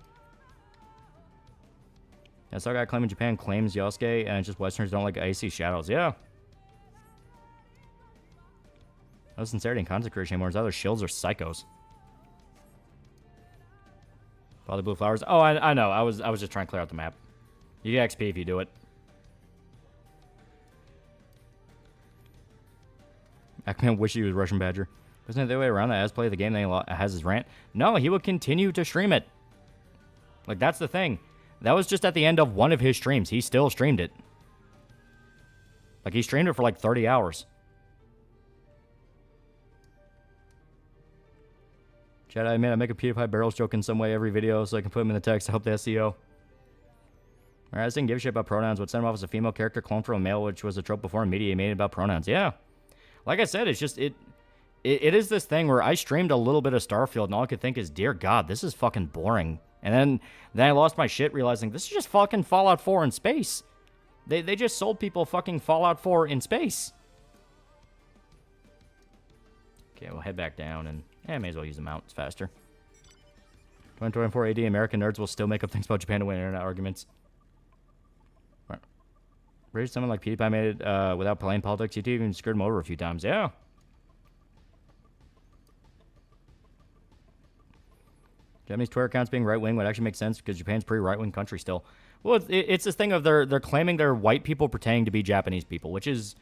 [SPEAKER 1] Yeah, some guy claiming Japan claims Yosuke, and it's just Westerners don't like icy shadows. Yeah. No sincerity and content creation anymore. It's either shills or psychos. Father Blue Flowers. Oh, I know. I was just trying to clear out the map. You get XP if you do it. I can't wish he was Russian Badger. Isn't it the way around that as play the game then he has his rant? No, he would continue to stream it. Like, that's the thing. That was just at the end of one of his streams. He still streamed it. Like, he streamed it for like 30 hours. Chad, I admit I make a PewDiePie barrels joke in some way every video so I can put him in the text to help the SEO. Alright, I just didn't give a shit about pronouns. What sent him off as a female character cloned from a male, which was a trope before in media, he made it about pronouns. Yeah. Like I said, it's just, it is this thing where I streamed a little bit of Starfield and all I could think is, dear God, this is fucking boring. And then I lost my shit realizing this is just fucking Fallout 4 in space. They just sold people fucking Fallout 4 in space. Okay, we'll head back down and, may as well use the mount. It's faster. 2024 AD, American nerds will still make up things about Japan to win internet arguments. Right. British someone like PewDiePie made it without playing politics. YouTube even screwed him over a few times. Yeah. Japanese Twitter accounts being right-wing would actually make sense because Japan's pretty right-wing country still. Well, it's this thing of they're claiming they're white people pretending to be Japanese people, which is,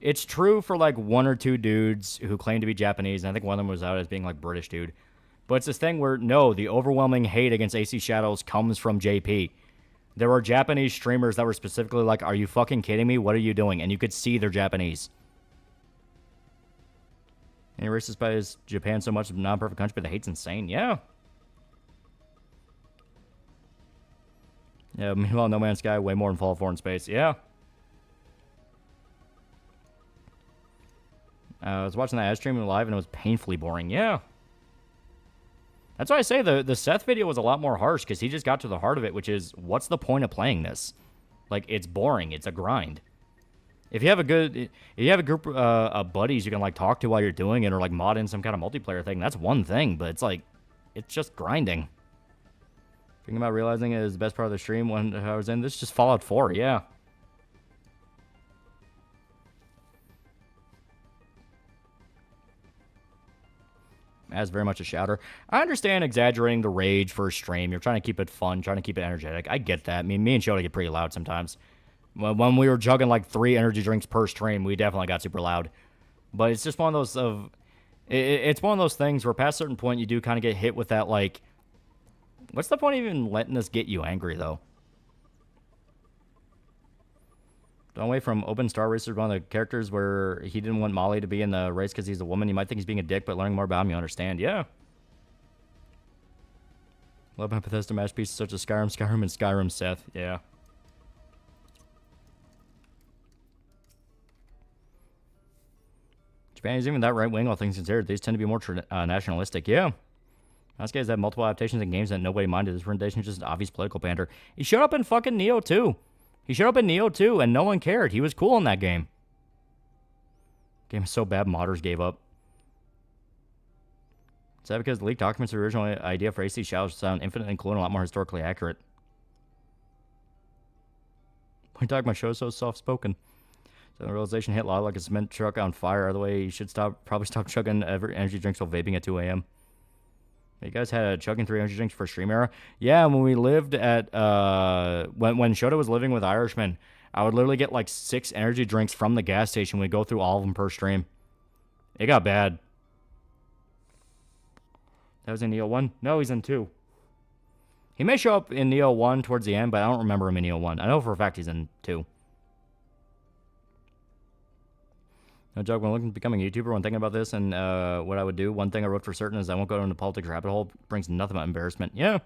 [SPEAKER 1] it's true for like one or two dudes who claim to be Japanese, and I think one of them was out as being like British dude. But it's this thing where, no, the overwhelming hate against AC Shadows comes from JP. There were Japanese streamers that were specifically like, are you fucking kidding me? What are you doing? And you could see they're Japanese. And he racist by his Japan so much of a non-perfect country, but the hate's insane. Yeah. Yeah, meanwhile, No Man's Sky, way more than Fallout 4 in space. Yeah. I was watching that ad stream live, and it was painfully boring. Yeah. That's why I say the Seth video was a lot more harsh, because he just got to the heart of it, which is, what's the point of playing this? Like, it's boring. It's a grind. If you have a group of buddies you can, like, talk to while you're doing it, or, like, mod in some kind of multiplayer thing, that's one thing, but it's, like, it's just grinding. Thinking about realizing it is the best part of the stream when I was in. This is just Fallout 4, yeah. As very much a shouter. I understand exaggerating the rage for a stream. You're trying to keep it fun, trying to keep it energetic. I get that. I mean, me and Shota get pretty loud sometimes. When we were jugging like 3 energy drinks per stream, we definitely got super loud. But it's just one of those it's one of those things where past a certain point you do kind of get hit with that, like, what's the point of even letting this get you angry, though? Don't wait from Open Star Racer, one of the characters where he didn't want Molly to be in the race because he's a woman. You might think he's being a dick, but learning more about him, you understand. Yeah. Love my Bethesda masterpieces such as Skyrim, and Skyrim, Seth. Yeah. Japan is even that right-wing, all things considered. These tend to be more nationalistic. Yeah. Those guys have multiple adaptations in games that nobody minded. This presentation is just obvious political banter. He showed up in fucking Neo 2. He showed up in Neo 2, and no one cared. He was cool in that game. Game is so bad, modders gave up. Is that because the leaked documents of the original idea for AC Showers sound infinitely cool and a lot more historically accurate? My dog, my show is so soft-spoken. So the realization hit loud like a cement truck on fire. Other way, you should probably stop chugging energy drinks while vaping at 2 a.m. You guys had chugging 3 energy drinks for stream era? Yeah, when we lived at, when Shota was living with Irishmen, I would literally get like 6 energy drinks from the gas station. We'd go through all of them per stream. It got bad. That was in Neo 1? No, he's in 2. He may show up in Neo 1 towards the end, but I don't remember him in Neo 1. I know for a fact he's in 2. No joke, when looking at becoming a YouTuber, when thinking about this and what I would do, one thing I wrote for certain is I won't go into politics rabbit hole. It brings nothing but embarrassment. Yeah.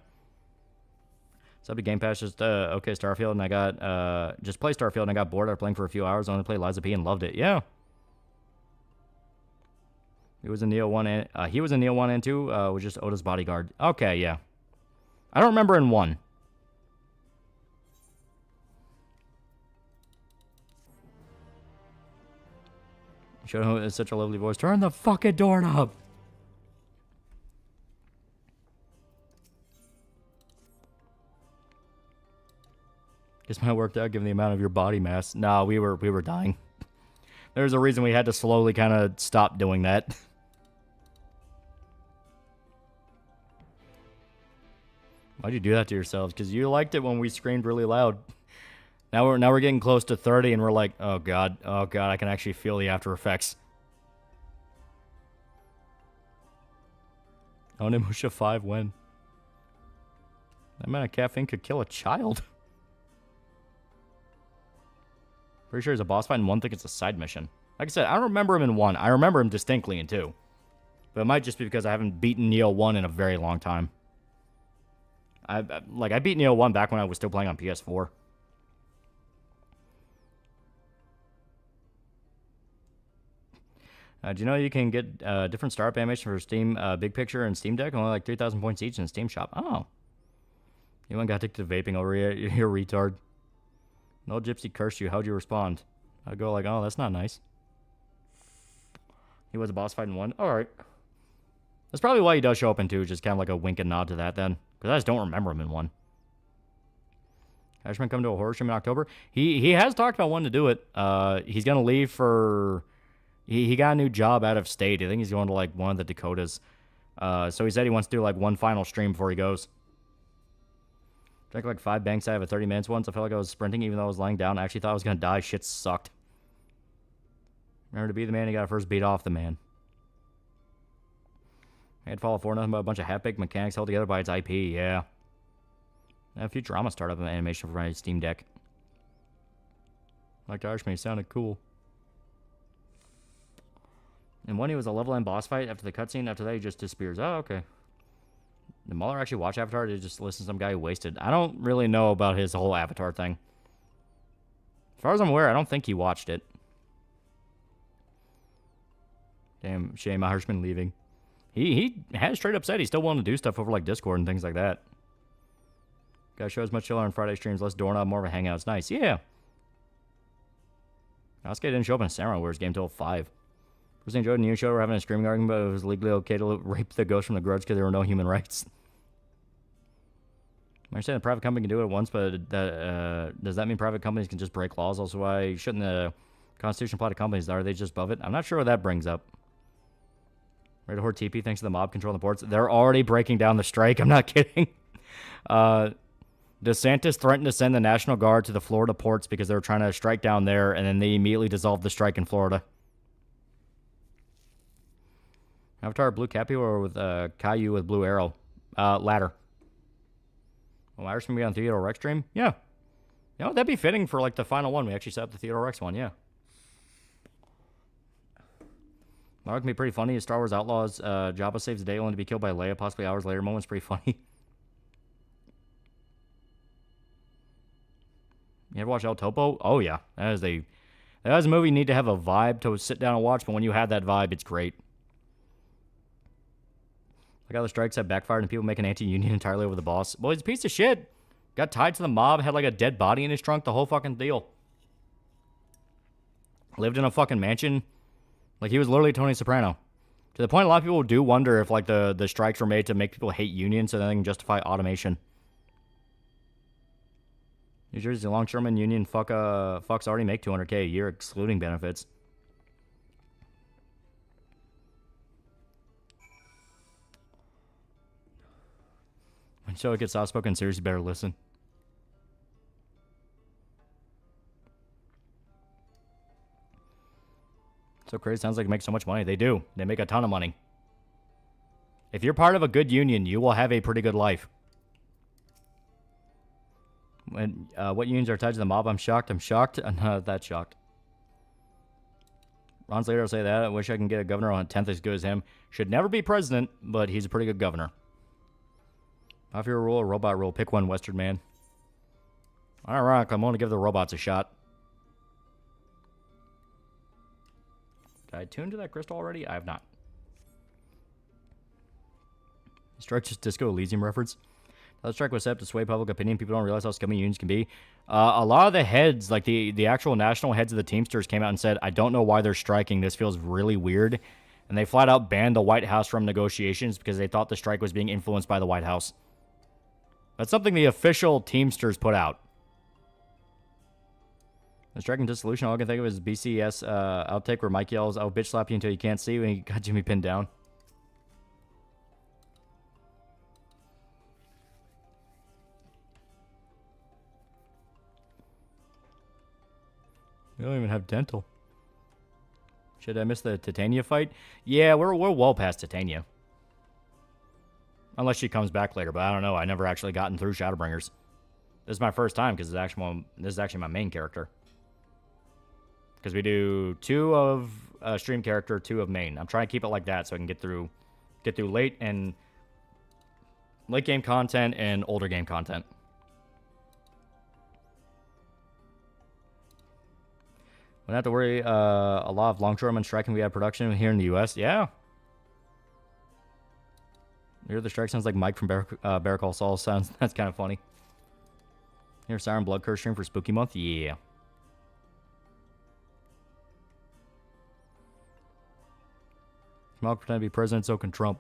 [SPEAKER 1] So I'd be Game Pass, just okay Starfield, and I got just play Starfield, and I got bored after playing for a few hours. I only played Liza P and loved it. Yeah. He was in Neo 1 and he was in Neo 1 and 2, was just Oda's bodyguard. Okay, yeah. I don't remember in 1. Showed him it's such a lovely voice. Turn the fucking doorknob. Guess my worked out given the amount of your body mass. Nah, we were dying. There's a reason we had to slowly kind of stop doing that. Why'd you do that to yourselves? Because you liked it when we screamed really loud. Now we're getting close to 30, and we're like, oh god, I can actually feel the after effects. Onimusha 5 when? That amount of caffeine could kill a child. Pretty sure he's a boss fight in 1. Think it's a side mission. Like I said, I don't remember him in 1. I remember him distinctly in 2. But it might just be because I haven't beaten Neo 1 in a very long time. I beat Neo 1 back when I was still playing on PS4. Do you know you can get different startup animation for Steam Big Picture and Steam Deck? Only like 3,000 points each in the Steam shop. Oh. You got addicted to vaping over here, you retard. No gypsy cursed you. How'd you respond? I'd go like, oh, that's not nice. He was a boss fight in 1? Alright. That's probably why he does show up in 2. Just kind of like a wink and nod to that then. Because I just don't remember him in 1. Ashman come to a horror stream in October? He has talked about wanting to do it. He's going to leave for... He got a new job out of state. I think he's going to, like, one of the Dakotas. So he said he wants to do, like, one final stream before he goes. Drank, like, 5 banks out of 30 minutes once. I felt like I was sprinting even though I was lying down. I actually thought I was going to die. Shit sucked. Remember to be the man, he got first beat off the man. I had Fallout 4, nothing but a bunch of half-baked mechanics held together by its IP. Yeah. I have a Futurama startup animation for my Steam Deck. Like Irishman, he sounded cool. And when he was a level end boss fight after the cutscene, after that he just disappears. Oh, okay. Did Muller actually watch Avatar or did he just listen to some guy who wasted? I don't really know about his whole Avatar thing. As far as I'm aware, I don't think he watched it. Damn, shame Irishman leaving. He has straight up said he's still willing to do stuff over like Discord and things like that. Guy shows much chiller on Friday streams, less doorknob, more of a hangout. It's nice. Yeah. Asuke didn't show up in a Samurai Warriors game until 5. Was enjoyed a new show. We're having a screaming argument about it was legally okay to rape the ghost from the Grudge because there were no human rights. I understand a private company can do it at once, but does that mean private companies can just break laws? Also, why shouldn't the Constitution apply to companies? Are they just above it? I'm not sure what that brings up. Red Horde TP, thanks to the mob controlling the ports. They're already breaking down the strike. I'm not kidding. DeSantis threatened to send the National Guard to the Florida ports because they were trying to strike down there, and then they immediately dissolved the strike in Florida. Avatar blue Cappy or with Caillou with blue arrow? Ladder. Well, Irish can be on Theodore Rex stream? Yeah. You know, that'd be fitting for like the final one. We actually set up the Theodore Rex one, yeah. That would be pretty funny. Star Wars Outlaws, Jabba saves the day only to be killed by Leia, possibly hours later. Moment's pretty funny. You ever watch El Topo? Oh, yeah. That is a movie you need to have a vibe to sit down and watch, but when you have that vibe, it's great. Like how the strikes have backfired and people make an anti-union entirely over the boss. Well, he's a piece of shit. Got tied to the mob, had like a dead body in his trunk, the whole fucking deal. Lived in a fucking mansion. Like, he was literally Tony Soprano. To the point a lot of people do wonder if, like, the strikes were made to make people hate unions so that they can justify automation. New Jersey longshoreman union fucks already make $200K a year, excluding benefits. When show it gets soft-spoken serious, you better listen. So crazy. Sounds like it makes so much money. They do. They make a ton of money. If you're part of a good union, you will have a pretty good life. When what unions are tied to the mob? I'm shocked. I'm shocked. I'm not that shocked. Ron Slater will say that. I wish I can get a governor on 10th as good as him. Should never be president, but he's a pretty good governor. Mafia rule or robot rule? Pick one, Western man. All right, I'm going to give the robots a shot. Did I tune to that crystal already? I have not. Strike just Disco Elysium reference. The strike was set up to sway public opinion. People don't realize how scummy unions can be. A lot of the heads, like the actual national heads of the Teamsters, came out and said, I don't know why they're striking. This feels really weird. And they flat out banned the White House from negotiations because they thought the strike was being influenced by the White House. That's something the official Teamsters put out. The striking dissolution, all I can think of is BCS outtake where Mike yells, I'll bitch slap you until you can't see when he got Jimmy pinned down. We don't even have dental. Should I miss the Titania fight? Yeah, we're well past Titania. Unless she comes back later, but I don't know. I never actually gotten through Shadowbringers. This is my first time because this is actually my main character. Because we do 2 of stream character, 2 of main. I'm trying to keep it like that so I can get through late game content and older game content. We don't have to worry a lot of longshoremen striking. We have production here in the U.S. Yeah. Here the strike sounds like Mike from Better Call Saul. Sounds that's kind of funny. Here Siren Blood Curse stream for Spooky Month. Yeah. Kamala pretend to be president, so can Trump.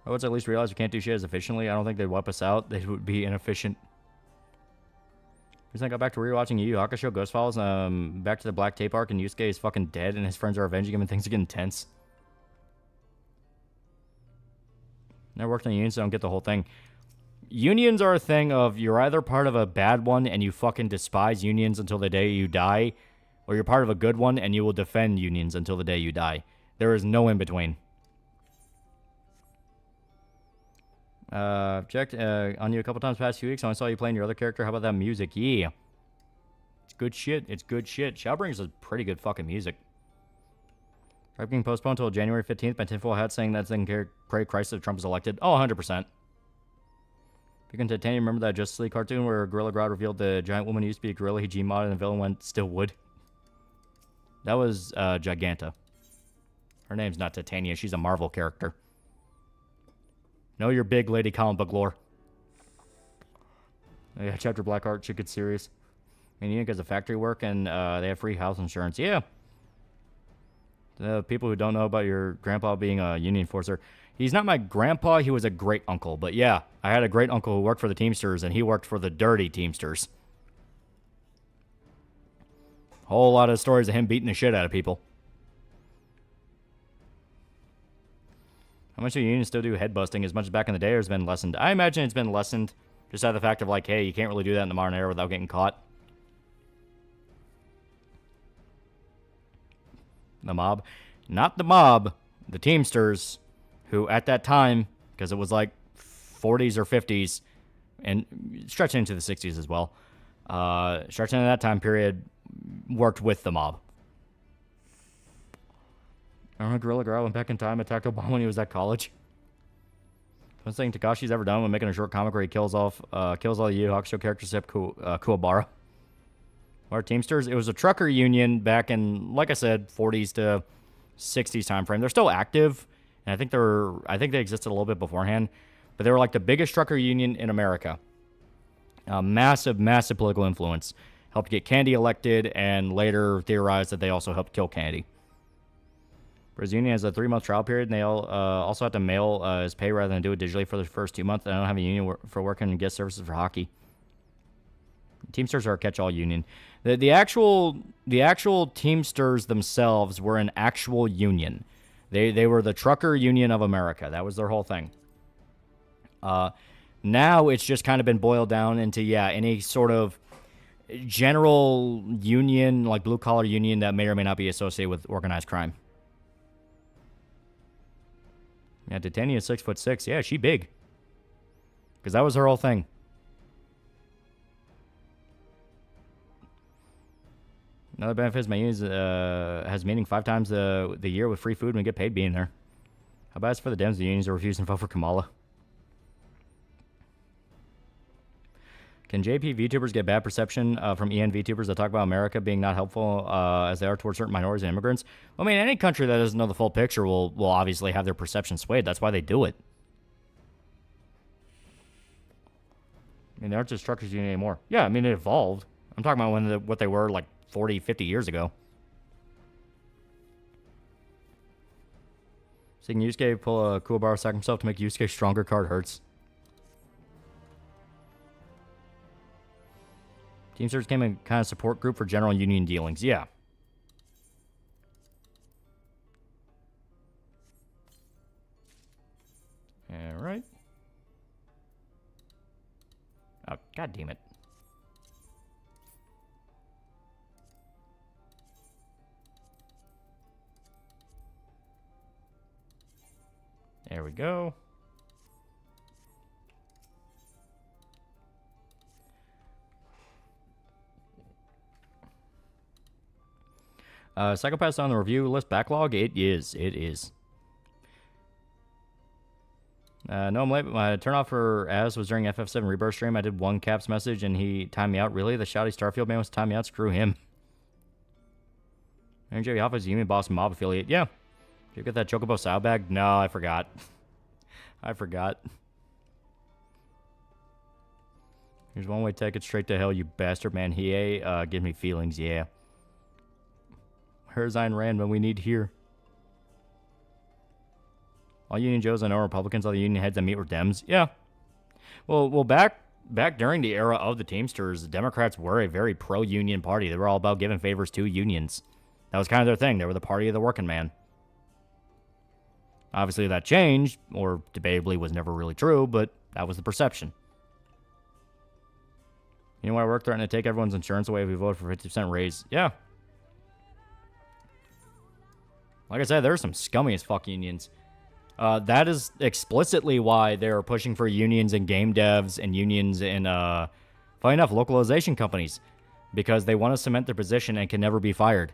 [SPEAKER 1] I would at least realize we can't do shit as efficiently. I don't think they'd wipe us out. They would be inefficient. Recently I got back to rewatching Yu Yu Hakusho Ghost Files. Back to the Black Tape arc, and Yusuke is fucking dead, and his friends are avenging him, and things are getting tense. Never worked on unions, so I don't get the whole thing. Unions are a thing of you're either part of a bad one and you fucking despise unions until the day you die, or you're part of a good one and you will defend unions until the day you die. There is no in between. Checked on you a couple times past few weeks. I saw you playing your other character. How about that music? Yeah. It's good shit. It's good shit. Shadowbringers is pretty good fucking music. Strike being postponed until January 15th by Tinfoil Hat saying that thing can pray Christ if Trump is elected. Oh, 100%. You can Titanium, remember that Justice League cartoon where Gorilla Grodd revealed the giant woman used to be a gorilla, he G-modded, and the villain went still would? That was Giganta. Her name's not Titania. She's a Marvel character. Know your big lady comic book lore. Yeah, Chapter Black Art should get serious. I mean, Unique has a factory work and they have free house insurance. Yeah. The people who don't know about your grandpa being a union enforcer. He's not my grandpa. He was a great uncle. But yeah, I had a great uncle who worked for the Teamsters and he worked for the dirty Teamsters. Whole lot of stories of him beating the shit out of people. How much do unions still do head busting as much as back in the day or has been lessened? I imagine it's been lessened just out of the fact of like, hey, you can't really do that in the modern era without getting caught. The mob. Not the mob. the Teamsters, who at that time, because it was like 40s or 50s, and stretching into the 60s as well, stretching into that time period, worked with the mob. I remember Gorilla Grodd went back in time, attacked Obama when he was at college. One thing Takashi's ever done when making a short comic where he kills all the Yu Yu Hakusho characters except Kuwabara. Our Teamsters, it was a trucker union back in, like I said, 40s to 60s time frame. They're still active, and I think they existed a little bit beforehand, but they were like the biggest trucker union in America. Massive political influence. Helped get Kennedy elected, and later theorized that they also helped kill Kennedy. His union has a 3-month trial period, and they also have to mail his pay rather than do it digitally for the first 2 months. They don't have a union for working and guest services for hockey. Teamsters are a catch-all union. The actual Teamsters themselves were an actual union. They were the Trucker Union of America. That was their whole thing. Now it's just kind of been boiled down into, any sort of general union, like blue-collar union that may or may not be associated with organized crime. Yeah, Titania is 6'6". Yeah, she big. Because that was her whole thing. Another benefit is my union has meeting 5 times the year with free food and we get paid being there. How bad is for the Dems? The unions are refusing to vote for Kamala. Can JP VTubers get bad perception from EN VTubers that talk about America being not helpful as they are towards certain minorities and immigrants? I mean, any country that doesn't know the full picture will obviously have their perception swayed. That's why they do it. I mean, they aren't just truckers union anymore. Yeah, I mean, it evolved. I'm talking about what they were like 40, 50 years ago. Seeing Yusuke pull a Kuwabara sack himself to make Yusuke stronger card hurts. Teamsters became a kind of support group for general union dealings. Yeah. All right. Oh, God damn it. There we go. Psychopaths on the review list backlog? It is. No, I'm late, but my turn-off for Az was during FF7 Rebirth stream. I did one caps message, and he timed me out. Really? The shouty Starfield man was timing me out? Screw him. Aaron J. Alpha's a Union Boss Mob affiliate. Yeah. Did you get that Chocobo Sow bag? No, I forgot. I forgot. Here's one way to take it straight to hell, you bastard, man. He give me feelings, yeah. Where's Ayn Rand when we need here? All Union Joes I know are Republicans. All the Union heads I meet were Dems. Yeah. Well, back during the era of the Teamsters, the Democrats were a very pro-union party. They were all about giving favors to unions. That was kind of their thing. They were the party of the working man. Obviously, that changed, or debatably was never really true, but that was the perception. You know why work threatened to take everyone's insurance away if we voted for 50% raise? Yeah. Like I said, there are some scummy as fuck unions. That is explicitly why they're pushing for unions in game devs and unions in, funny enough, localization companies. Because they want to cement their position and can never be fired.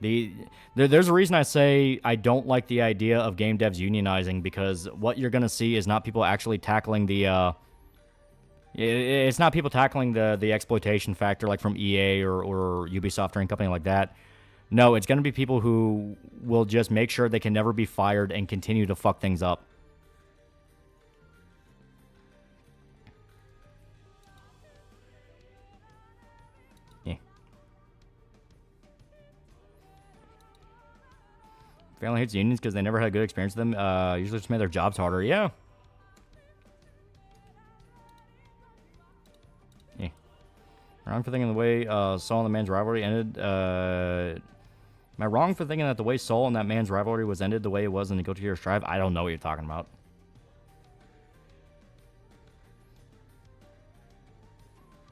[SPEAKER 1] There's a reason I say I don't like the idea of game devs unionizing, because what you're going to see is not people actually tackling the, it's not people tackling the exploitation factor like from EA or Ubisoft or any company like that. No, it's going to be people who will just make sure they can never be fired and continue to fuck things up. Yeah. Family hates unions because they never had a good experience with them. Usually just made their jobs harder. Yeah. Yeah. Wrong for thinking the way Saul and the man's rivalry ended. Am I wrong for thinking that the way Saul and that man's rivalry was ended the way it was in the Guilty Gear Strive? I don't know what you're talking about.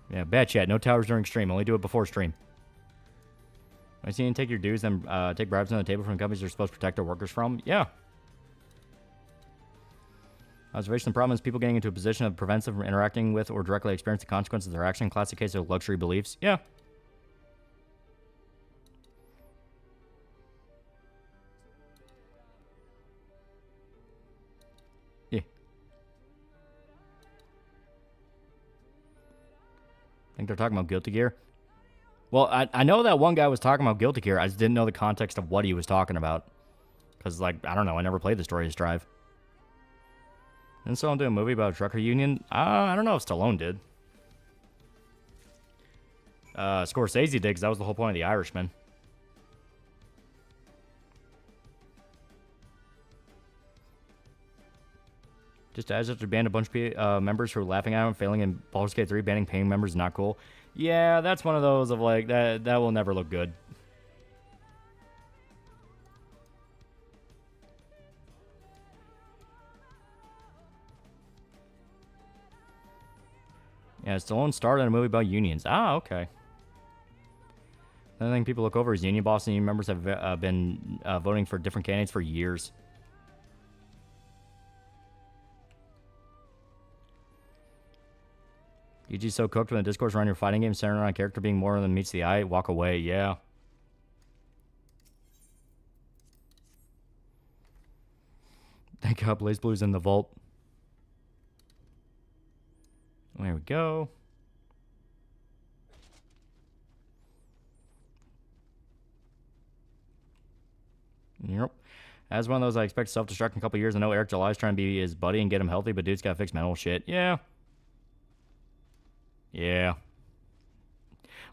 [SPEAKER 1] Yeah, bad chat. No towers during stream. Only do it before stream. I see you take your dues and take bribes on the table from companies you're supposed to protect their workers from. Yeah. Observation: the problem is people getting into a position that prevents them from interacting with or directly experiencing the consequences of their action. Classic case of luxury beliefs. Yeah. Yeah. I think they're talking about Guilty Gear. Well, I know that one guy was talking about Guilty Gear. I just didn't know the context of what he was talking about. Because, like, I don't know. I never played the Stories Drive. Didn't Stallone do a movie about a trucker union? I don't know if Stallone did. Scorsese did, because that was the whole point of The Irishman. Just as if to ban a bunch of members who are laughing at him, failing in Baldur's Gate 3, banning paying members is not cool. Yeah, that's one of those of like, that will never look good. Yeah, Stallone starred in a movie about unions. Ah, okay. Another thing people look over is union bosses and union members have been voting for different candidates for years. EG's so cooked when the discourse around your fighting game centered around a character being more than meets the eye. Walk away, yeah. Thank God Blaze Blue's in the vault. There we go. Yep. As one of those I expect to self-destruct in a couple years, I know Eric July's trying to be his buddy and get him healthy, but dude's got to fix mental shit. Yeah. Yeah.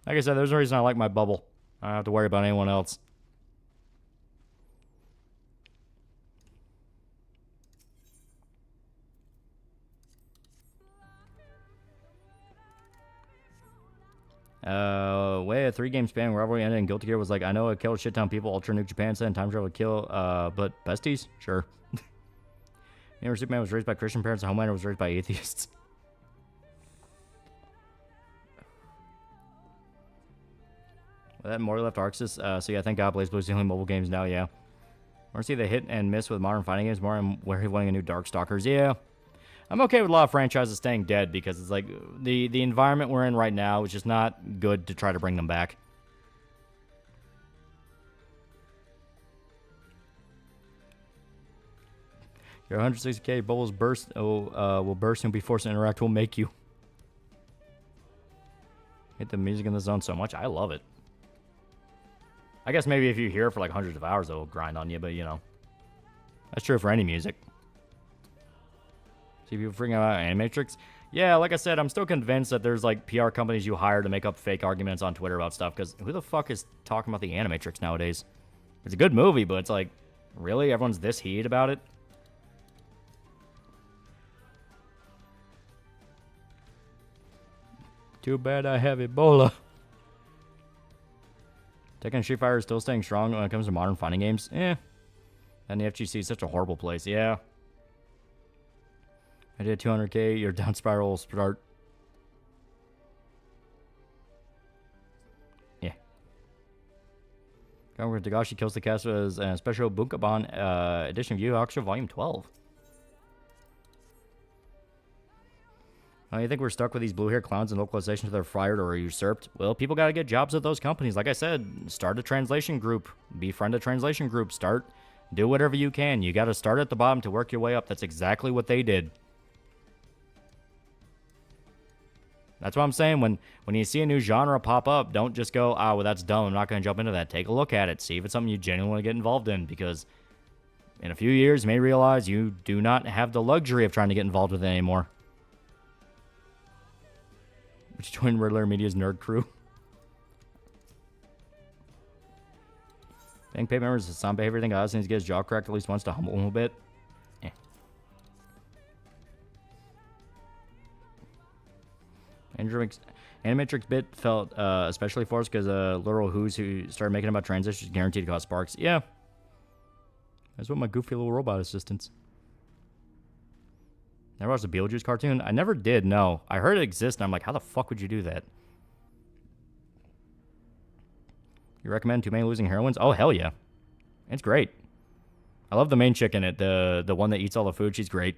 [SPEAKER 1] Like I said, there's a reason I like my bubble. I don't have to worry about anyone else. Way a 3-game span rivalry ended in Guilty Gear was like, I know it killed a shit ton of people, Ultra Nuke Japan said, and time travel would kill, but besties? Sure. Remember, Superman was raised by Christian parents, and Homelander was raised by atheists. Well, that more left Arxis, so yeah, thank God Blaze Blue's the only mobile games now, yeah. I want to see the hit and miss with modern fighting games more, and where he's wanting a new Darkstalkers, yeah. I'm okay with a lot of franchises staying dead because it's like the environment we're in right now is just not good to try to bring them back. Your 160k bubbles burst. Will burst and be forced to interact. Will make you. Hate the music in the zone so much. I love it. I guess maybe if you hear it for like hundreds of hours, it'll grind on you. But you know, that's true for any music. See people freaking out Animatrix? Yeah, like I said, I'm still convinced that there's like PR companies you hire to make up fake arguments on Twitter about stuff, because who the fuck is talking about the Animatrix nowadays? It's a good movie, but it's like, really? Everyone's this heated about it? Too bad I have Ebola. Tekken Street Fighter is still staying strong when it comes to modern fighting games. And the FGC is such a horrible place. Yeah. I did 200k, your down spiral start. Yeah. Governor Dagashi kills the cast as a special Bunkaban edition of Yu Hakusho Volume 12. Oh, you think we're stuck with these blue hair clowns and localization until they're fired or usurped? Well, people got to get jobs at those companies. Like I said, start a translation group. Befriend a translation group. Do whatever you can. You got to start at the bottom to work your way up. That's exactly what they did. That's what I'm saying. When you see a new genre pop up, don't just go, well, that's dumb. I'm not going to jump into that. Take a look at it. See if it's something you genuinely want to get involved in. Because in a few years, you may realize you do not have the luxury of trying to get involved with it anymore. Which joined Riddler Media's nerd crew. Bank pay members is some behavior. I think Oz needs to get his jaw cracked at least once to humble him a bit. Animatrix bit felt especially forced because literal who's who started making about transitions guaranteed to cause sparks. Yeah. That's what my goofy little robot assistants. Never watched the Beetlejuice cartoon? I never did, no. I heard it exists, and I'm like, how the fuck would you do that? You recommend Too Many Losing Heroines? Oh, hell yeah. It's great. I love the main chick in it. The one that eats all the food. She's great.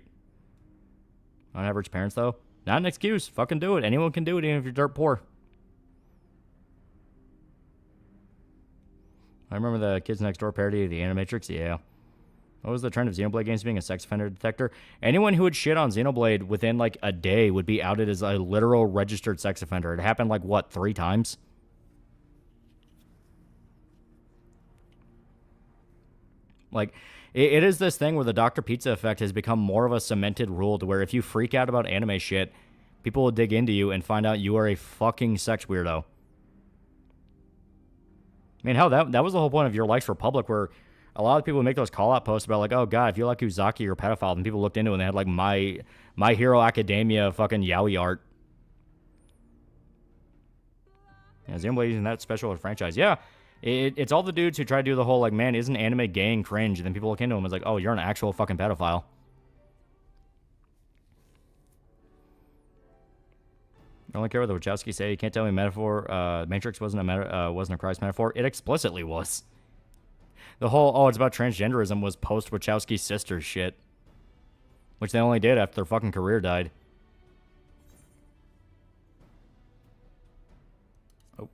[SPEAKER 1] On average parents, though. Not an excuse. Fucking do it. Anyone can do it, even if you're dirt poor. I remember the Kids Next Door parody of the Animatrix. Yeah. What was the trend of Xenoblade games being a sex offender detector? Anyone who would shit on Xenoblade within, like, a day would be outed as a literal registered sex offender. It happened, like, what, 3 times? Like, it is this thing where the Dr. Pizza effect has become more of a cemented rule to where if you freak out about anime shit, people will dig into you and find out you are a fucking sex weirdo. I mean, hell, that was the whole point of Your Likes for Public, where a lot of people make those call-out posts about, like, oh, God, if you like Uzaki, you're a pedophile. And people looked into it and they had, like, My Hero Academia fucking yaoi art. Yeah, Xenoblade isn't that special a franchise. Yeah, it's all the dudes who try to do the whole, like, man, isn't anime gay and cringe? And then people look into them and it's like, oh, you're an actual fucking pedophile. I don't care what the Wachowski say. You can't tell me metaphor. Matrix wasn't a Christ metaphor. It explicitly was. The whole, oh, it's about transgenderism was post-Wachowski sisters shit. Which they only did after their fucking career died. Oh.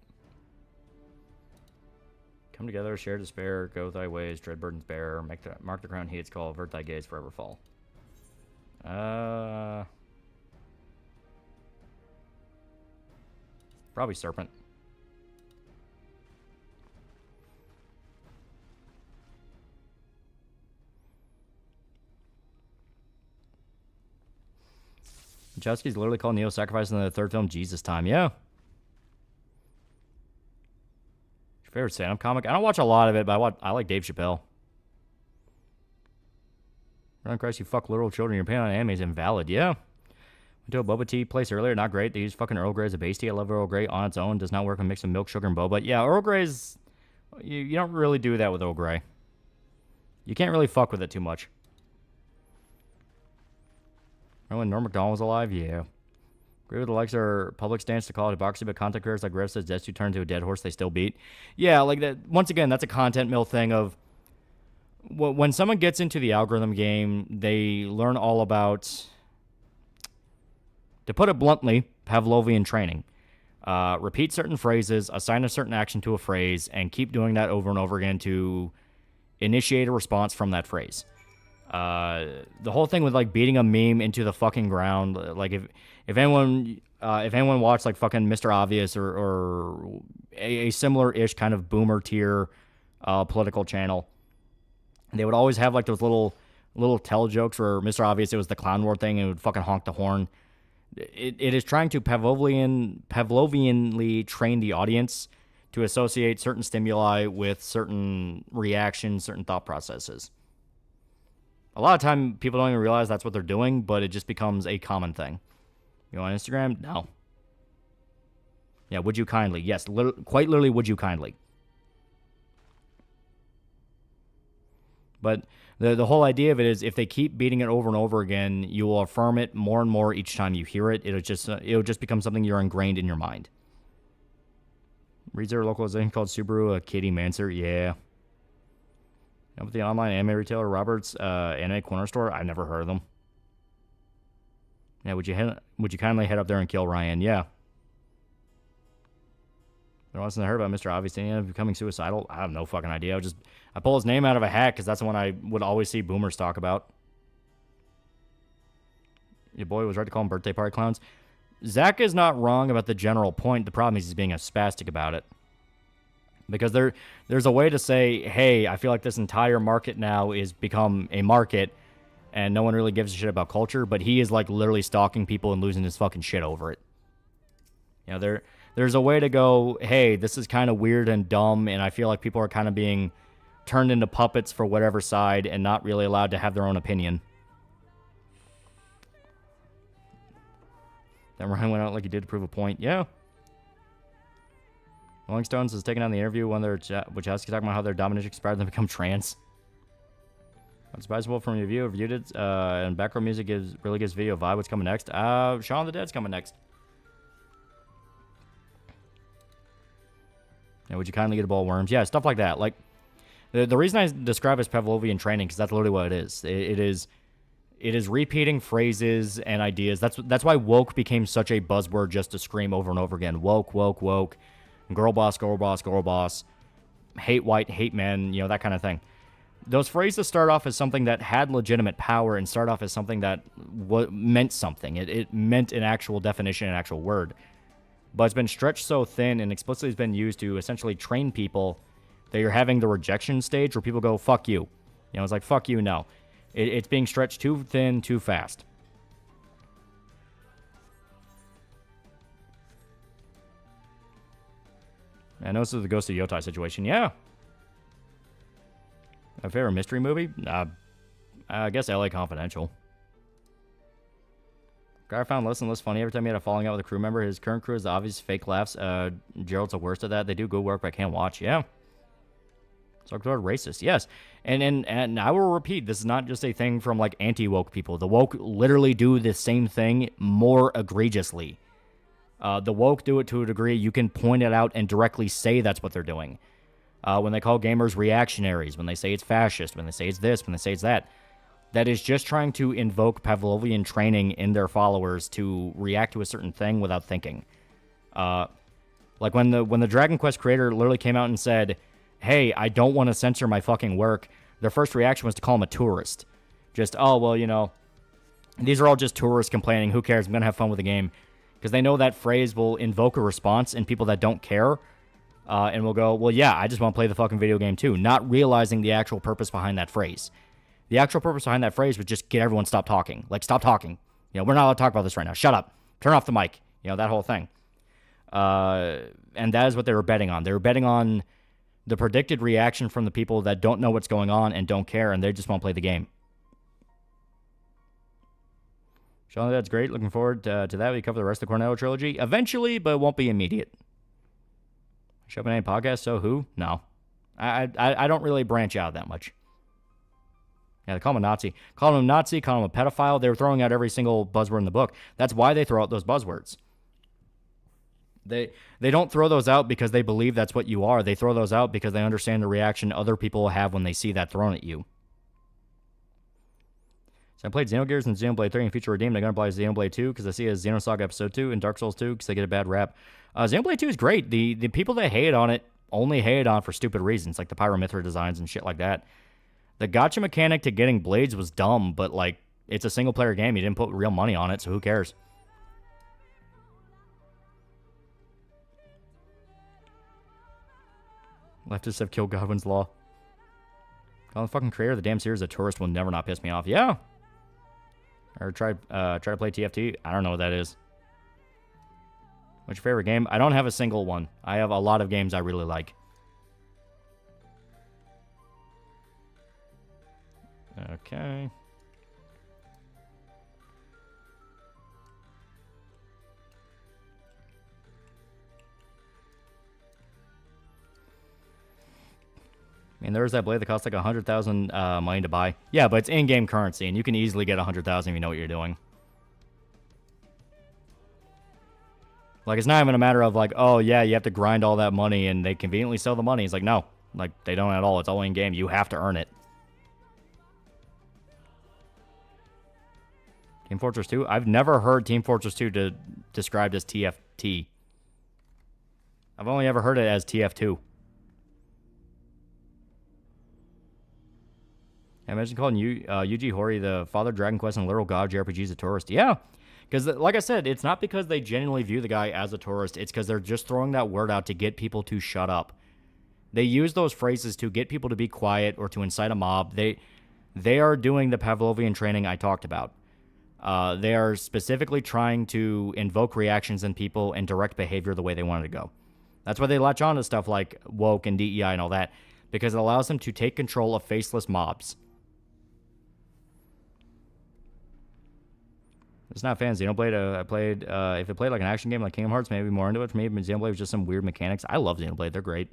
[SPEAKER 1] Come together, share despair, go thy ways, dread burdens bear, mark the crown he its call, avert thy gaze, forever fall. Probably Serpent. Wachowski's literally called Neo sacrifice in the 3rd film Jesus Time. Yeah. Your favorite stand-up comic? I don't watch a lot of it, but I like Dave Chappelle. Run Christ, you fuck literal children. Your opinion on anime is invalid. Yeah. Went to a boba tea place earlier. Not great. They use fucking Earl Grey as a base tea. I love Earl Grey on its own. Does not work when mixed with milk, sugar, and boba. Yeah, Earl Grey's... You don't really do that with Earl Grey. You can't really fuck with it too much. Remember when Norm Macdonald was alive? Yeah. Agree with the likes of our public stance to call it hypocrisy, but content creators like Rev says Death turn to a dead horse they still beat. Yeah, like that. Once again, that's a content mill thing of... When someone gets into the algorithm game, they learn all about... To put it bluntly, Pavlovian training. Repeat certain phrases, assign a certain action to a phrase, and keep doing that over and over again to initiate a response from that phrase. The whole thing with, like, beating a meme into the fucking ground, like, if anyone watched, like, fucking Mr. Obvious or a similar-ish kind of boomer tier political channel, they would always have, like, those little tell jokes where Mr. Obvious, it was the clown war thing, and it would fucking honk the horn. It is trying to Pavlovianly train the audience to associate certain stimuli with certain reactions, certain thought processes. A lot of time, people don't even realize that's what they're doing, but it just becomes a common thing. You on Instagram? No. Yeah, would you kindly? Yes, quite literally, would you kindly? But the whole idea of it is if they keep beating it over and over again, you will affirm it more and more each time you hear it. It'll just become something you're ingrained in your mind. Reads there a localization called Subaru, Katie Manser. Yeah. How about the online anime retailer Robert's Anime Corner Store? I've never heard of them. Yeah, would you kindly head up there and kill Ryan? Yeah. There wasn't heard about Mr. Obvious becoming suicidal. I have no fucking idea. I pull his name out of a hat because that's the one I would always see boomers talk about. Your boy was right to call them birthday party clowns. Zach is not wrong about the general point. The problem is he's being a spastic about it. Because there's a way to say, hey, I feel like this entire market now is become a market and no one really gives a shit about culture, but he is, like, literally stalking people and losing his fucking shit over it. You know, there's a way to go, hey, this is kind of weird and dumb, and I feel like people are kind of being turned into puppets for whatever side and not really allowed to have their own opinion. Then Ryan went out like he did to prove a point. Yeah. Rolling Stones has taken on the interview when they're Wachowski talking about how their domination inspired them to become trans. What's advisable from your view? Reviewed it, and background music really gives video a vibe. What's coming next? Shaun of the Dead's coming next. would you kindly get a bowl of worms? Yeah, stuff like that. Like, the reason I describe it as Pavlovian training, because that's literally what it is. It is repeating phrases and ideas. That's why woke became such a buzzword just to scream over and over again. Woke, woke, woke. Girl boss, girl boss, girl boss. Hate white, hate men, that kind of thing. Those phrases start off as something that had legitimate power and start off as something that meant something. It meant an actual definition, an actual word. But it's been stretched so thin and explicitly has been used to essentially train people that you're having the rejection stage where people go, fuck you. It's like, fuck you, no. It's being stretched too thin, too fast. I know this is the Ghost of Yotai situation. Yeah. A favorite mystery movie? I guess LA Confidential. Guy found less and less funny every time he had a falling out with a crew member. His current crew is the obvious fake laughs. Gerald's the worst at that. They do good work, but I can't watch. Yeah. So racist, yes. And I will repeat, this is not just a thing from like anti-woke people. The woke literally do the same thing more egregiously. The woke do it to a degree you can point it out and directly say that's what they're doing. When they call gamers reactionaries, when they say it's fascist, when they say it's this, when they say it's that, that is just trying to invoke Pavlovian training in their followers to react to a certain thing without thinking. Like when the Dragon Quest creator literally came out and said, hey, I don't want to censor my fucking work, their first reaction was to call him a tourist. Just, oh, well, these are all just tourists complaining. Who cares? I'm going to have fun with the game. Because they know that phrase will invoke a response in people that don't care. And will go, well, yeah, I just want to play the fucking video game too. Not realizing the actual purpose behind that phrase. The actual purpose behind that phrase was just get everyone stop talking. Like, stop talking. We're not allowed to talk about this right now. Shut up. Turn off the mic. That whole thing. And that is what they were betting on. They were betting on the predicted reaction from the people that don't know what's going on and don't care, and they just won't play the game. Sean, that's great. Looking forward to that. We cover the rest of the Cornetto trilogy eventually, but it won't be immediate. Show up in any podcast? So who? No. I don't really branch out that much. Yeah, they call him a Nazi. Call him a Nazi, call him a pedophile. They were throwing out every single buzzword in the book. That's why they throw out those buzzwords. They don't throw those out because they believe that's what you are. They throw those out because they understand the reaction other people will have when they see that thrown at you. So I played Xenogears and Xenoblade 3 and Future Redeemed. I'm going to play Xenoblade 2 because I see it as Xenosaga Episode 2 and Dark Souls 2 because they get a bad rap. Xenoblade 2 is great. The people that hate on it only hate on for stupid reasons, like the Pyromithra designs and shit like that. The gacha mechanic to getting blades was dumb, but like it's a single-player game. You didn't put real money on it, so who cares? Leftists have killed Godwin's Law. Calling the fucking creator of the damn series a tourist will never not piss me off. Yeah. Or try to play TFT. I don't know what that is. What's your favorite game? I don't have a single one. I have a lot of games I really like. Okay. I mean, there's that blade that costs like 100,000 money to buy. Yeah, but it's in-game currency, and you can easily get 100,000 if you know what you're doing. Like, it's not even a matter of like, oh yeah, you have to grind all that money, and they conveniently sell the money. It's like, no, like they don't at all. It's all in-game. You have to earn it. Team Fortress 2? I've never heard Team Fortress 2 described as TFT. I've only ever heard it as TF2. I imagine calling Yuji Horii the father of Dragon Quest and literal god JRPGs a tourist. Yeah, because like I said, it's not because they genuinely view the guy as a tourist. It's because they're just throwing that word out to get people to shut up. They use those phrases to get people to be quiet or to incite a mob. They are doing the Pavlovian training I talked about. They are specifically trying to invoke reactions in people and direct behavior the way they want it to go. That's why they latch on to stuff like woke and DEI and all that, because it allows them to take control of faceless mobs. It's not fans. Xenoblade, I played, if it played like an action game like Kingdom Hearts, maybe more into it. For me, but Xenoblade was just some weird mechanics. I love Xenoblade. They're great.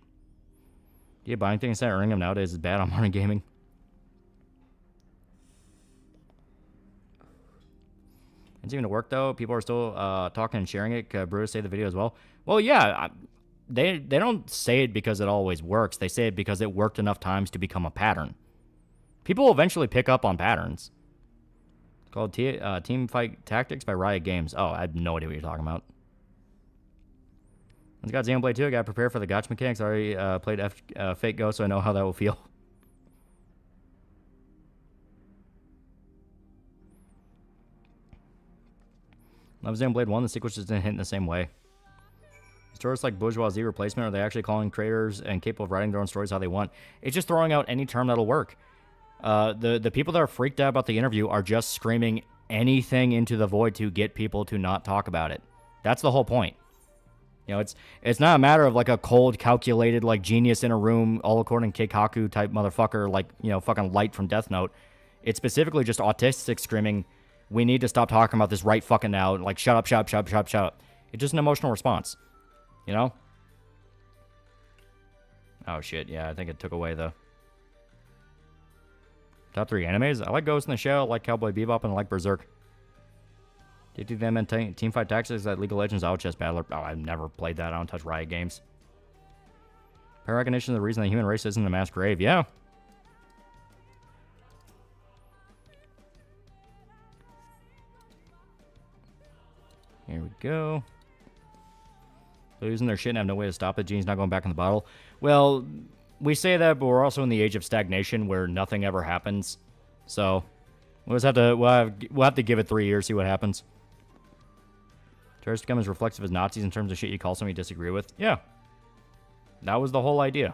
[SPEAKER 1] Yeah, buying things and earning them nowadays is bad on modern gaming. It's even to work, though. People are still talking and sharing it. Brutus saved the video as well. Well, yeah. they don't say it because it always works. They say it because it worked enough times to become a pattern. People will eventually pick up on patterns. It's called Team Fight Tactics by Riot Games. Oh, I have no idea what you're talking about. I got Xenoblade 2. I got prepared for the gotcha mechanics. I already played Fate Go, so I know how that will feel. Love Xenoblade 1. The sequel just didn't hit in the same way. Stories like bourgeoisie replacement, are they actually calling creators and capable of writing their own stories how they want? It's just throwing out any term that'll work. The people that are freaked out about the interview are just screaming anything into the void to get people to not talk about it. That's the whole point. You know, it's not a matter of like a cold, calculated, like genius in a room, all according to Keikaku type motherfucker, like, you know, fucking Light from Death Note. It's specifically just autistic screaming, we need to stop talking about this right fucking now. Like, shut up, shut up, shut up, shut up, shut up. It's just an emotional response. You know? Oh, shit. Yeah, I think it took away the... Top 3 animes? I like Ghost in the Shell, I like Cowboy Bebop, and I like Berserk. Did you them and Teamfight Tactics at League of Legends Outchess Battler? Oh, I've never played that. I don't touch Riot Games. Pair recognition is the reason the human race isn't a mass grave. Yeah. Here we go. They're using their shit and have no way to stop it. Genie's not going back in the bottle. Well, we say that, but we're also in the age of stagnation where nothing ever happens. So, we'll have to give it 3 years, see what happens. Terrorists become as reflexive as Nazis in terms of shit you call something you disagree with. Yeah. That was the whole idea.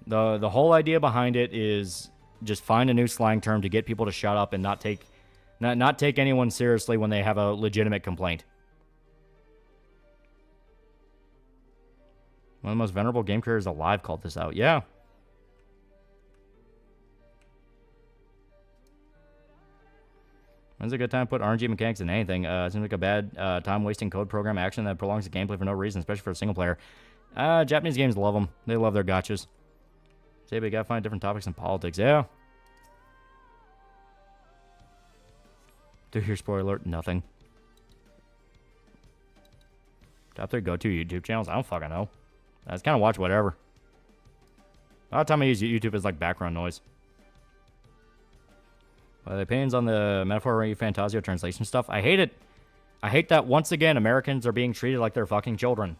[SPEAKER 1] The whole idea behind it is just find a new slang term to get people to shut up and not take anyone seriously when they have a legitimate complaint. One of the most venerable game creators alive called this out. Yeah. When's a good time to put RNG mechanics in anything? Seems like a bad time-wasting code program action that prolongs the gameplay for no reason, especially for a single player. Japanese games love them. They love their gotchas. Say, but you gotta find different topics in politics. Yeah. Do your spoiler alert? Nothing. Top 3 go-to YouTube channels? I don't fucking know. I just kind of watch whatever. A lot of time I use YouTube as like background noise. The opinions on the Metaphor Fantasio translation stuff. I hate it. I hate that once again Americans are being treated like they're fucking children.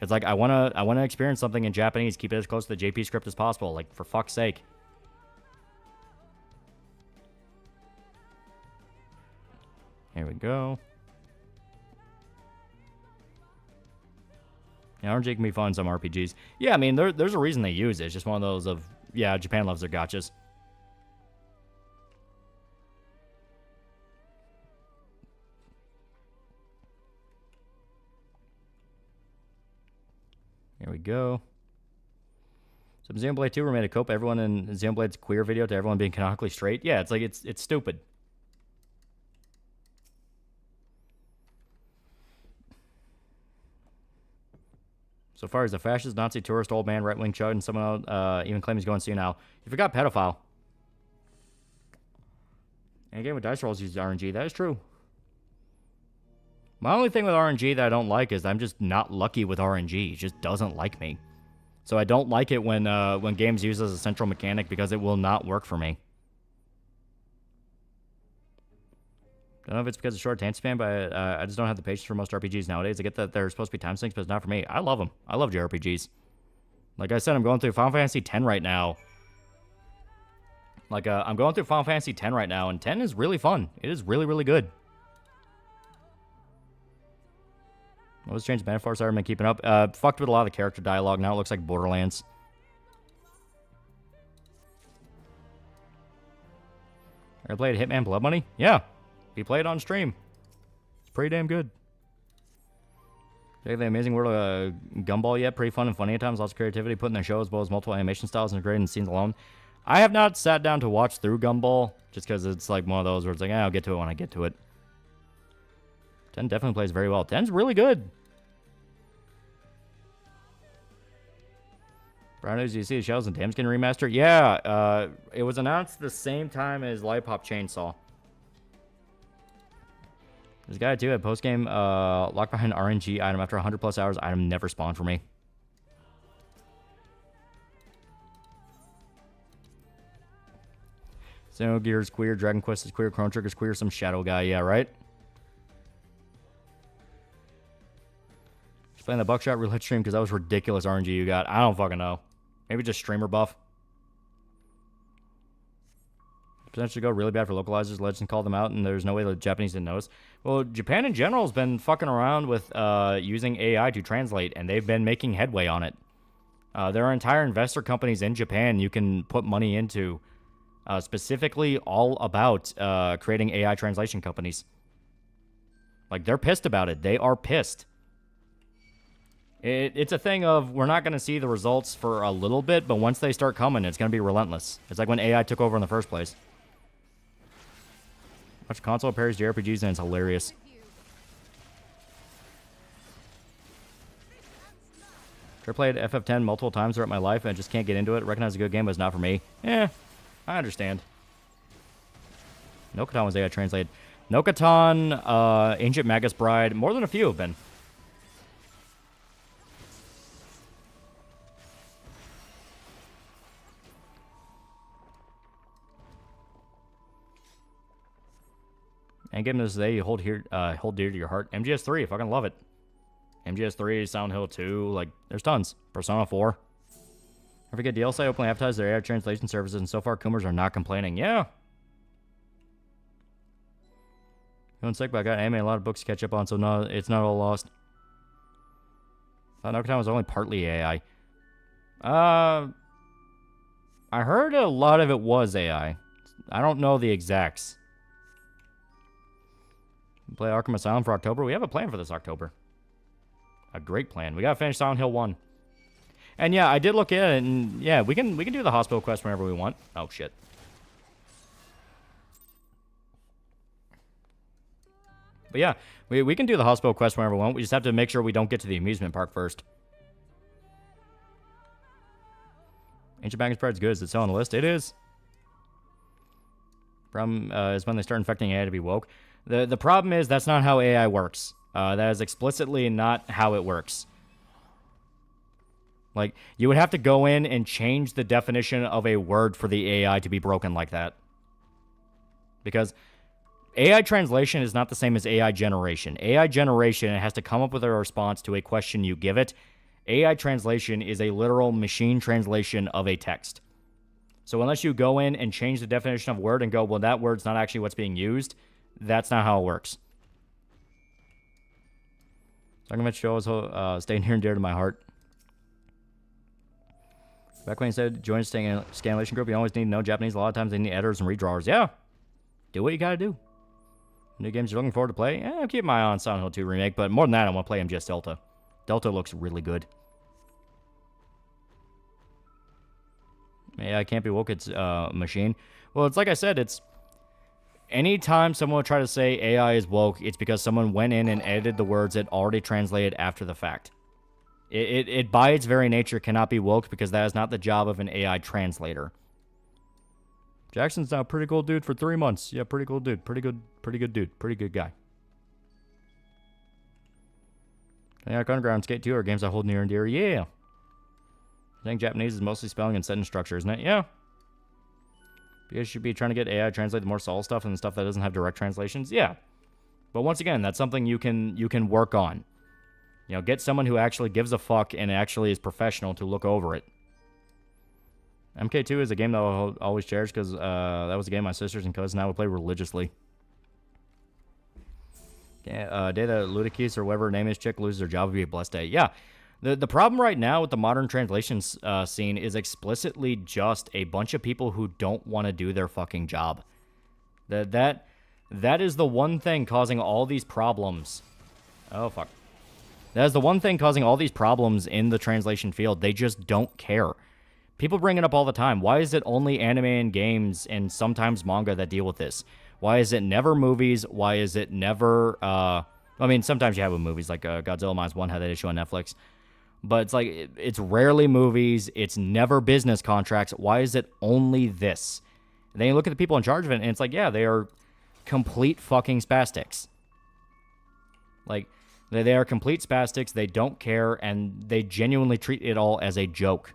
[SPEAKER 1] It's like I wanna experience something in Japanese. Keep it as close to the JP script as possible. Like, for fuck's sake. Here we go. Yeah, RNG can be fun in some RPGs. Yeah, I mean, there's a reason they use it. It's just one of those of, yeah, Japan loves their gotchas. Here we go. So Xenoblade 2 made a cope everyone in Xenoblade's queer video to everyone being canonically straight. Yeah, it's like, it's stupid. So far, he's a fascist, Nazi, tourist, old man, right-wing chud, and someone else even claims he's going to see you now. You forgot pedophile. And again, with dice rolls uses RNG. That is true. My only thing with RNG that I don't like is I'm just not lucky with RNG. It just doesn't like me. So I don't like it when games use it as a central mechanic because it will not work for me. Don't know if it's because of short attention span, but I just don't have the patience for most RPGs nowadays. I get that they're supposed to be time sinks, but it's not for me. I love them. I love JRPGs. Like I said, I'm going through Final Fantasy X right now. I'm going through Final Fantasy X right now, and 10 is really fun. It is really, really good. What was changed metaphors? I've been keeping up. Fucked with a lot of the character dialogue. Now it looks like Borderlands. I played Hitman Blood Money? Yeah. He played on stream. It's pretty damn good. Check the amazing world of Gumball yet. Pretty fun and funny at times. Lots of creativity put in their show as well as multiple animation styles integrated in scenes alone. I have not sat down to watch through Gumball just because it's like one of those where it's like, I'll get to it when I get to it. 10 definitely plays very well. 10's really good. Brownies, do you see the Shells and Damskin remaster? Yeah, it was announced the same time as Lollipop Chainsaw. There's a guy too at post game locked behind RNG item after 100 plus hours. Item never spawned for me. Xenogears queer, Dragon Quest is queer, Chrono Trigger's queer, some shadow guy, yeah, right? Just playing the Buckshot roulette stream because that was ridiculous RNG you got. I don't fucking know. Maybe just streamer buff. Potentially go really bad for localizers. Legends called them out, and there's no way the Japanese didn't notice. Well, Japan in general has been fucking around with using AI to translate, and they've been making headway on it. There are entire investor companies in Japan you can put money into, specifically all about creating AI translation companies. Like, they're pissed about it. They are pissed. It's a thing of we're not going to see the results for a little bit, but once they start coming, it's going to be relentless. It's like when AI took over in the first place. Watch console parries JRPGs, and it's hilarious. I played FF10 multiple times throughout my life and I just can't get into it. Recognize a good game, but it's not for me. Eh, I understand. Nokatan was AI translated. Nokatan, Ancient Magus Bride, more than a few have been. And game this day you hold dear to your heart. MGS3, I fucking love it. MGS3, Silent Hill 2, like, there's tons. Persona 4. I forget DLC openly advertise their AI translation services, and so far Coomers are not complaining. Yeah. Feeling sick, but I got anime and a lot of books to catch up on, so no, it's not all lost. I thought Nokatan was only partly AI. I heard a lot of it was AI. I don't know the exacts. Play Arkham Asylum for October. We have a plan for this October. A great plan. We gotta finish Silent Hill 1. And yeah, I did look at it, and yeah, we can do the hospital quest whenever we want. Oh shit. But yeah, we can do the hospital quest whenever we want. We just have to make sure we don't get to the amusement park first. Ancient Magus Pride's good. Is it still on the list? It is. Problem is when they start infecting AI to be woke. The problem is that's not how AI works. That is explicitly not how it works. Like, you would have to go in and change the definition of a word for the AI to be broken like that. Because AI translation is not the same as AI generation. AI generation, it has to come up with a response to a question you give it. AI translation is a literal machine translation of a text. So unless you go in and change the definition of a word and go, well, that word's not actually what's being used, that's not how it works. Argument shows staying near and dear to my heart. Back when you said join a scanlation group, you always need to know Japanese. A lot of times they need editors and redrawers. Yeah. Do what you gotta do. New games you're looking forward to play? Yeah, I'll keep my eye on Silent Hill 2 Remake, but more than that, I want to play MGS Delta. Delta looks really good. Yeah, I can't be woke, it's machine. Well, it's like I said, it's anytime someone would try to say AI is woke, it's because someone went in and edited the words it already translated after the fact. It by its very nature cannot be woke because that is not the job of an AI translator. Jackson's now a pretty cool dude for 3 months. Yeah, pretty cool dude. Pretty good dude. Pretty good guy. Yeah, Underground Skate 2 are games I hold near and dear. Yeah. I think Japanese is mostly spelling and sentence structure, isn't it? Yeah. You guys should be trying to get AI to translate the more solid stuff and the stuff that doesn't have direct translations. Yeah. But once again, that's something you can work on. You know, get someone who actually gives a fuck and actually is professional to look over it. MK2 is a game that I'll always cherish because that was a game my sisters and cousins and I would play religiously. Yeah, day that Ludicrous or whatever her name is chick loses her job would be a blessed day. Yeah. The problem right now with the modern translations scene is explicitly just a bunch of people who don't want to do their fucking job. That is the one thing causing all these problems. Oh, fuck. That is the one thing causing all these problems in the translation field. They just don't care. People bring it up all the time. Why is it only anime and games and sometimes manga that deal with this? Why is it never movies? Why is it never... I mean, sometimes you have with movies, like Godzilla Minus One had that issue on Netflix. But it's like, it's rarely movies. It's never business contracts. Why is it only this? And then you look at the people in charge of it, and it's like, yeah, they are complete fucking spastics. Like, they are complete spastics. They don't care, and they genuinely treat it all as a joke.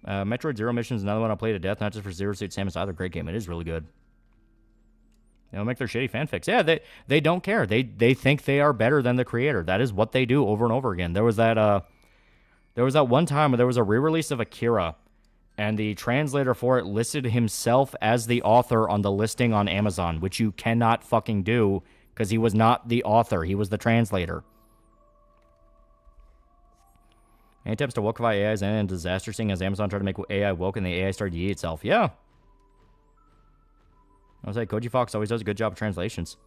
[SPEAKER 1] Metroid Zero Mission is another one I played to death, not just for Zero Suit Samus either. Great game. It is really good. They don't make their shitty fanfics. Yeah, they don't care. They think they are better than the creator. That is what they do over and over again. There was that one time where there was a re-release of Akira, and the translator for it listed himself as the author on the listing on Amazon, which you cannot fucking do because he was not the author. He was the translator. Any attempts to wokeify AIs and disaster seeing as Amazon tried to make AI woke and the AI started to eat itself. Yeah. I was like, Koji Fox always does a good job of translations.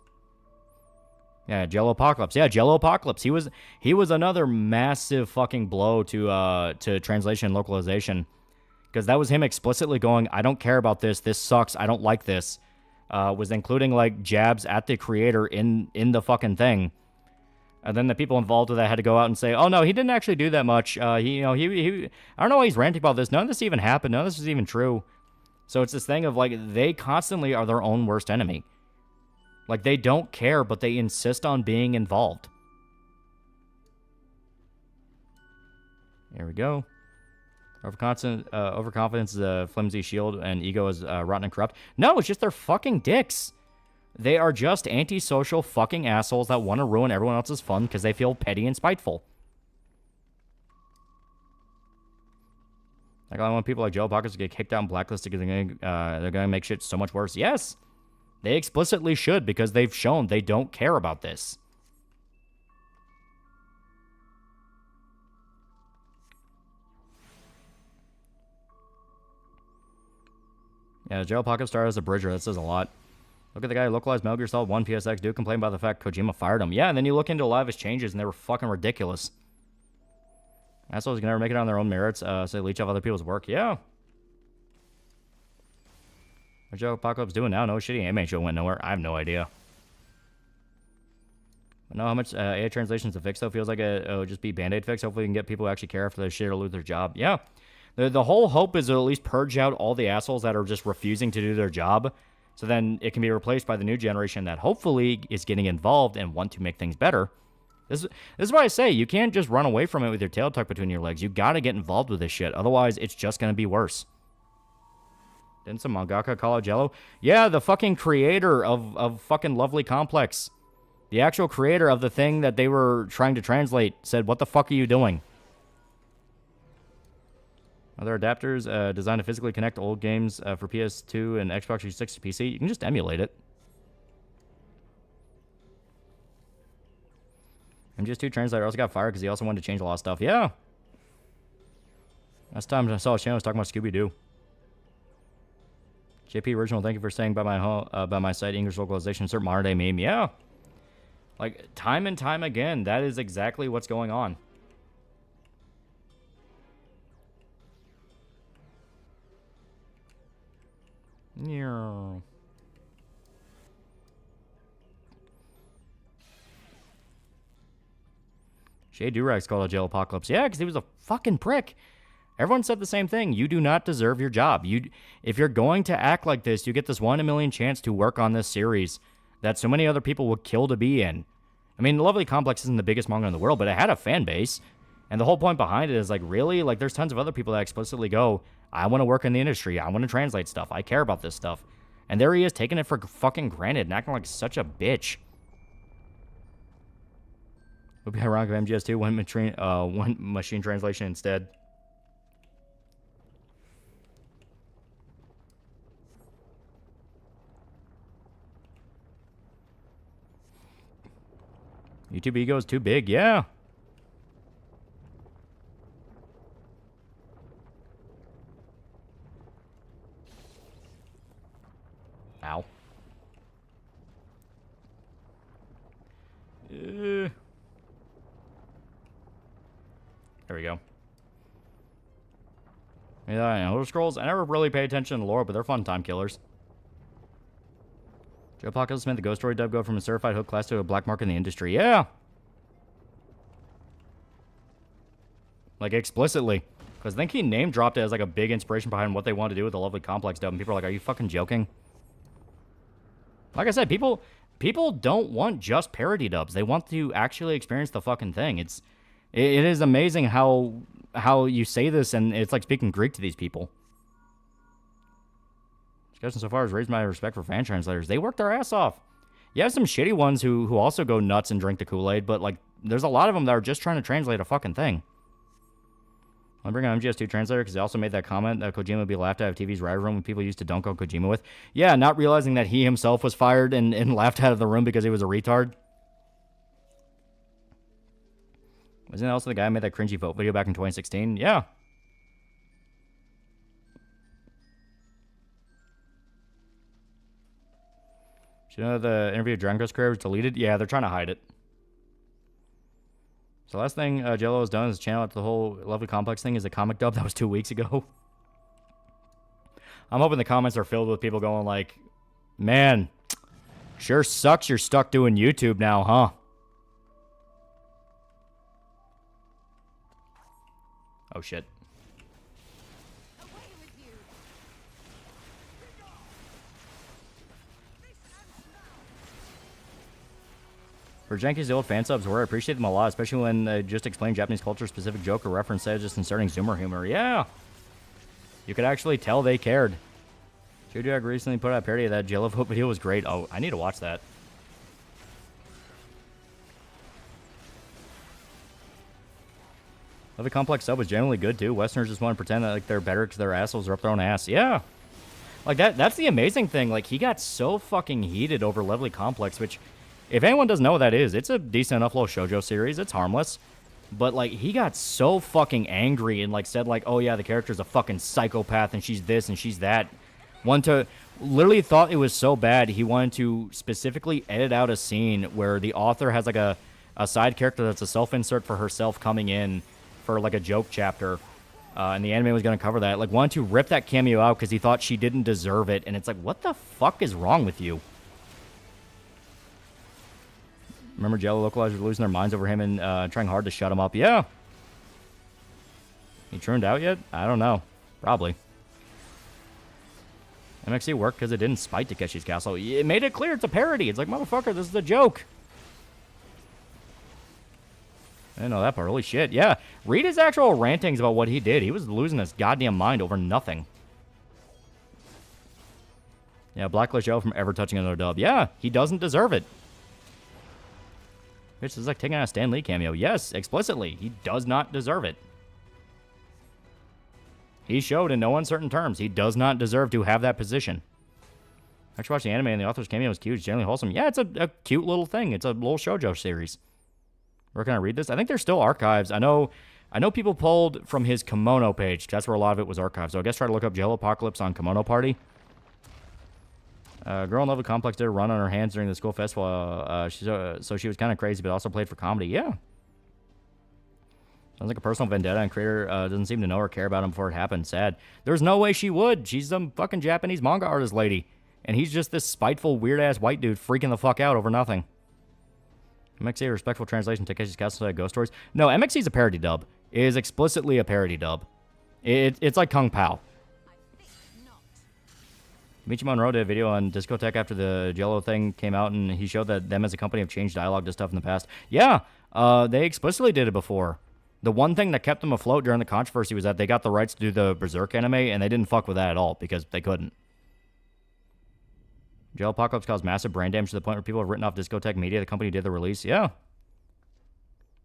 [SPEAKER 1] Yeah, Jello Apocalypse. Yeah, Jello Apocalypse. He was another massive fucking blow to translation and localization. Because that was him explicitly going, I don't care about this. This sucks. I don't like this. Was including like jabs at the creator in the fucking thing. And then the people involved with that had to go out and say, oh, no, he didn't actually do that much. He I don't know why he's ranting about this. None of this even happened. None of this is even true. So it's this thing of, like, they constantly are their own worst enemy. Like, they don't care, but they insist on being involved. There we go. Overconfidence is a flimsy shield, and ego is rotten and corrupt. No, it's just they're fucking dicks. They are just antisocial fucking assholes that want to ruin everyone else's fun because they feel petty and spiteful. Like, I want people like Joe Pockets to get kicked out and blacklisted because they're gonna make shit so much worse. Yes, they explicitly should because they've shown they don't care about this. Yeah, Joe Pocket started as a bridger. That says a lot. Look at the guy who localized Metal Gear Solid 1 PSX. Dude complained about the fact Kojima fired him. Yeah, and then you look into a lot of his changes, and they were fucking ridiculous. Assholes can never make it on their own merits, so they leech off other people's work. Yeah. What Joe Apocalypse doing now? No shitty anime show went nowhere. I have no idea. I know how much AI translations to fix, though. Feels like it would just be Band-Aid fix. Hopefully we can get people who actually care after their shit or lose their job. Yeah. The whole hope is to at least purge out all the assholes that are just refusing to do their job. So then it can be replaced by the new generation that hopefully is getting involved and want to make things better. This is why I say you can't just run away from it with your tail tucked between your legs. You got to get involved with this shit. Otherwise, it's just going to be worse. Didn't some mangaka call it Jello? Yeah, the fucking creator of fucking Lovely Complex. The actual creator of the thing that they were trying to translate said, what the fuck are you doing? Other adapters designed to physically connect old games for PS2 and Xbox 360 PC. You can just emulate it. MGS2 translator also got fired because he also wanted to change a lot of stuff. Yeah. Last time I saw his channel, I was talking about Scooby-Doo. JP Original, thank you for staying by my site, English localization, insert modern day meme. Yeah. Like, time and time again, that is exactly what's going on. Yeah. Shay Durax called a jail apocalypse. Yeah, because he was a fucking prick. Everyone said the same thing. You do not deserve your job. If you're going to act like this, you get this 1 in a million chance to work on this series that so many other people would kill to be in. I mean, Lovely Complex isn't the biggest manga in the world, but it had a fan base. And the whole point behind it is, like, really? Like, there's tons of other people that explicitly go, I want to work in the industry. I want to translate stuff. I care about this stuff. And there he is, taking it for fucking granted and acting like such a bitch. Would be ironic if MGS2 went machine translation instead. YouTube ego is too big, yeah. Ow. There we go. Yeah, Elder Scrolls, I never really pay attention to lore, but they're fun time killers. Joe Apocalypse made the Ghost Story dub go from a certified hook class to a black mark in the industry. Yeah! Like, explicitly. Because I think he name-dropped it as, like, a big inspiration behind what they wanted to do with the Lovely Complex dub, and people are like, are you fucking joking? Like I said, people don't want just parody dubs. They want to actually experience the fucking thing. It is amazing how you say this and it's like speaking Greek to these people. Discussion so far has raised my respect for fan translators. They work their ass off. You have some shitty ones who also go nuts and drink the Kool-Aid, but like there's a lot of them that are just trying to translate a fucking thing. I'm bringing on MGS2 translator because they also made that comment that Kojima would be laughed out of TV's writer room when people used to dunk on Kojima with. Yeah, not realizing that he himself was fired and laughed out of the room because he was a retard. Wasn't that also the guy who made that cringy vote video back in 2016? Yeah. Should you know the interview of Dragon Quest career was deleted? Yeah, they're trying to hide it. So the last thing Jello has done is channel after the whole Lovely Complex thing is a comic dub that was 2 weeks ago. I'm hoping the comments are filled with people going like, man, sure sucks you're stuck doing YouTube now, huh? Oh, shit. For Jenkins, the old fan subs were, I appreciate them a lot, especially when they just explain Japanese culture-specific joke or reference instead of just inserting Zoomer humor. Yeah! You could actually tell they cared. JoJo recently put out a parody of that Jello vote video was great. Oh, I need to watch that. The complex sub was generally good too. Westerners just want to pretend that like they're better because their assholes are up their own ass. Yeah. Like that's the amazing thing. Like he got so fucking heated over Lovely Complex, which if anyone doesn't know what that is, it's a decent enough little shoujo series. It's harmless. But like he got so fucking angry and like said like, oh yeah, the character's a fucking psychopath and she's this and she's that. Literally thought it was so bad he wanted to specifically edit out a scene where the author has like a side character that's a self-insert for herself coming in for like a joke chapter, and the anime was going to cover that. Like wanted to rip that cameo out because he thought she didn't deserve it, and it's like, what the fuck is wrong with you? Remember Jello localizers were losing their minds over him and trying hard to shut him up? Yeah. He turned out yet? I don't know. Probably. MXC worked because it didn't spite Takeshi's Castle. It made it clear it's a parody. It's like, motherfucker, this is a joke. I didn't know that part. Holy shit. Yeah. Read his actual rantings about what he did. He was losing his goddamn mind over nothing. Yeah, blacklist Joe from ever touching another dub. Yeah, he doesn't deserve it. This is like taking out a Stan Lee cameo. Yes, explicitly. He does not deserve it. He showed in no uncertain terms he does not deserve to have that position. I actually watched the anime and the author's cameo is cute. It's generally wholesome. Yeah, it's a cute little thing. It's a little shoujo series. Where can I read this? I think there's still archives. I know people pulled from his Kimono page. That's where a lot of it was archived. So I guess try to look up Jello Apocalypse on Kimono Party. Girl in Lovely Complex did a run on her hands during the school festival. So she was kind of crazy, but also played for comedy. Yeah. Sounds like a personal vendetta, and creator doesn't seem to know or care about him before it happened. Sad. There's no way she would. She's some fucking Japanese manga artist lady. And he's just this spiteful, weird-ass white dude freaking the fuck out over nothing. MXC, a respectful translation to Takeshi's Castle Ghost Stories. No, MXC is a parody dub. It is explicitly a parody dub. It's like Kung Pao. Michi Monroe did a video on Discotheque after the Jello thing came out, and he showed that them as a company have changed dialogue to stuff in the past. Yeah, they explicitly did it before. The one thing that kept them afloat during the controversy was that they got the rights to do the Berserk anime, and they didn't fuck with that at all because they couldn't. Jello Apocalypse caused massive brain damage to the point where people have written off Discotheque Media. The company did the release. Yeah.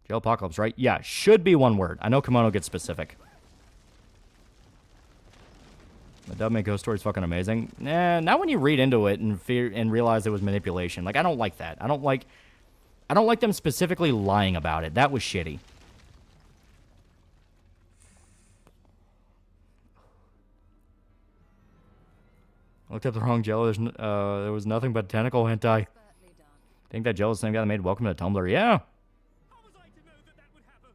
[SPEAKER 1] Jello Apocalypse, right? Yeah, should be one word. I know Kimono gets specific. The dub make Ghost Stories fucking amazing. Nah, not when you read into it and realize it was manipulation. Like, I don't like that. I don't like them specifically lying about it. That was shitty. Looked up the wrong Jello. There was nothing but tentacle hentai. Think that Jello's the same guy that made Welcome to Tumblr. Yeah.
[SPEAKER 2] How was I to know that would happen?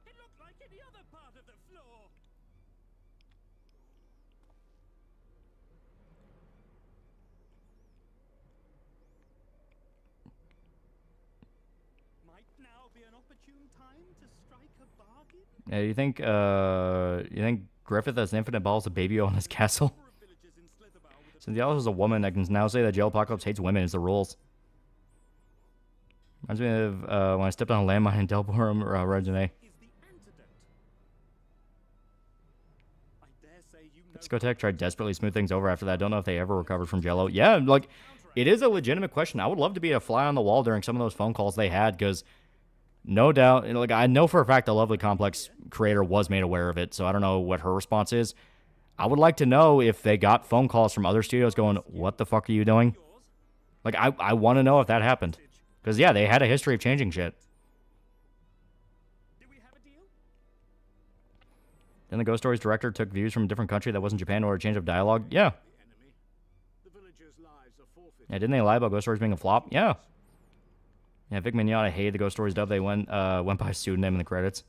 [SPEAKER 2] It looked like any other part of the floor. Might now be an opportune time to strike a bargain?
[SPEAKER 1] Yeah, you think Griffith has infinite balls of baby on his castle? Since Alice is a woman, I can now say that Jailpocalypse hates women. It's the rules. Reminds me of when I stepped on a landmine in Delborum or Regine. Discotheque tried desperately to smooth things over after that. I don't know if they ever recovered from Jello. Yeah, like, it is a legitimate question. I would love to be a fly on the wall during some of those phone calls they had, because no doubt, like, I know for a fact the Lovely Complex creator was made aware of it, so I don't know what her response is. I would like to know if they got phone calls from other studios going, what the fuck are you doing? Like, I want to know if that happened. Because, yeah, they had a history of changing shit. Then the Ghost Stories director took views from a different country that wasn't Japan or a change of dialogue. Yeah. Yeah, didn't they lie about Ghost Stories being a flop? Yeah. Yeah, Vic Mignogna hated the Ghost Stories dub. They went by a pseudonym in the credits.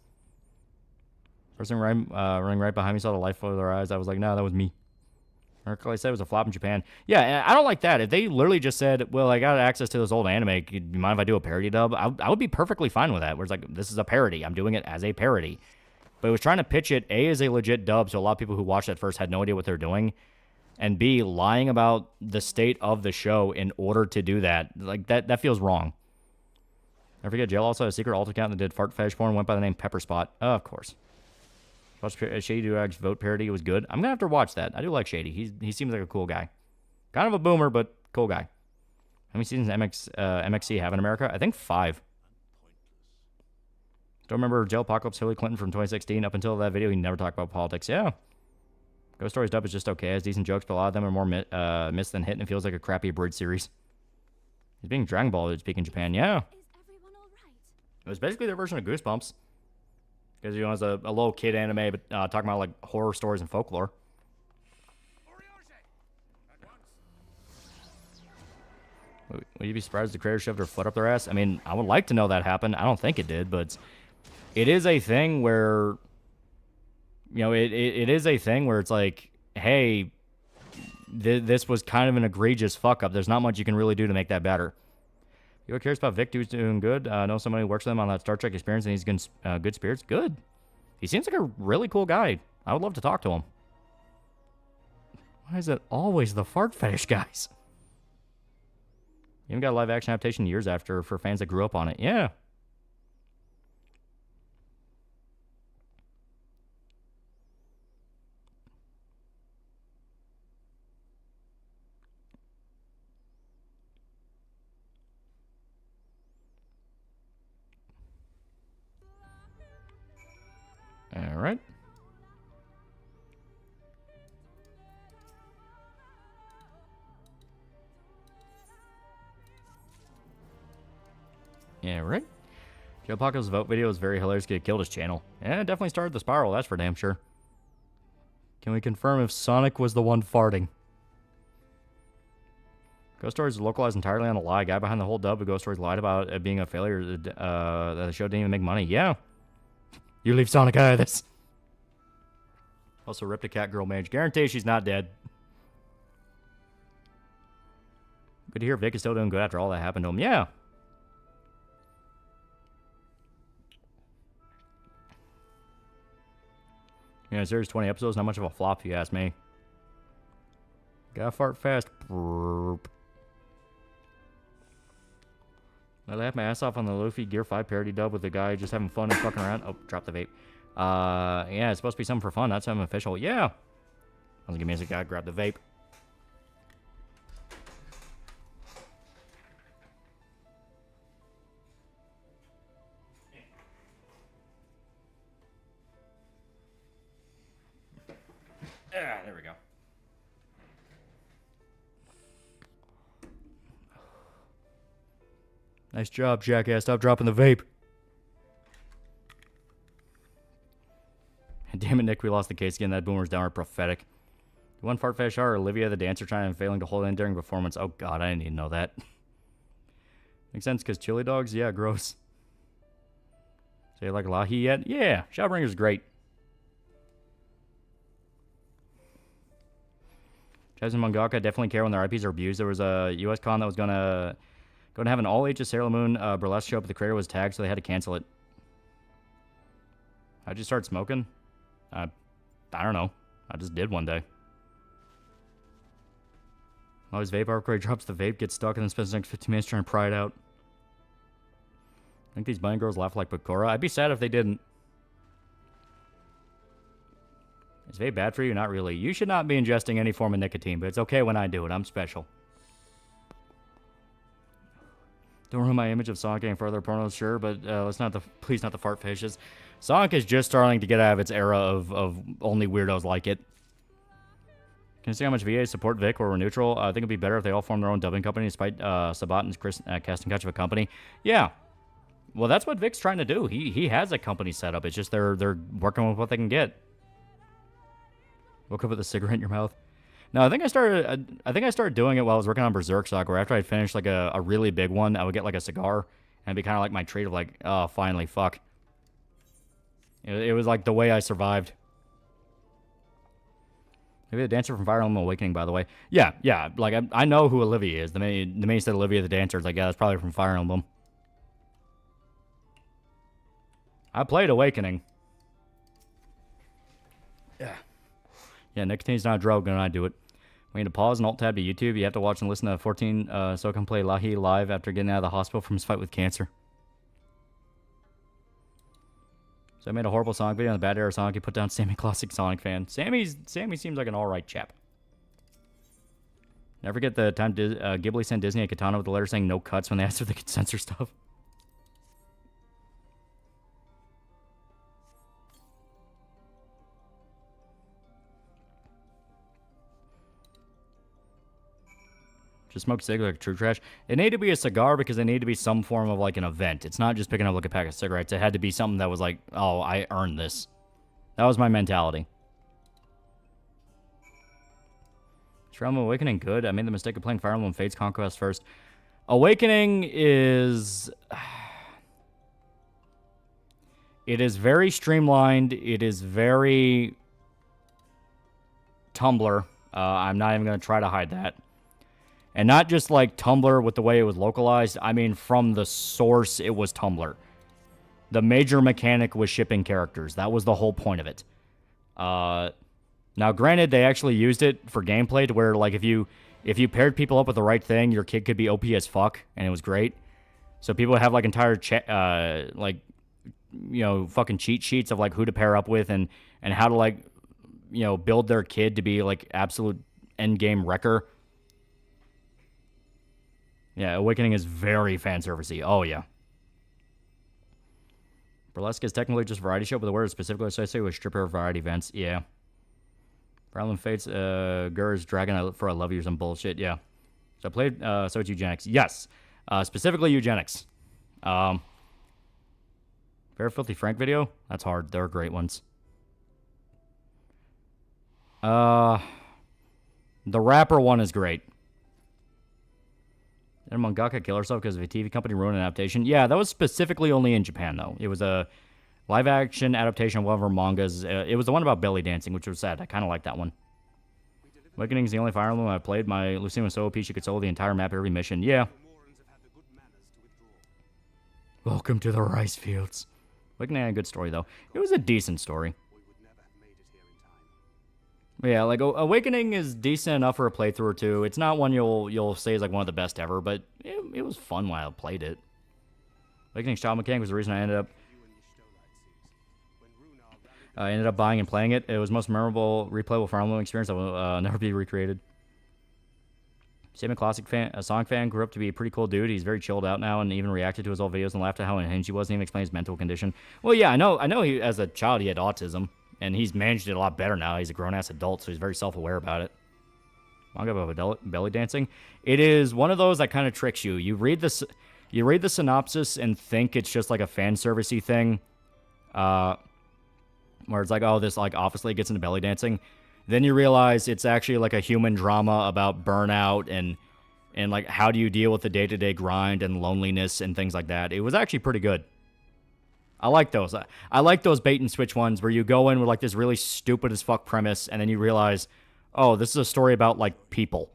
[SPEAKER 1] Person running right behind me saw the light flow of their eyes. I was like, no, that was me. Mercury said it was a flop in Japan. Yeah, I don't like that. If they literally just said, well, I got access to this old anime, do you mind if I do a parody dub? I would be perfectly fine with that. Where it's like, this is a parody. I'm doing it as a parody. But it was trying to pitch it, A, as a legit dub, so a lot of people who watched it first had no idea what they're doing. And B, lying about the state of the show in order to do that. Like, that feels wrong. I forget, Jail also had a secret alt account that did fart fetish porn, went by the name Pepper Spot. Of course. Watched Shady Dudag's vote parody. It was good. I'm going to have to watch that. I do like Shady. He seems like a cool guy. Kind of a boomer, but cool guy. How many seasons MXC have in America? I think 5. Don't remember Jailpocalypse Hillary Clinton from 2016. Up until that video, he never talked about politics. Yeah. Ghost Stories dub is just okay. Has decent jokes, but a lot of them are more missed than hit, and it feels like a crappy bridge series. He's being Dragon Ball to speak in Japan. Yeah. It was basically their version of Goosebumps. Because, it's a little kid anime, but talking about, like, horror stories and folklore. Would you be surprised if the creator shoved her foot up their ass? I mean, I would like to know that happened. I don't think it did, but it is a thing where, it is a thing where it's like, hey, this was kind of an egregious fuck up. There's not much you can really do to make that better. You cares about Vic, who's doing good? Know somebody who works with him on that Star Trek experience, and he's good spirits? Good. He seems like a really cool guy. I would love to talk to him. Why is it always the fart fetish guys? You even got a live action adaptation years after for fans that grew up on it. Yeah. All right. Yeah, right. Joe Paco's vote video was very hilarious. He killed his channel. Yeah, it definitely started the spiral. That's for damn sure. Can we confirm if Sonic was the one farting? Ghost Stories is localized entirely on a lie. Guy behind the whole dub of Ghost Stories lied about it being a failure. That the show didn't even make money. Yeah. You leave Sonic out of this. Also ripped a cat girl mage. Guarantee she's not dead. Good to hear Vic is still doing good after all that happened to him. Yeah. Yeah, series 20 episodes, not much of a flop if you ask me. Gotta fart fast. Burp. I laughed my ass off on the Luffy Gear 5 parody dub with the guy just having fun and fucking around. Oh, drop the vape. Yeah, it's supposed to be something for fun, not something official. Yeah. I was gonna give me a guy grab the vape. There we go. Nice job, jackass. Stop dropping the vape. Damn it, Nick. We lost the case again. That boomer's downright prophetic. One fart fetish or Olivia, the dancer, trying and failing to hold in during performance. Oh, God. I didn't even know that. Makes sense, because chili dogs? Yeah, gross. So you like Lahi yet? Yeah. Shadowbringer's great. Chaz and Mangaka definitely care when their IPs are abused. There was a US con that was going to have an all-ages Sailor Moon burlesque show, but the creator was tagged, so they had to cancel it. How'd you start smoking? I don't know. I just did one day. Oh, his vape upgrade drops the vape, gets stuck, and then spends the next 15 minutes trying to pry it out. I think these bunny girls laugh like Bakura. I'd be sad if they didn't. Is vape bad for you? Not really. You should not be ingesting any form of nicotine, but it's okay when I do it. I'm special. Don't ruin my image of Sonic getting further pornos, sure, but let's not please not the fart fishes. Sonic is just starting to get out of its era of only weirdos like it. Can you see how much VAs support Vic or were neutral? I think it'd be better if they all formed their own dubbing company despite Sabat and Chris casting couch of a company. Yeah. Well, that's what Vic's trying to do. He has a company set up. It's just they're working with what they can get. Woke up with a cigarette in your mouth. No, I think I started doing it while I was working on Berserk Saga, where after I'd finished like a really big one, I would get like a cigar, and it'd be kind of like my treat of like, oh, finally, fuck. It was like the way I survived. Maybe the dancer from Fire Emblem Awakening, by the way. Yeah. Like I know who Olivia is. The main said Olivia the dancer. It's like, yeah, that's probably from Fire Emblem. I played Awakening. Yeah, nicotine's not a drug, and I do it. We need to pause and alt-tab to YouTube. You have to watch and listen to 14 Sokan play Lahi live after getting out of the hospital from his fight with cancer. So I made a horrible Sonic video on the bad era Sonic. He put down Sammy Classic Sonic fan. Sammy seems like an alright chap. Never get the time Ghibli sent Disney a katana with a letter saying no cuts when they asked if they could censor stuff. Just smoke cigarettes like true trash. It needed to be a cigar because it needed to be some form of like an event. It's not just picking up like a pack of cigarettes. It had to be something that was like, oh, I earned this. That was my mentality. Is Fire Emblem Awakening good? I made the mistake of playing Fire Emblem Fates Conquest first. Awakening is... It is very streamlined. It is very... Tumblr. I'm not even going to try to hide that. And not just like Tumblr with the way it was localized. I mean, from the source, it was Tumblr. The major mechanic was shipping characters. That was the whole point of it. Now, granted, they actually used it for gameplay to where, like, if you paired people up with the right thing, your kid could be OP as fuck, and it was great. So people would have, like, entire, fucking cheat sheets of, like, who to pair up with and how to, like, build their kid to be, like, absolute endgame wrecker. Yeah, Awakening is very fan servicey. Oh, yeah. Burlesque is technically just a variety show, but the word is specifically associated with stripper variety events. Yeah. Fire Emblem Fates, Gur's Dragon for I Love You or some bullshit. Yeah. So I played, so it's eugenics. Yes. Specifically eugenics. Very Filthy Frank video? That's hard. They're great ones. The rapper one is great. Did mangaka kill herself because of a TV company ruined an adaptation? Yeah, that was specifically only in Japan, though. It was a live-action adaptation of one of her mangas. It was the one about belly dancing, which was sad. I kind of like that one. Awakening is the only Fire Emblem I played. My Lucina was so OP she could solo the entire map every mission. Yeah. Welcome to the rice fields. Awakening had a good story, though. It was a decent story. Yeah, like, Awakening is decent enough for a playthrough or two. It's not one you'll say is, like, one of the best ever, but it was fun while I played it. Awakening's child mechanic was the reason I ended up buying and playing it. It was the most memorable, replayable Fire Emblem experience that will never be recreated. Sam, a classic fan, a Sonic fan, grew up to be a pretty cool dude. He's very chilled out now and even reacted to his old videos and laughed at how unhinged he was and even explained his mental condition. Well, yeah, I know he, as a child, he had autism. And he's managed it a lot better now. He's a grown-ass adult, so he's very self-aware about it. Manga about belly dancing. It is one of those that kind of tricks you. You read the synopsis and think it's just like a fan servicey thing, where it's like, oh, this like office lady gets into belly dancing. Then you realize it's actually like a human drama about burnout and like how do you deal with the day-to-day grind and loneliness and things like that. It was actually pretty good. I like those. I like those bait and switch ones where you go in with like this really stupid as fuck premise and then you realize, oh, this is a story about like people.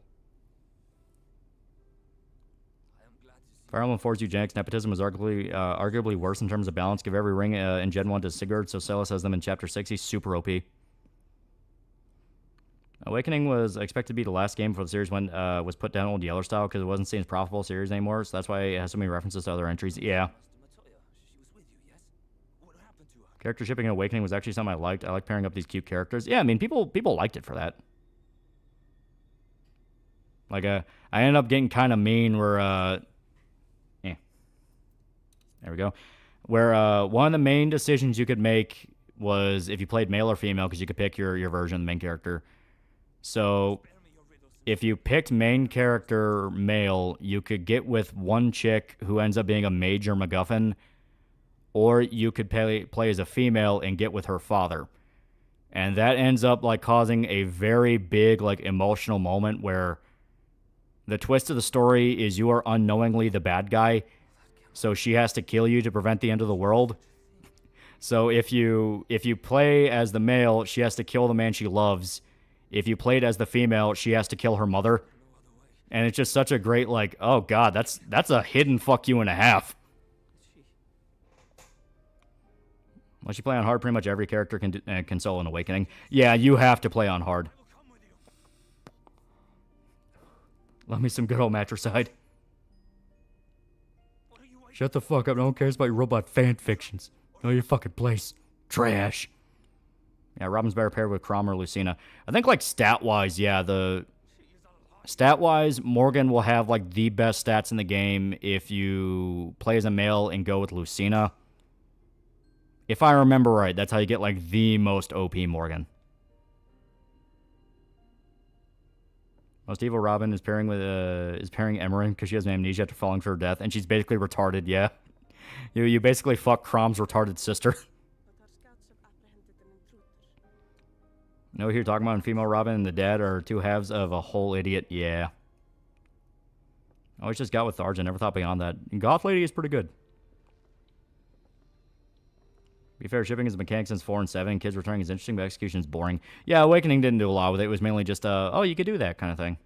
[SPEAKER 1] Fire Emblem 4's eugenics nepotism is arguably worse in terms of balance. Give every ring in Gen 1 to Sigurd, so Celis has them in Chapter 6. He's super OP. Awakening was expected to be the last game for the series when was put down old Yeller style because it wasn't seen as profitable series anymore. So that's why it has so many references to other entries. Yeah. Character shipping in Awakening was actually something I liked. I like pairing up these cute characters. Yeah, I mean, people liked it for that. Like, I ended up getting kind of mean where, there we go. Where one of the main decisions you could make was if you played male or female, because you could pick your version of the main character. So if you picked main character male, you could get with one chick who ends up being a major MacGuffin, or you could play as a female and get with her father. And that ends up like causing a very big like emotional moment where the twist of the story is you are unknowingly the bad guy, so she has to kill you to prevent the end of the world. So if you play as the male, she has to kill the man she loves. If you played as the female, she has to kill her mother. And it's just such a great, like, oh god, that's a hidden fuck you and a half. Once you play on hard, pretty much every character can solo an Awakening. Yeah, you have to play on hard. Love me some good old matricide. Shut the fuck up, no one cares about your robot fan fictions. Know your fucking place. Trash. Yeah, Robin's better paired with Crom or Lucina. I think, like, stat-wise, yeah, Stat-wise, Morgan will have, like, the best stats in the game if you play as a male and go with Lucina. If I remember right, that's how you get, like, the most OP Morgan. Most evil Robin is pairing Emerin because she has amnesia after falling for her death, and she's basically retarded, yeah. You basically fuck Crom's retarded sister. Know what you're talking about? Female Robin and the dad are two halves of a whole idiot. Yeah. I always just got with Tharja. Never thought beyond that. And Goth Lady is pretty good. Be fair, shipping is a mechanic since 4 and 7. Kids returning is interesting, but execution is boring. Yeah, Awakening didn't do a lot with it. It was mainly just, oh, you could do that kind of thing.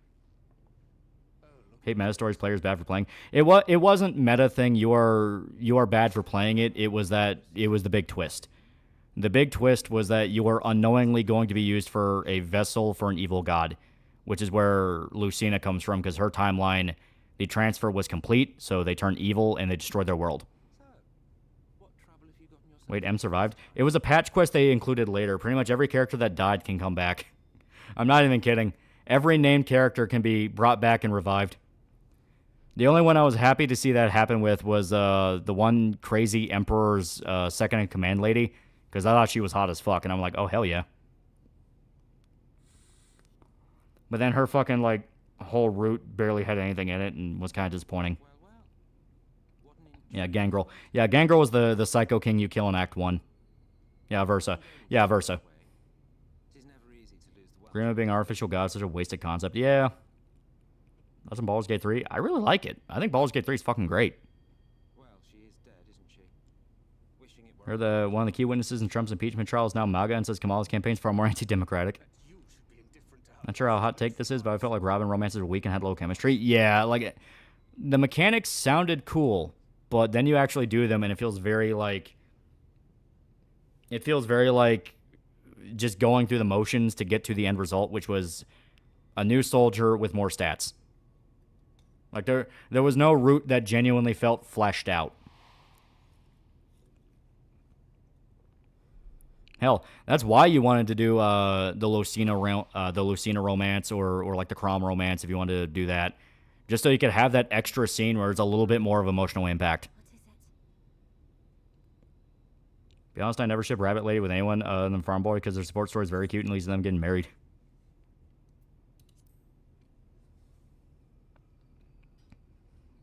[SPEAKER 1] Hate meta stories. Players bad for playing. It wasn't meta thing. You are bad for playing it. It was that it was the big twist. The big twist was that you were unknowingly going to be used for a vessel for an evil god, which is where Lucina comes from, because her timeline, the transfer was complete, so they turned evil and they destroyed their world. Wait, M survived? It was a patch quest they included later. Pretty much every character that died can come back. I'm not even kidding. Every named character can be brought back and revived. The only one I was happy to see that happen with was the one crazy Emperor's second-in-command lady, because I thought she was hot as fuck, and I'm like, oh, hell yeah. But then her fucking, like, whole route barely had anything in it and was kind of disappointing. Yeah, Gangrel. Yeah, Gangrel was the Psycho King you kill in Act 1. Yeah, Versa. Yeah, Versa. Grima being artificial god is such a wasted concept. Yeah. That's in Baldur's Gate 3. I really like it. I think Baldur's Gate 3 is fucking great. Her one of the key witnesses in Trump's impeachment trial is now MAGA and says Kamala's campaign is far more anti-democratic. Not sure how hot take this is, but I felt like Robin romances were weak and had low chemistry. Yeah, like, the mechanics sounded cool, but then you actually do them and it feels very like just going through the motions to get to the end result, which was a new soldier with more stats. Like, there was no route that genuinely felt fleshed out. Hell, that's why you wanted to do the Lucina romance or like the Crom romance if you wanted to do that, just so you could have that extra scene where it's a little bit more of emotional impact. Be honest, I never ship Rabbit Lady with anyone other than Farm Boy because their support story is very cute and leads to them getting married.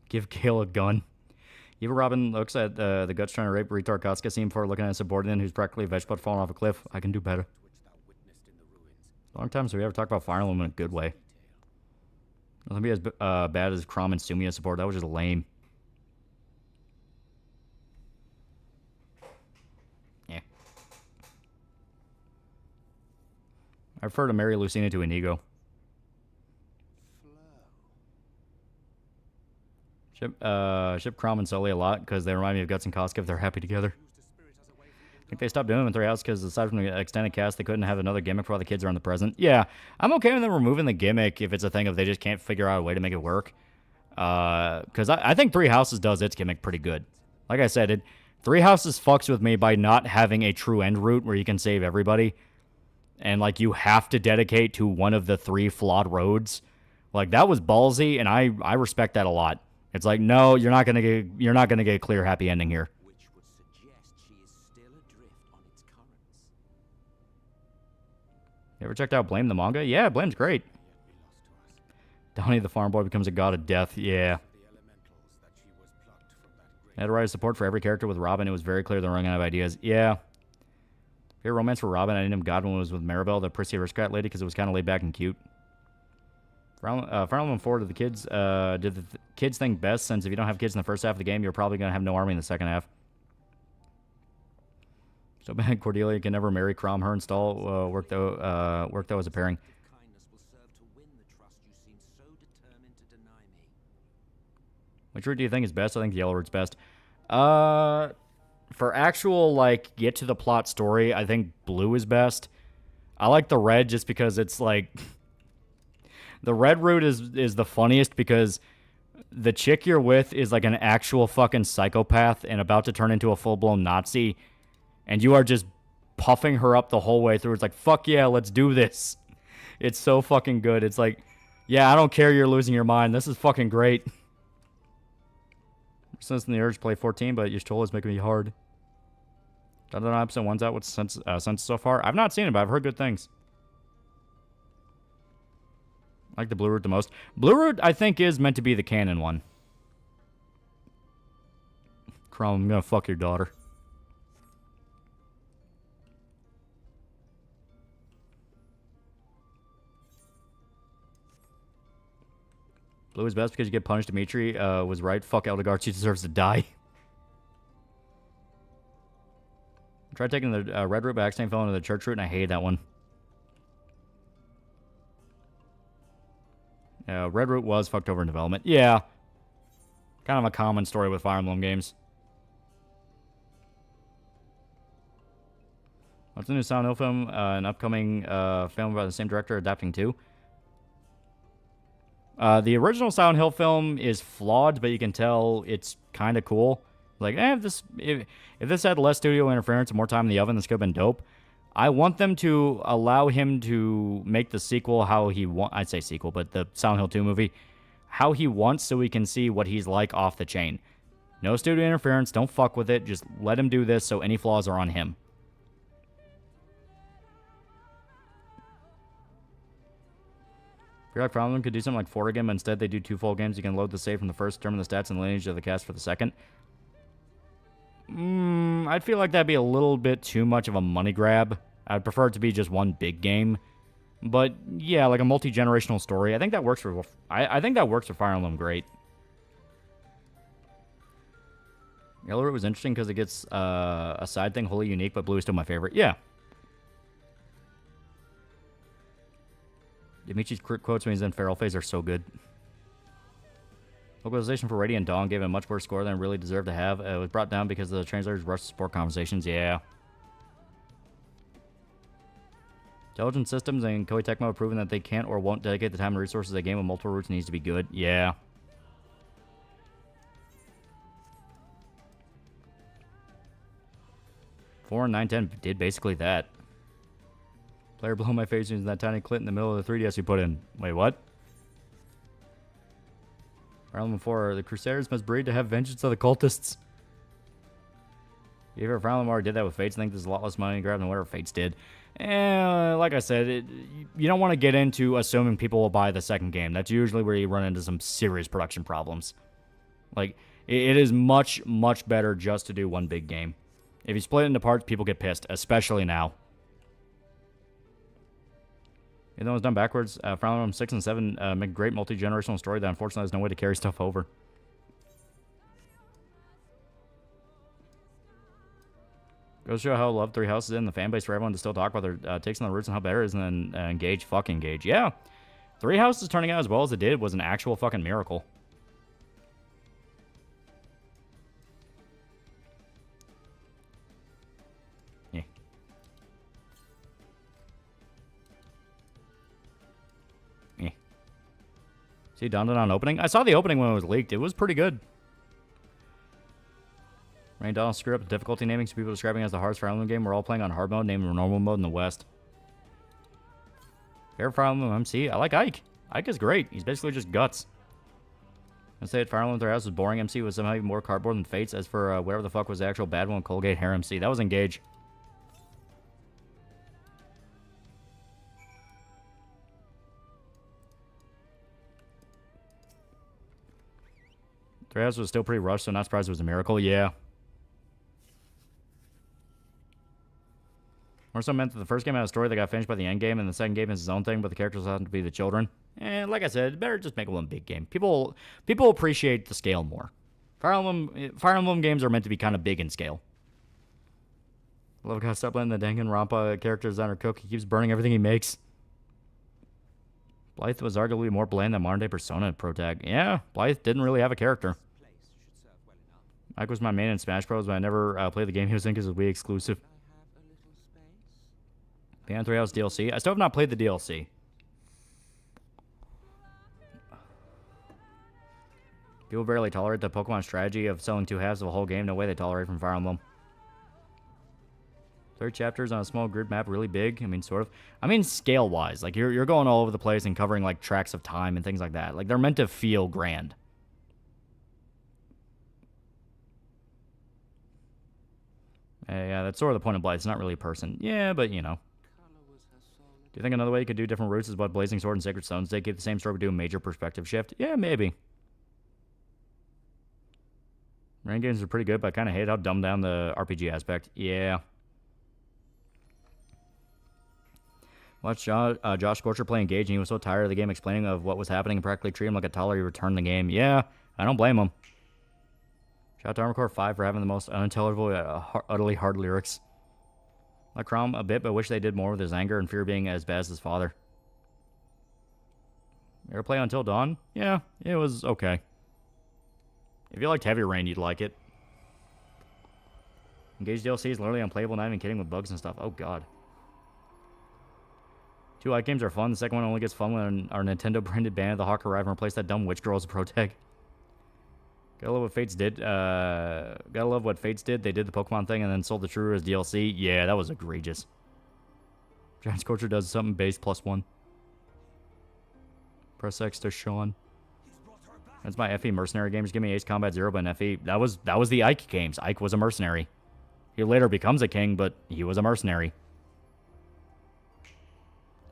[SPEAKER 1] Give Gale a gun. Evil Robin looks at the guts trying to rape retard Kotska scene before looking at a subordinate who's practically a vegetable falling off a cliff. I can do better. Long time since we ever talked about Fire Emblem in a good way. Nothing be as bad as Crom and Sumia support. That was just lame. Yeah. I prefer to marry Lucina to Inigo. Ship Crom and Sully a lot because they remind me of Guts and Koska if they're happy together. think they stopped doing them in Three Houses because aside from the extended cast, they couldn't have another gimmick for all the kids around the present. Yeah, I'm okay with them removing the gimmick if it's a thing if they just can't figure out a way to make it work. Because I think Three Houses does its gimmick pretty good. Like I said, Three Houses fucks with me by not having a true end route where you can save everybody. And, like, you have to dedicate to one of the 3 flawed roads. Like, that was ballsy, and I respect that a lot. It's like, no, you're not gonna get a clear happy ending here.
[SPEAKER 2] Which would suggest she is still adrift on its currents.
[SPEAKER 1] You ever checked out Blame the manga? Yeah, Blame's great. Donnie the farm boy becomes a god of death. Yeah. I had to write support for every character with Robin. It was very clear they're running out of ideas. Yeah. Favorite romance for Robin, I named him Godwin, was with Maribel, the prissy aristocrat lady, because it was kind of laid back and cute. Fire Emblem 4, did the kids think best, since if you don't have kids in the first half of the game, you're probably going to have no army in the second half. So bad Cordelia can never marry Crom. Her install work though as a pairing.
[SPEAKER 2] Kindness will serve to win the trust you seem so determined to deny me.
[SPEAKER 1] Which route do you think is best? I think the yellow route's best. For actual, like, get to the plot story, I think blue is best. I like the red just because it's, like... the red route is the funniest because the chick you're with is, like, an actual fucking psychopath and about to turn into a full-blown Nazi. And you are just puffing her up the whole way through. It's like, fuck yeah, let's do this. It's so fucking good. It's like, yeah, I don't care you're losing your mind. This is fucking great. Since the urge to play 14, but your troll is making me hard. Episode 1's out. What's since so far? I've not seen it, but I've heard good things. I like the blue route the most. Blue route, I think, is meant to be the canon one. Crom, I'm gonna fuck your daughter. Blue is best because you get punished. Dimitri was right. Fuck Eldegard. She deserves to die. Tried taking the red route, but accidentally fell into the church route, and I hated that one. Red route was fucked over in development. Yeah. Kind of a common story with Fire Emblem games. What's the new Silent Hill film? An upcoming film by the same director adapting too. The original Silent Hill film is flawed, but you can tell it's kind of cool. Like, if this had less studio interference and more time in the oven, this could have been dope. I want them to allow him to make the sequel how he wants. I'd say sequel, but the Silent Hill 2 movie, how he wants, so we can see what he's like off the chain. No studio interference. Don't fuck with it. Just let him do this so any flaws are on him. I feel like Fire Emblem could do something like 4 again, but instead they do 2 full games. You can load the save from the first, determine the stats and lineage of the cast for the second. I'd feel like that'd be a little bit too much of a money grab. I'd prefer it to be just one big game. But yeah, like a multi-generational story. I think that works for I think that works for Fire Emblem great. Yellow Root was interesting because it gets a side thing wholly unique, but blue is still my favorite. Yeah. Dimitri's quotes when he's in feral phase are so good. Localization for Radiant Dawn gave it a much worse score than it really deserved to have. It was brought down because the translators rushed support conversations. Yeah. Intelligent systems and Koei Tecmo have proven that they can't or won't dedicate the time and resources a game with multiple routes needs to be good. Yeah. Four and 910 did basically that. Player below my face using that tiny clit in the middle of the 3DS you put in. Wait, what? Fire Emblem 4, the Crusaders must breed to have vengeance of the cultists. If you ever Fire Emblem already did that with Fates, I think there's a lot less money grabbed than whatever Fates did. And like I said, you don't want to get into assuming people will buy the second game. That's usually where you run into some serious production problems. Like, it is much, much better just to do one big game. If you split it into parts, people get pissed, especially now. Even though it's done backwards, Fire Emblem 6 and 7 make a great multi-generational story that unfortunately has no way to carry stuff over. Goes to show how loved Three Houses is in the fan base for everyone to still talk about their takes on the roots and how better it is, and then engage. Yeah. Three Houses turning out as well as it did was an actual fucking miracle. See Don opening? I saw the opening when it was leaked. It was pretty good. Rain Donald screwed up the difficulty naming, so people describing it as the hardest Fire Emblem game. We're all playing on hard mode, naming normal mode in the West. Favorite Fire Emblem MC? I like Ike. Ike is great. He's basically just guts. I say that Fire Emblem 3 House was boring. MC was somehow even more cardboard than Fates. As for whatever the fuck was the actual bad one, Colgate Hair MC. That was Engage. Three House was still pretty rushed, so not surprised it was a miracle. Yeah. More so meant that the first game had a story that got finished by the end game, and the second game is his own thing, but the characters happen to be the children. And like I said, better just make one big game. People appreciate the scale more. Fire Emblem games are meant to be kind of big in scale. Love gotta stop letting the Danganronpa character designer cook. He keeps burning everything he makes. Blythe was arguably more bland than modern day Persona protag. Yeah, Blythe didn't really have a character. Ike was my main in Smash Bros, but I never played the game he was in because it was Wii exclusive. Beyond 3 House DLC. I still have not played the DLC. People barely tolerate the Pokemon strategy of selling two halves of a whole game. No way they tolerate from Fire Emblem. 30 chapters on a small grid map, really big. I mean, sort of. I mean, scale-wise. Like, you're going all over the place and covering, like, tracks of time and things like that. Like, they're meant to feel grand. Yeah, that's sort of the point of Blight. It's not really a person. Yeah, but, you know. Do you think another way you could do different routes is what Blazing Sword and Sacred Stones did? Keep the same story but do a major perspective shift? Yeah, maybe. Rain games are pretty good, but I kind of hate how dumbed down the RPG aspect. Yeah. Watched Josh Scorcher play Engage, and he was so tired of the game explaining of what was happening and practically treated him like a toddler. He returned the game. Yeah, I don't blame him. Shout out to Armor Core 5 for having the most unintelligible, utterly hard lyrics. Like Crom a bit, but wish they did more with his anger and fear being as bad as his father. You ever play Until Dawn? Yeah, it was okay. If you liked Heavy Rain, you'd like it. Engage DLC is literally unplayable, not even kidding, with bugs and stuff. Oh, God. Two light games are fun. The second one only gets fun when our Nintendo-branded band of the Hawk arrive and replace that dumb witch girl as a pro tag. Gotta love what Fates did. Gotta love what Fates did. They did the Pokemon thing and then sold the True as DLC. Yeah, that was egregious. Giant Scorcher does something base +1. Press X to Sean. That's my FE mercenary games. Give me Ace Combat Zero, but FE. That was the Ike games. Ike was a mercenary. He later becomes a king, but he was a mercenary.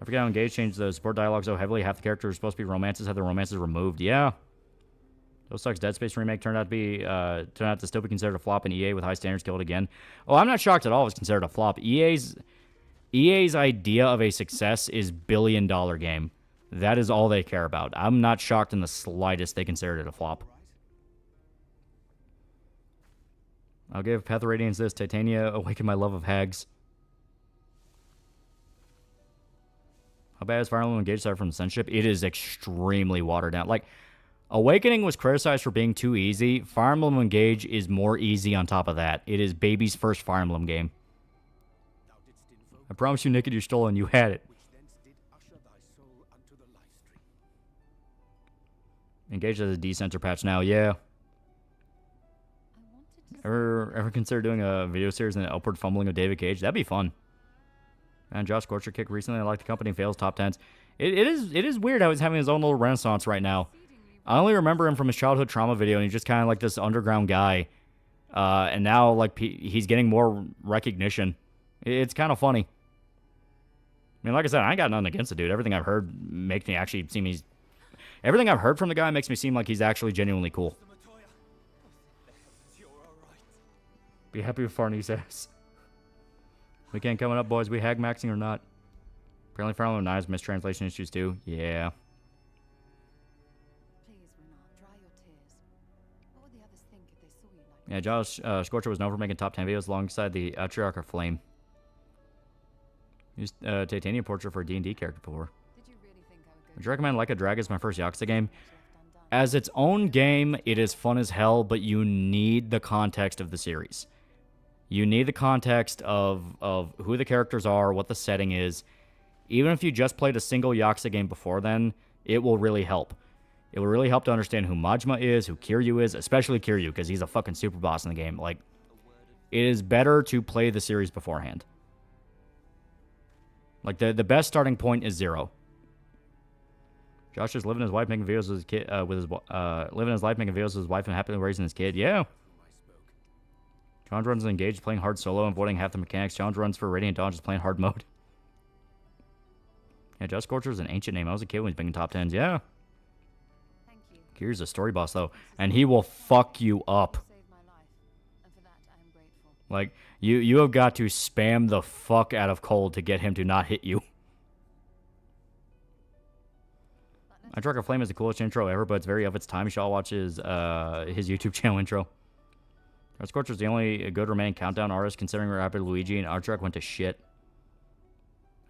[SPEAKER 1] I forget how Engage changed the support dialogue so heavily. Half the characters were supposed to be romances, had the romances removed. Yeah. Those Sucks Dead Space remake turned out to still be considered a flop, and EA with high standards killed again. Oh, I'm not shocked at all it was considered a flop. EA's idea of a success is billion-dollar game. That is all they care about. I'm not shocked in the slightest they considered it a flop. I'll give Path of Radiance this. Titania, awaken my love of hags. How bad is Fire Emblem Engage started from the censorship? It is extremely watered down. Like, Awakening was criticized for being too easy. Fire Emblem Engage is more easy on top of that. It is baby's first Fire Emblem game. I promise you, Naked, you stole and you had it. Engage has a decensor patch now, yeah. Ever consider doing a video series on the upward fumbling of David Cage? That'd be fun. And Josh Scorcher kick recently. I like the company fails top 10s. It is weird how he's having his own little renaissance right now. I only remember him from his childhood trauma video, and he's just kind of like this underground guy. And now, like, he's getting more recognition. It's kind of funny. I mean, like I said, I ain't got nothing against the dude. Everything I've heard makes me actually seem everything I've heard from the guy makes me seem like he's actually genuinely cool. Be happy with Farney's ass. Weekend coming up, boys. We hag maxing or not? Apparently, Fire Emblem 9 has mistranslation issues too. Yeah. Yeah, Josh Scorcher was known for making top 10 videos alongside the Atriarch of Flame. Used Titanium Portrait for a D&D character before. Would you recommend Like a Drag as my first Yakuza game? As its own game, it is fun as hell, but you need the context of the series. You need the context of who the characters are, what the setting is. Even if you just played a single Yakuza game before then, it will really help. It would really help to understand who Majima is, who Kiryu is, especially Kiryu, because he's a fucking super boss in the game. Like, it is better to play the series beforehand. Like, the best starting point is 0. Josh is living his life, making videos with his kid, living his life, making videos with his wife, and happily raising his kid. Yeah. Challenge runs engaged, playing hard solo, and avoiding half the mechanics. Challenge runs for Radiant Dawn, just playing hard mode. Yeah, Just Scorcher is an ancient name. I was a kid when he was making top 10s. Yeah.
[SPEAKER 3] Thank you.
[SPEAKER 1] Here's a story boss, though, and he will fuck you up.
[SPEAKER 3] Saved my life, and for that I am grateful.
[SPEAKER 1] Like, you have got to spam the fuck out of Cold to get him to not hit you. I Truck a Flame is the coolest intro ever, but it's very of its time. You should all watch his YouTube channel intro. Scorcher's the only good remaining countdown artist, considering Rapid Luigi and Artruck went to shit.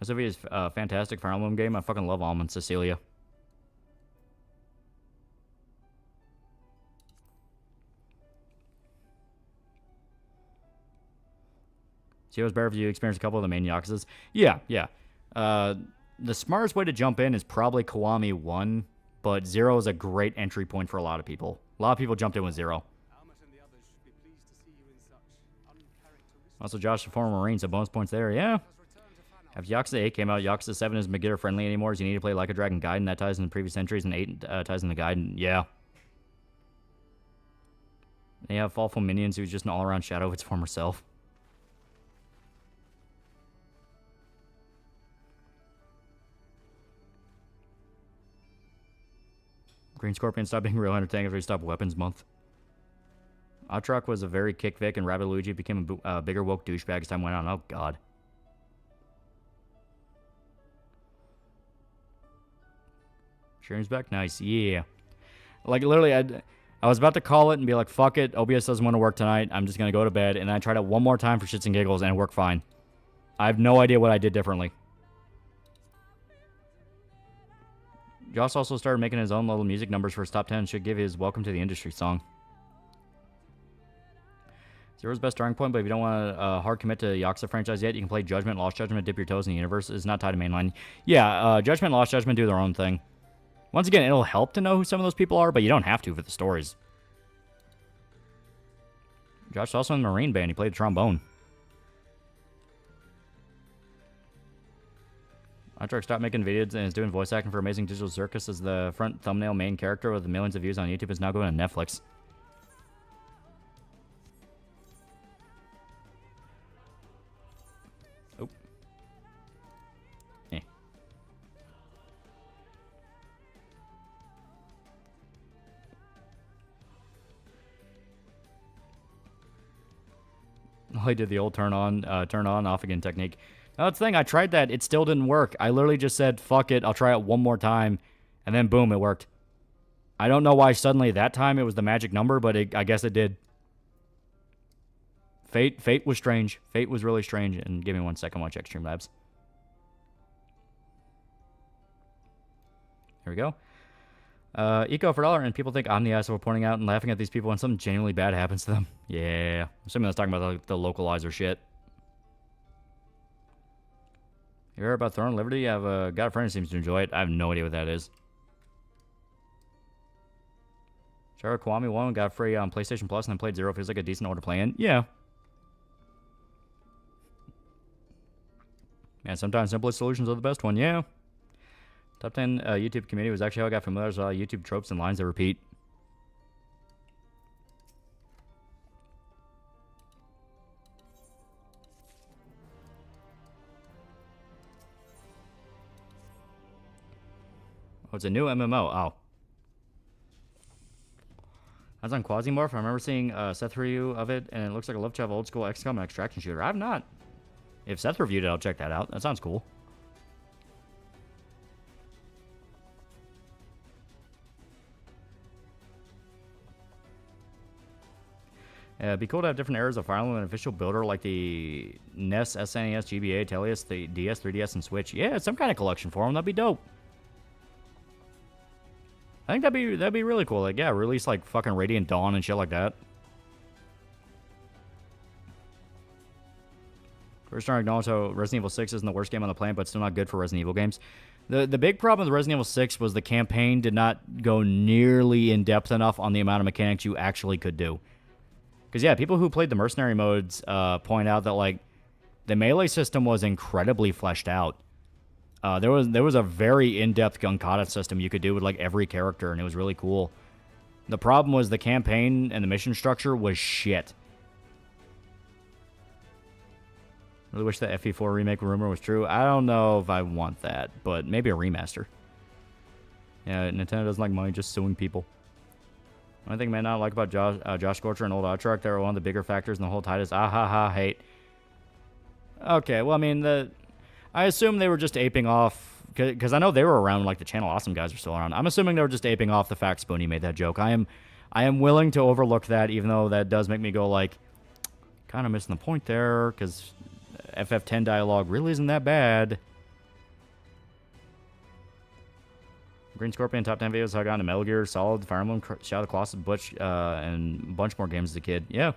[SPEAKER 1] SOV is a fantastic Fire Emblem game. I fucking love Almond Cecilia. See, it was better if you experienced a couple of the main Yakuzas. Yeah. The smartest way to jump in is probably Kiwami 1, but 0 is a great entry point for a lot of people. A lot of people jumped in with 0. Also, Josh, the former Marine, so bonus points there. Yeah. If Yakuza 8 came out, Yakuza 7 isn't beginner friendly anymore, so you need to play Like a Dragon Gaiden. That ties in the previous entries, and 8 ties in the Gaiden. Yeah. They have Fallful Minions, who's just an all-around shadow of its former self. Green Scorpion stopped being real entertaining after he stopped Weapons Month. Atrock was a very kick Vic, and Rabbit Luigi became a bigger woke douchebag as time went on. Oh, God. Sharon's back? Nice. Yeah. Like, literally, I was about to call it and be like, fuck it. OBS doesn't want to work tonight. I'm just going to go to bed. And I tried it one more time for shits and giggles, and it worked fine. I have no idea what I did differently. Josh also started making his own little music numbers for his top 10. Should give his Welcome to the Industry song. Zero's best starting point, but if you don't want to hard commit to the Yakuza franchise yet, you can play Judgment, Lost Judgment, dip your toes in the universe. It's not tied to mainline. Yeah, Judgment, Lost Judgment do their own thing. Once again, it'll help to know who some of those people are, but you don't have to for the stories. Josh's also in the Marine band. He played the trombone. Atrak stopped making videos and is doing voice acting for Amazing Digital Circus as the front thumbnail main character with millions of views on YouTube. Is now going to Netflix. Oh. Eh. I did the old turn on, off again technique. Now, that's the thing. I tried that. It still didn't work. I literally just said, fuck it. I'll try it one more time. And then, boom, it worked. I don't know why suddenly that time it was the magic number, but I guess it did. Fate was strange. Fate was really strange. And give me 1 second while I check Streamlabs. Here we go. Eco for $1, and people think I'm the asshole pointing out and laughing at these people when something genuinely bad happens to them. Yeah. I'm assuming that's talking about the localizer shit. You heard about Throne of Liberty? I've got a friend who seems to enjoy it. I have no idea what that is. Shara Kwame 1 got free on PlayStation Plus and then played 0. Feels like a decent order playing. Yeah. Man, sometimes simplest solutions are the best one. Yeah. Top 10 YouTube community was actually how I got familiar with YouTube tropes and lines that repeat. Oh, it's a new MMO. Oh. That's on Quasimorph. I remember seeing Seth review of it, and it looks like a love child of old school XCOM and extraction shooter. I have not. If Seth reviewed it, I'll check that out. That sounds cool. It'd be cool to have different eras of Fire Emblem and official builder like the NES, SNES, GBA, Teleus, the DS, 3DS, and Switch. Yeah, some kind of collection for them. That'd be dope. I think that'd be really cool. Like, yeah, release like fucking Radiant Dawn and shit like that. First, I acknowledge how Resident Evil 6 isn't the worst game on the planet, but still not good for Resident Evil games. The big problem with Resident Evil 6 was the campaign did not go nearly in depth enough on the amount of mechanics you actually could do. Because yeah, people who played the mercenary modes point out that like the melee system was incredibly fleshed out. There was a very in-depth Gunkata system you could do with like every character, and it was really cool. The problem was the campaign and the mission structure was shit. Really wish that FE4 remake rumor was true. I don't know if I want that, but maybe a remaster. Yeah, Nintendo doesn't like money, just suing people. One thing I may not like about Josh Scorcher and Old Outrark, they were one of the bigger factors in the whole Titus. Ah ha ha, hate. Okay, well, I mean, I assume they were just aping off, because I know they were around, like the Channel Awesome guys are still around. I'm assuming they were just aping off the fact Spoonie made that joke. I am willing to overlook that, even though that does make me go like, kind of missing the point there, because FF10 dialogue really isn't that bad. Green Scorpion top 10 videos I got into Metal Gear Solid, Fire Emblem, Shadow of the Colossus, Butch, and a bunch more games as a kid. Yeah.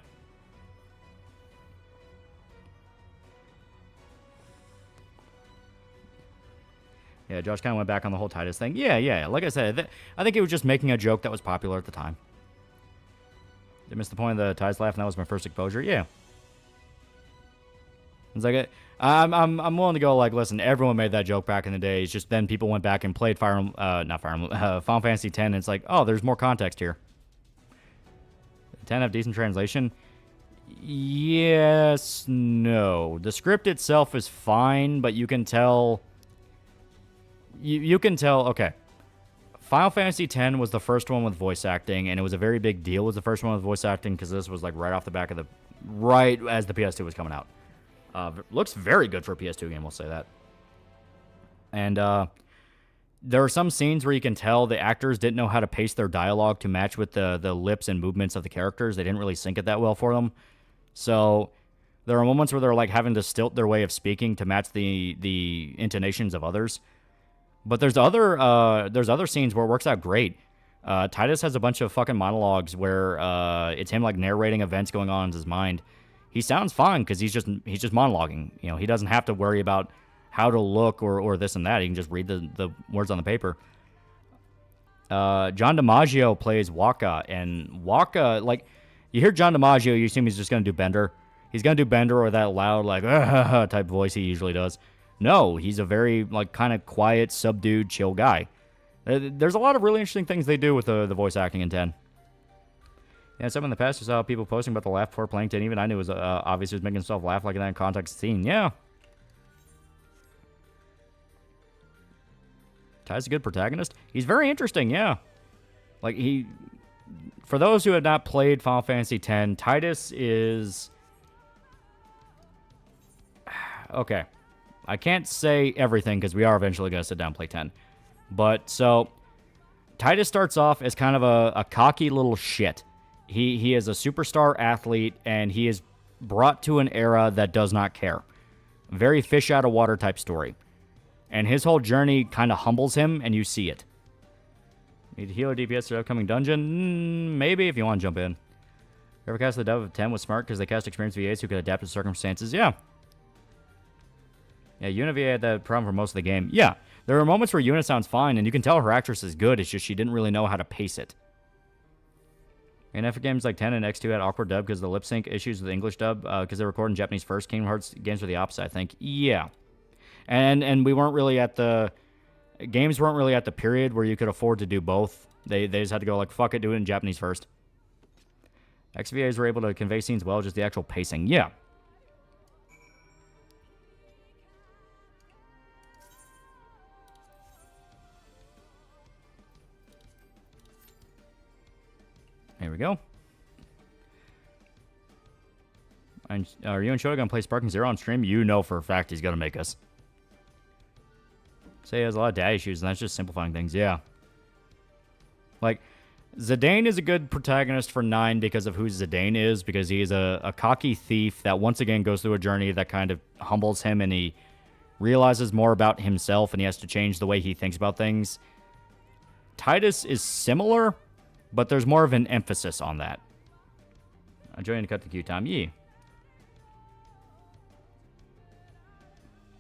[SPEAKER 1] Yeah, Josh kind of went back on the whole Titus thing. Yeah. Like I said, I think he was just making a joke that was popular at the time. Did miss the point of the Titus laugh, and that was my first exposure. Yeah. It's like I'm willing to go like, listen, everyone made that joke back in the day. It's just then people went back and played Final Fantasy X, and it's like, oh, there's more context here. 10 have decent translation. Yes, no. The script itself is fine, but you can tell. You can tell. Okay, Final Fantasy X was the first one with voice acting, and it was a very big deal. It was the first one with voice acting because this was like right off the back of right as the PS2 was coming out. Looks very good for a PS2 game, we'll say that. And there are some scenes where you can tell the actors didn't know how to pace their dialogue to match with the lips and movements of the characters. They didn't really sync it that well for them. So there are moments where they're like having to stilt their way of speaking to match the intonations of others. But there's other scenes where it works out great. Titus has a bunch of fucking monologues where it's him like narrating events going on in his mind. He sounds fine because he's just monologuing. You know, he doesn't have to worry about how to look or this and that. He can just read the words on the paper. John DiMaggio plays Waka, and Waka, like, you hear John DiMaggio, you assume he's just going to do Bender. He's going to do Bender or that loud, like, type voice he usually does. No, he's a very, like, kind of quiet, subdued, chill guy. There's a lot of really interesting things they do with the voice acting in 10. Yeah, some in the past, I saw people posting about the laugh before playing 10. Even I knew it was obvious he was making himself laugh like in that context scene. Yeah. Ty's a good protagonist. He's very interesting, yeah. Like, for those who have not played Final Fantasy X, Titus is... Okay. I can't say everything because we are eventually going to sit down and play 10. But, so, Titus starts off as kind of a cocky little shit. He is a superstar athlete, and he is brought to an era that does not care. Very fish out of water type story. And his whole journey kind of humbles him, and you see it. Need healer DPS for the upcoming dungeon? Maybe, if you want to jump in. Whoever cast the dev of 10 was smart because they cast experienced VAs who could adapt to circumstances. Yeah. Yeah, Univia had that problem for most of the game. Yeah, there are moments where Una sounds fine, and you can tell her actress is good. It's just she didn't really know how to pace it. And F games like 10 and X2 had awkward dub because of the lip sync issues with the English dub because they recorded in Japanese first. Kingdom Hearts games were the opposite, I think. Yeah. And we weren't really at the... Games weren't really at the period where you could afford to do both. They just had to go like, fuck it, do it in Japanese first. XVAs were able to convey scenes well, just the actual pacing. Yeah. There we go. And are you and Shoda going to play Sparking Zero on stream? You know for a fact he's going to make us. Say he has a lot of dad issues, and that's just simplifying things. Yeah. Like, Zidane is a good protagonist for 9 because of who Zidane is, because he is a cocky thief that once again goes through a journey that kind of humbles him, and he realizes more about himself, and he has to change the way he thinks about things. Titus is similar, but there's more of an emphasis on that. I'm joining to cut the queue time. Yeah.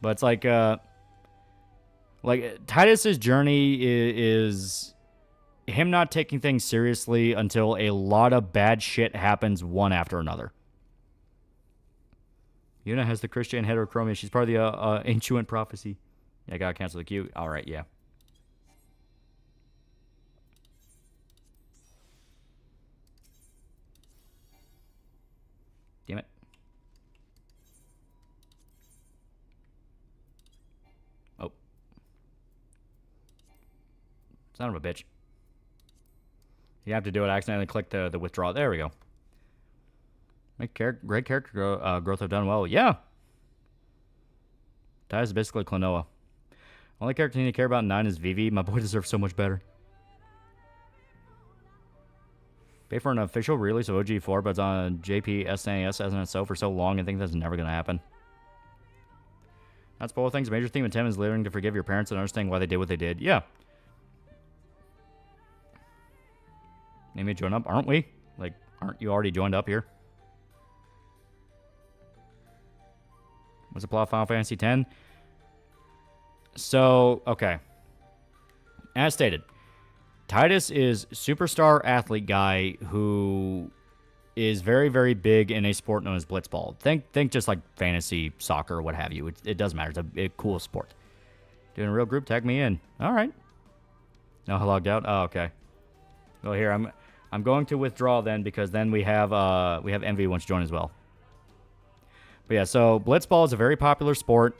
[SPEAKER 1] But it's like, Like, Titus's journey is him not taking things seriously until a lot of bad shit happens one after another. Yuna has the Christian heterochromia. She's part of the ancient prophecy. Yeah, I gotta cancel the queue. All right, yeah. Damn it. Oh. Son of a bitch. You have to do it. I accidentally click the withdraw. There we go. Great character growth. Have done well. Yeah. Titus is basically Klonoa. Only character you need to care about in 9 is Vivi. My boy deserves so much better. Pay for an official release of OG4, but it's on JP SNES as an SO for so long and think that's never going to happen. Not spoil things. Major theme in 10 is learning to forgive your parents and understanding why they did what they did. Yeah. Maybe join up, aren't we? Like, aren't you already joined up here? What's the plot of Final Fantasy X? So, okay. As stated, Titus is superstar athlete guy who is very, very big in a sport known as blitzball. Think just like fantasy soccer or what have you. It doesn't matter. It's a cool sport. Doing a real group, tag me in. All right. No, I logged out. Oh, okay. Well, here I'm going to withdraw then because then we have Envy wants to join as well. But yeah, so blitzball is a very popular sport.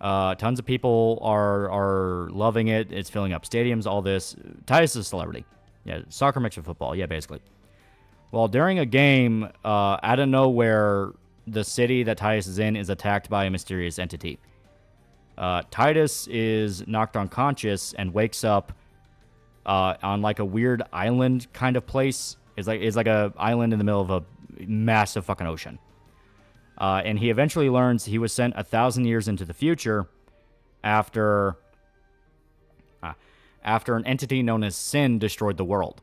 [SPEAKER 1] Tons of people are loving it. It's filling up stadiums, all this. Titus is a celebrity. Yeah, soccer mixed with football. Yeah, basically. Well, during a game, out of nowhere, the city that Titus is in is attacked by a mysterious entity. Titus is knocked unconscious and wakes up on like a weird island kind of place. It's like a island in the middle of a massive fucking ocean. And he eventually learns he was sent 1,000 years into the future after an entity known as Sin destroyed the world.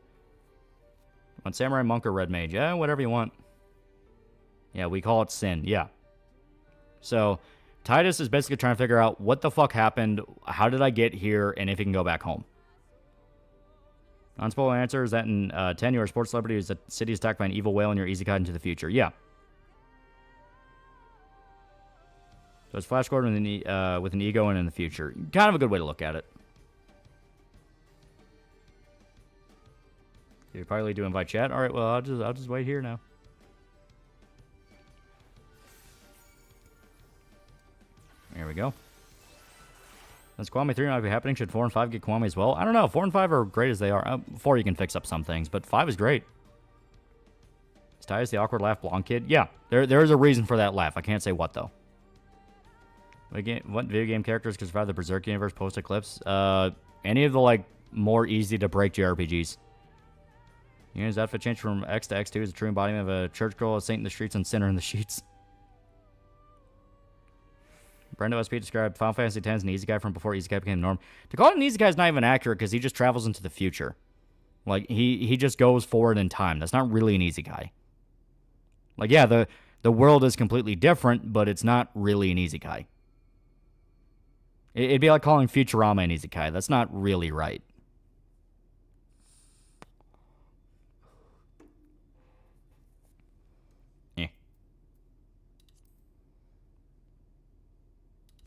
[SPEAKER 1] Want Samurai Monk or Red Mage? Yeah, whatever you want. Yeah, we call it Sin. Yeah. So Titus is basically trying to figure out what the fuck happened, how did I get here, and if he can go back home. Unspoiled answer is that in 10, you're a sports celebrity whose city is attacked by an evil whale and you're easy cut into the future. Yeah. So it's Flash Gordon with an ego and in the future. Kind of a good way to look at it. You're probably to invite chat. All right, well, I'll just wait here now. There we go. Does Kwame 3 not be happening? Should 4 and 5 get Kwame as well? I don't know. 4 and 5 are great as they are. 4 you can fix up some things, but 5 is great. Is Titus the awkward laugh blonde kid? Yeah, there is a reason for that laugh. I can't say what though. What video game characters can survive the Berserk universe post-eclipse? Any of the, like, more easy-to-break JRPGs. His outfit changed from X to X2 is a true embodiment of a church girl, a saint in the streets, and sinner in the sheets. Brendo SP described Final Fantasy X as an easy guy from before easy guy became the norm. To call it an easy guy is not even accurate because he just travels into the future. Like, he just goes forward in time. That's not really an easy guy. Like, yeah, the world is completely different, but it's not really an easy guy. It'd be like calling Futurama an isekai. That's not really right. Yeah.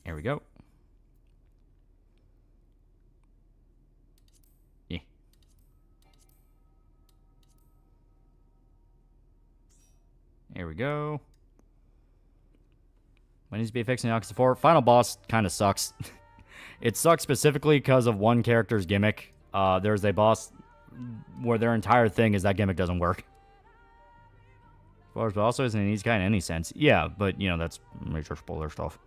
[SPEAKER 1] There we go. Yeah. There we go. What needs to be fixed in Yakuza 4? Final boss kind of sucks. It sucks specifically because of one character's gimmick. There's a boss where their entire thing is that gimmick doesn't work. But also isn't an easy guy in any sense. Yeah, but, you know, that's major spoiler stuff.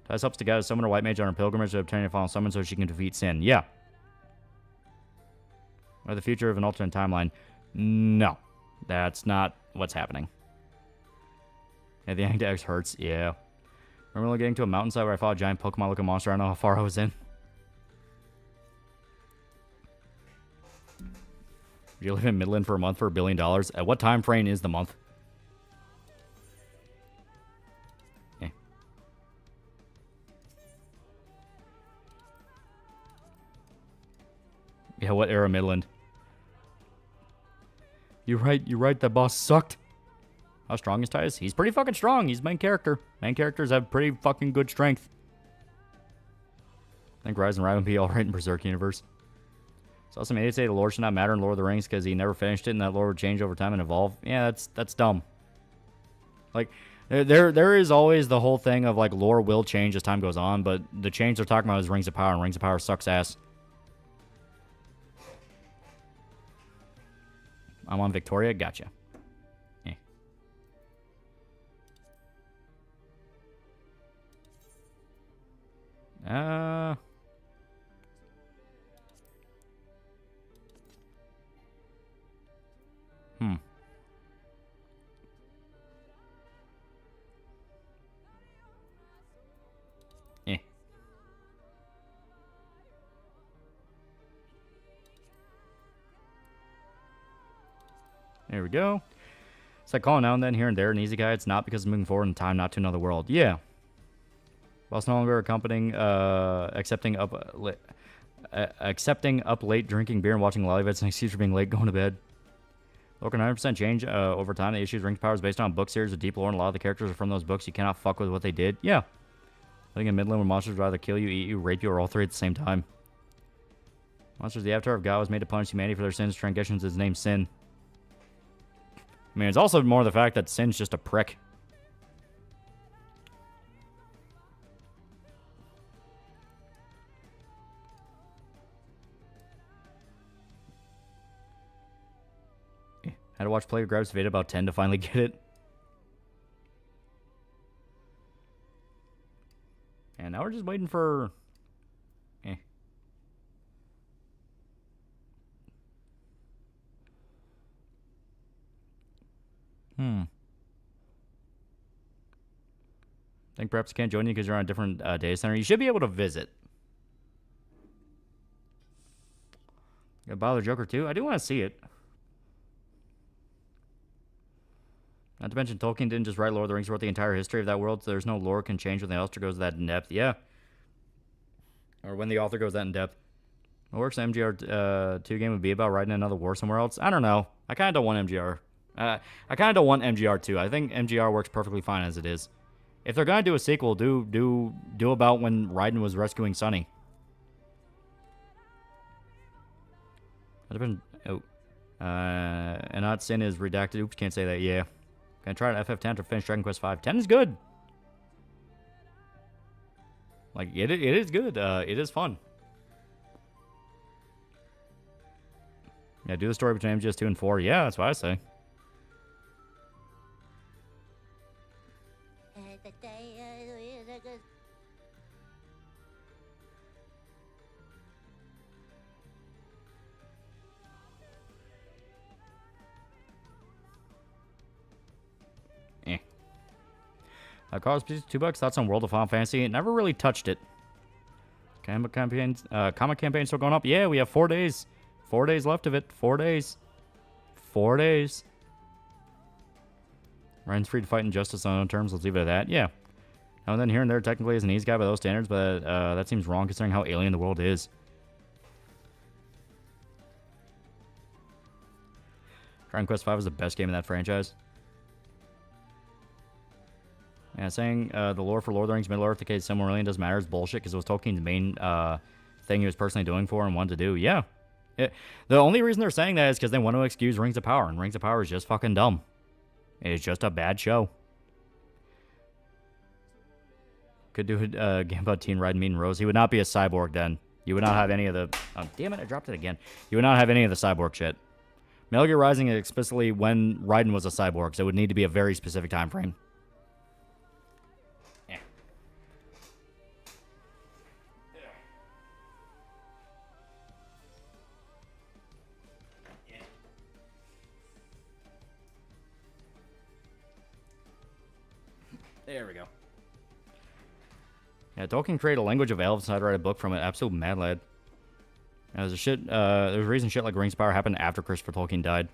[SPEAKER 1] Titus helps to guide a summoner white mage on her pilgrimage to obtain a final summon so she can defeat Sin. Yeah. Or the future of an alternate timeline. No. That's not what's happening. Yeah, the Angdex hurts. Yeah. Remember getting to a mountainside where I fought a giant Pokemon-looking monster? I don't know how far I was in. You live in Midland for a month for $1 billion? At what time frame is the month? Yeah. Yeah, what era Midland? You're right, that boss sucked. How strong is Titus? He's pretty fucking strong. He's main character. Main characters have pretty fucking good strength. I think Rise and Ride would be alright in Berserk universe. So some idiots say the lore should not matter in Lord of the Rings because he never finished it and that lore would change over time and evolve. Yeah, that's dumb. Like, there is always the whole thing of, like, lore will change as time goes on, but the change they're talking about is Rings of Power, and Rings of Power sucks ass. I'm on Victoria. Gotcha. Eh. Eh. There we go. It's like calling now and then, here and there, an easy guy. It's not because moving forward in time, not to another world. Yeah. Whilst no longer accepting up late, drinking beer, and watching lollipops, an excuse for being late, going to bed. Look, 9% change over time. The issues Rings of Power is based on book series with deep lore, and a lot of the characters are from those books. You cannot fuck with what they did. Yeah. Living in Midland where monsters would either kill you, eat you, rape you, or all three at the same time. Monsters, the avatar of God, was made to punish humanity for their sins. Transgressions is named Sin. I mean, it's also more the fact that Sin's just a prick. Had to watch Player Grabs Vid about 10 to finally get it. And now we're just waiting for... Think perhaps I can't join you because you're on a different data center. You should be able to visit. Gonna bother Joker too? I do want to see it. Not to mention, Tolkien didn't just write Lord of the Rings, wrote the entire history of that world, so there's no lore can change when the author goes that in depth. Yeah. Or when the author goes that in depth. What works MGR 2 game would be about writing another war somewhere else? I don't know. I kind of don't want MGR. I kind of don't want MGR 2. I think MGR works perfectly fine as it is. If they're going to do a sequel, do about when Raiden was rescuing Sunny. And not Sin is redacted. Oops, can't say that. Yeah. Gonna try it FF10 to finish Dragon Quest V. 10 is good. Like, it is good. It is fun. Yeah, do the story between MGS 2 and 4. Yeah, that's what I say. Cost $2. Thoughts on World of Final Fantasy? Never really touched it. Comic campaign still going up? Yeah, we have 4 days. 4 days left of it. 4 days. 4 days. Ryan's free to fight injustice on his own terms. Let's leave it at that. Yeah. Now and then here and there technically is an easy guy by those standards, but that seems wrong considering how alien the world is. Dragon Quest V is the best game in that franchise. Yeah, saying the lore for Lord of the Rings Middle-earth decayed Silmarillion doesn't matter is bullshit because it was Tolkien's main thing he was personally doing for and wanted to do. Yeah. The only reason they're saying that is because they want to excuse Rings of Power, and Rings of Power is just fucking dumb. It's just a bad show. Could do a game about Teen Raiden meeting Rose. He would not be a cyborg then. You would not have any of the... Oh, damn it, I dropped it again. You would not have any of the cyborg shit. Metal Gear Rising is explicitly when Raiden was a cyborg, so it would need to be a very specific time frame. There we go. Yeah, Tolkien created a language of elves and I'd write a book from it. Absolute mad lad. There's a reason shit like Rings of Power happened after Christopher Tolkien died.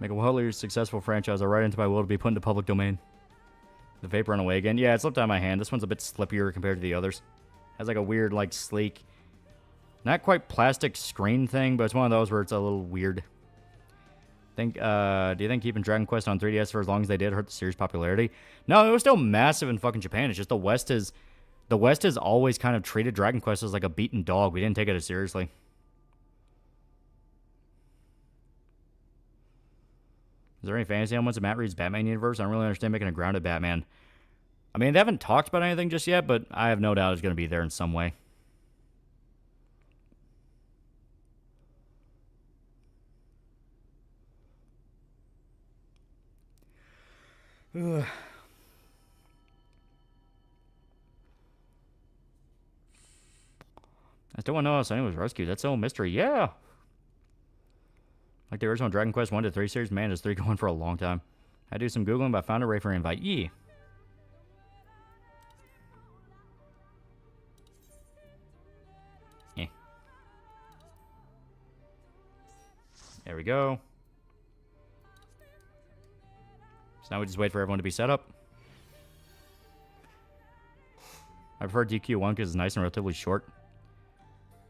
[SPEAKER 1] Make a wildly successful franchise. I write into my will to be put into public domain. The vape run away again. Yeah, it slipped out of my hand. This one's a bit slippier compared to the others. Has like a weird, like, sleek, not quite plastic screen thing, but it's one of those where it's a little weird. Do you think keeping Dragon Quest on 3DS for as long as they did hurt the series' popularity? No, it was still massive in fucking Japan. It's just the West has always kind of treated Dragon Quest as like a beaten dog. We didn't take it as seriously. Is there any fantasy elements in Matt Reed's Batman universe? I don't really understand making a grounded Batman. I mean, they haven't talked about anything just yet, but I have no doubt it's going to be there in some way. Ugh. I still want to know how Sonny was rescued. That's still a mystery. Yeah. Like the original Dragon Quest 1 to 3 series, man, is 3 going for a long time. I do some Googling, but I found a Ray for an invite. Yeah. Yeah. There we go. So now we just wait for everyone to be set up. I prefer DQ1 because it's nice and relatively short.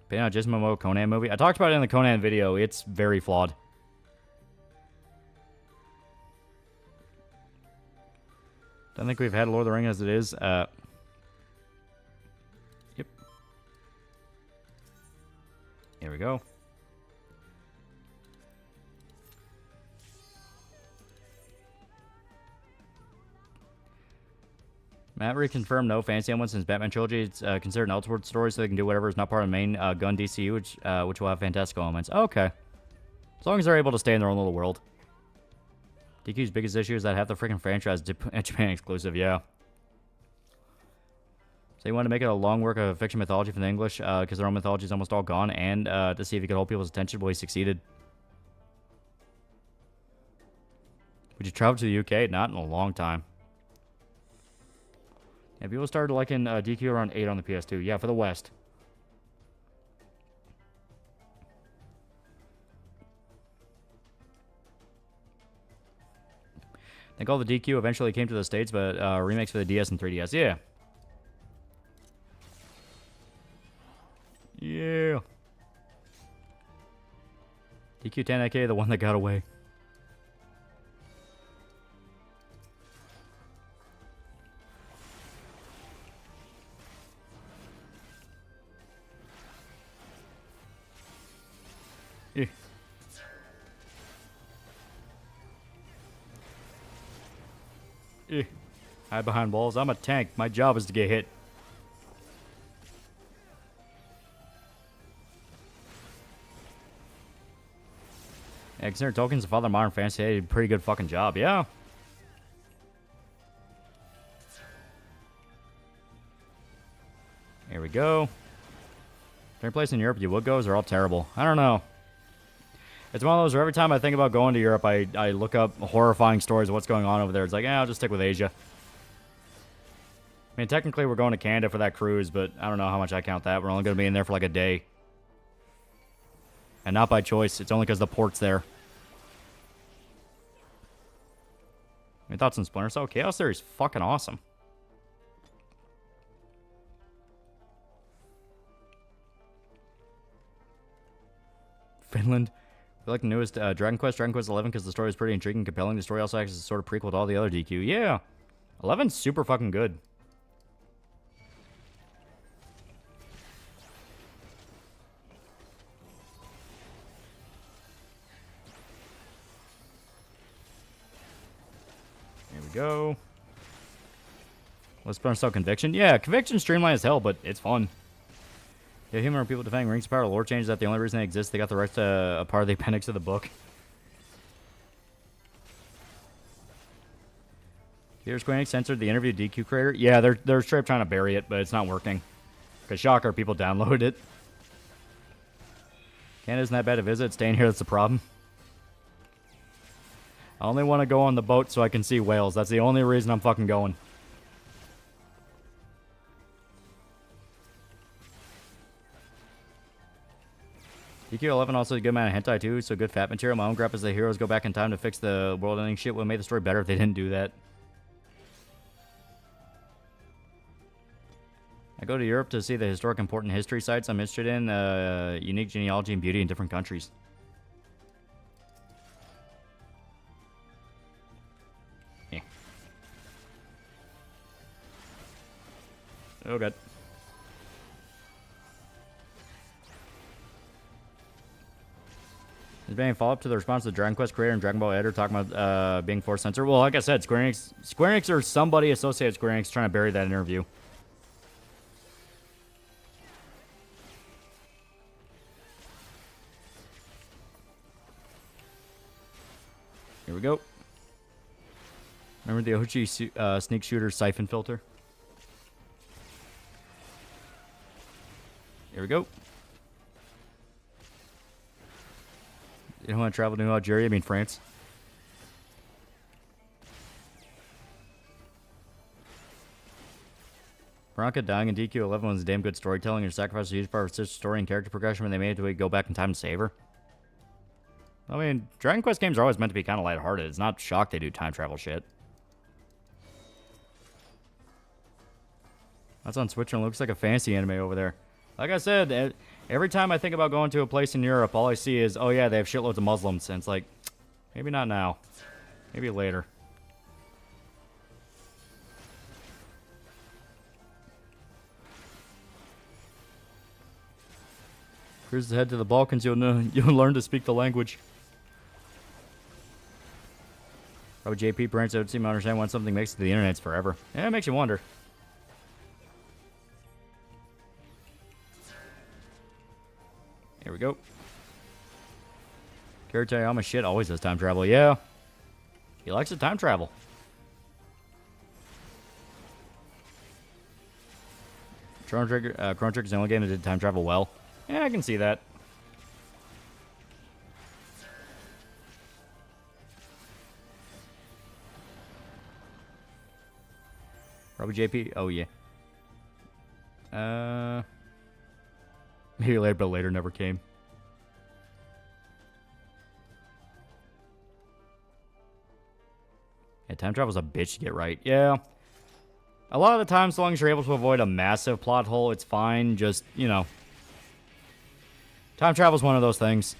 [SPEAKER 1] But yeah, Gizmo Conan movie. I talked about it in the Conan video. It's very flawed. Don't think we've had Lord of the Ring as it is. Yep. Here we go. Matt reconfirmed no fantasy elements in his Batman trilogy. It's considered an Elseworld story, so they can do whatever is not part of the main gun DCU, which will have fantastical elements. Okay. As long as they're able to stay in their own little world. DQ's biggest issue is that half the freaking franchise is Japan exclusive, yeah. So you want to make it a long work of fiction mythology from the English, because their own mythology is almost all gone, and to see if he could hold people's attention, well, he succeeded. Would you travel to the UK? Not in a long time. Yeah, people started liking DQ around 8 on the PS2. Yeah, for the West. I think all the DQ eventually came to the States, but remakes for the DS and 3DS. Yeah. Yeah. DQ 10AK, the one that got away. Yeah. Hide behind walls. I'm a tank. My job is to get hit. Yeah, consider Tolkien's the father of modern fantasy. He did a pretty good fucking job. Yeah. Here we go. Is there any place in Europe you would go? They're all terrible. I don't know. It's one of those where every time I think about going to Europe, I look up horrifying stories of what's going on over there. It's like, I'll just stick with Asia. I mean, technically, we're going to Canada for that cruise, but I don't know how much I count that. We're only going to be in there for like a day. And not by choice. It's only because the port's there. Any thoughts on Splinter Cell? Chaos Theory is fucking awesome. Finland. I like the newest Dragon Quest 11, because the story is pretty intriguing and compelling. The story also acts as a sort of prequel to all the other DQ. Yeah. 11's super fucking good. Here we go. Let's burn still Conviction. Yeah, Conviction streamlined as hell, but it's fun. Yeah, human or people defending Rings of Power lore changes that the only reason they exist, they got the rights to a part of the appendix of the book. Here's Square Enix censored the interview DQ creator. Yeah, they're straight up trying to bury it, but it's not working. Because shocker, people downloaded it. Canada isn't that bad to visit. Staying here, that's the problem. I only want to go on the boat so I can see whales. That's the only reason I'm fucking going. DQ11 also a good amount of hentai too, so good fat material. My own grap is the heroes go back in time to fix the world-ending shit. Would have made the story better if they didn't do that. I go to Europe to see the historic important history sites I'm interested in, unique genealogy and beauty in different countries. Yeah. Oh, God. Is there any follow-up to the response to the Dragon Quest creator and Dragon Ball editor talking about being forced censor? Well, like I said, Square Enix or somebody associated with Square Enix trying to bury that interview. Here we go. Remember the OG sneak shooter siphon filter? Here we go. You don't want to travel to Algeria? I mean France. Veronica dying in DQ11 was damn good storytelling. Your sacrifice was a huge part of such story and character progression when they made it to go back in time to save her. I mean, Dragon Quest games are always meant to be kind of lighthearted. It's not shocked they do time travel shit. That's on Switch and it looks like a fantasy anime over there. Like I said, every time I think about going to a place in Europe, all I see is, oh yeah, they have shitloads of Muslims. And it's like, maybe not now. Maybe later. Cruise ahead to the Balkans, you'll learn to speak the language. Probably JP parents don't seem to understand when something makes it to the internet forever. Yeah, it makes you wonder. Here we go. Kirito shit always does time travel. Yeah. He likes to time travel. Chrono Trigger is the only game that did time travel well. Yeah, I can see that. Probably JP. Oh, yeah. Maybe later, but later never came. Yeah, time travel's a bitch to get right. Yeah. A lot of the time, so long as you're able to avoid a massive plot hole, it's fine. Just, you know. Time travel's one of those things.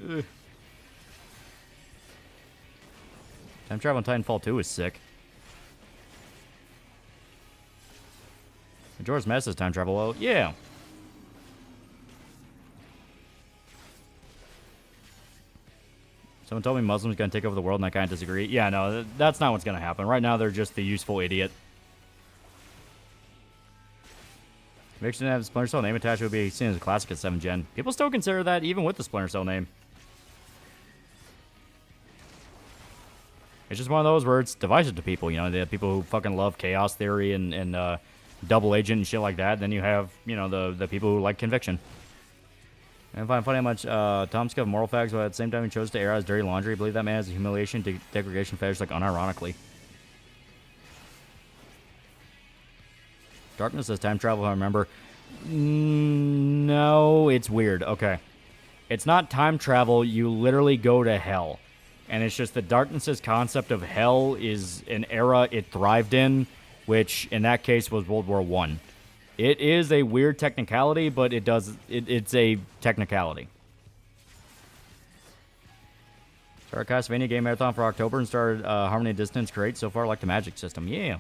[SPEAKER 1] Ugh. Time travel in Titanfall 2 is sick. Majora's Mask is time travel. Well, yeah. Someone told me Muslims are going to take over the world, and I kind of disagree. Yeah, no, that's not what's going to happen. Right now, they're just the useful idiot. If it didn't have the Splinter Cell name attached, it would be seen as a classic at 7th gen. People still consider that, even with the Splinter Cell name. It's just one of those where it's divisive to people, you know, the people who fucking love chaos theory and double agent and shit like that. Then you have, you know, the people who like conviction. And I find funny how much Tom Scuff moral facts, but at the same time he chose to air out his dirty laundry. I believe that man has a humiliation, degradation fetish, like unironically. Darkness says time travel, I remember. No, it's weird. Okay. It's not time travel. You literally go to hell. And it's just that Darkness's concept of hell is an era it thrived in, which in that case was World War I. It is a weird technicality, but it's a technicality. Started Castlevania Game Marathon for October and started Harmony of Dissonance. Great. So far, like the Magic System. Yeah. Are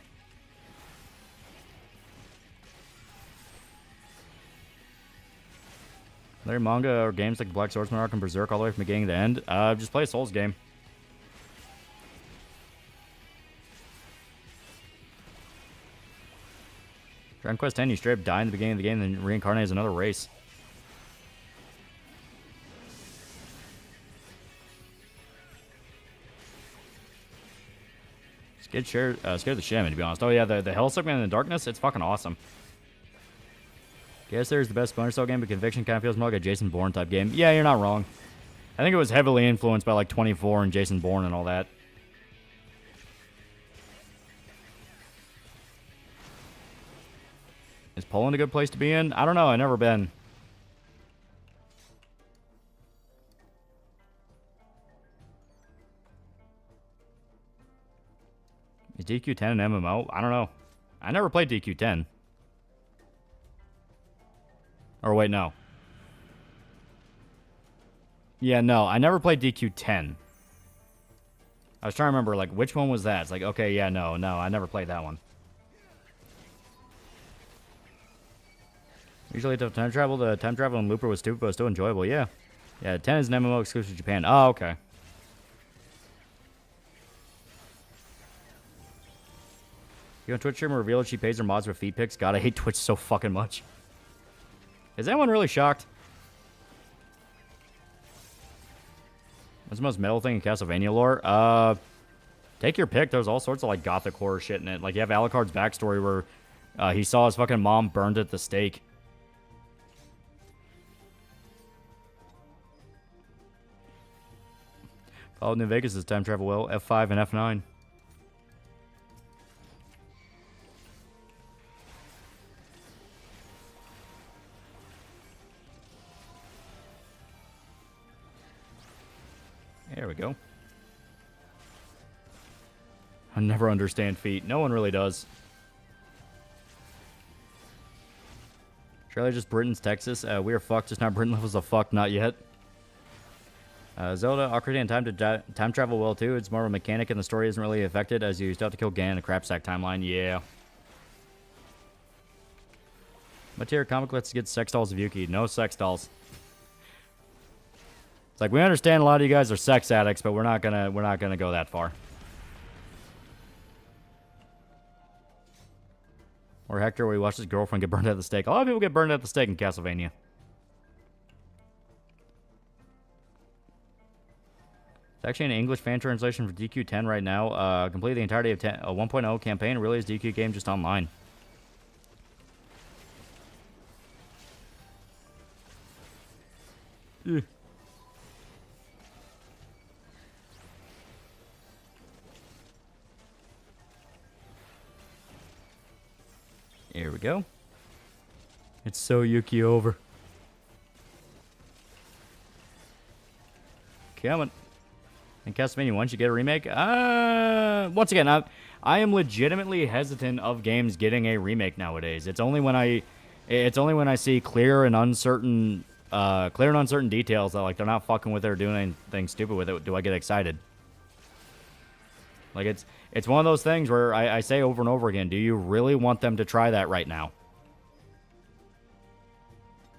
[SPEAKER 1] there manga or games like Black Swordsman Arc and Berserk all the way from beginning to end? Just play a Souls game. Dragon Quest X, you straight up die in the beginning of the game and then reincarnate as another race. Scared the shit out of me, to be honest. Oh yeah, the Hell segment in the Darkness, it's fucking awesome. Guess there's the best Splinter Cell game, but Conviction kind of feels more like a Jason Bourne type game. Yeah, you're not wrong. I think it was heavily influenced by like 24 and Jason Bourne and all that. Is Poland a good place to be in? I don't know. I've never been. DQ10 and MMO? I don't know. I never played DQ10. Or wait, no. Yeah, no, I never played DQ10. I was trying to remember, like, which one was that? It's like, okay, yeah, no, I never played that one. Usually tough time travel. The time travel in Looper was stupid, but still enjoyable. Yeah. Yeah, 10 is an MMO exclusive to Japan. Oh, okay. You on Twitch streamer revealed she pays her mods with feed pics? God, I hate Twitch so fucking much. Is anyone really shocked? What's the most metal thing in Castlevania lore? Take your pick. There's all sorts of, like, gothic horror shit in it. Like, you have Alucard's backstory where he saw his fucking mom burned at the stake. Followed New Vegas' time travel well. F5 and F9. There we go. I never understand feet. No one really does. Surely just Britain's Texas. We are fucked, just not Britain levels of fuck, not yet. Zelda, Ocarina and time travel well too. It's more of a mechanic and the story isn't really affected as you still have to kill Ganon in a crap sack timeline. Yeah. What tier comic let's get sex dolls of Yuki? No sex dolls. It's like we understand a lot of you guys are sex addicts, but we're not gonna go that far. Or Hector, where he watched his girlfriend get burned at the stake. A lot of people get burned at the stake in Castlevania. It's actually an English fan translation for DQ10 right now. Complete the entirety of 1.0 campaign. Really is DQ game just online. Ugh. Here we go. It's so Yuki over. Coming. And Castlevania 1 should get a remake? Once again, I am legitimately hesitant of games getting a remake nowadays. It's only when I see clear and uncertain details that, like, they're not fucking with it or doing anything stupid with it do I get excited. Like, it's one of those things where I say over and over again, do you really want them to try that right now?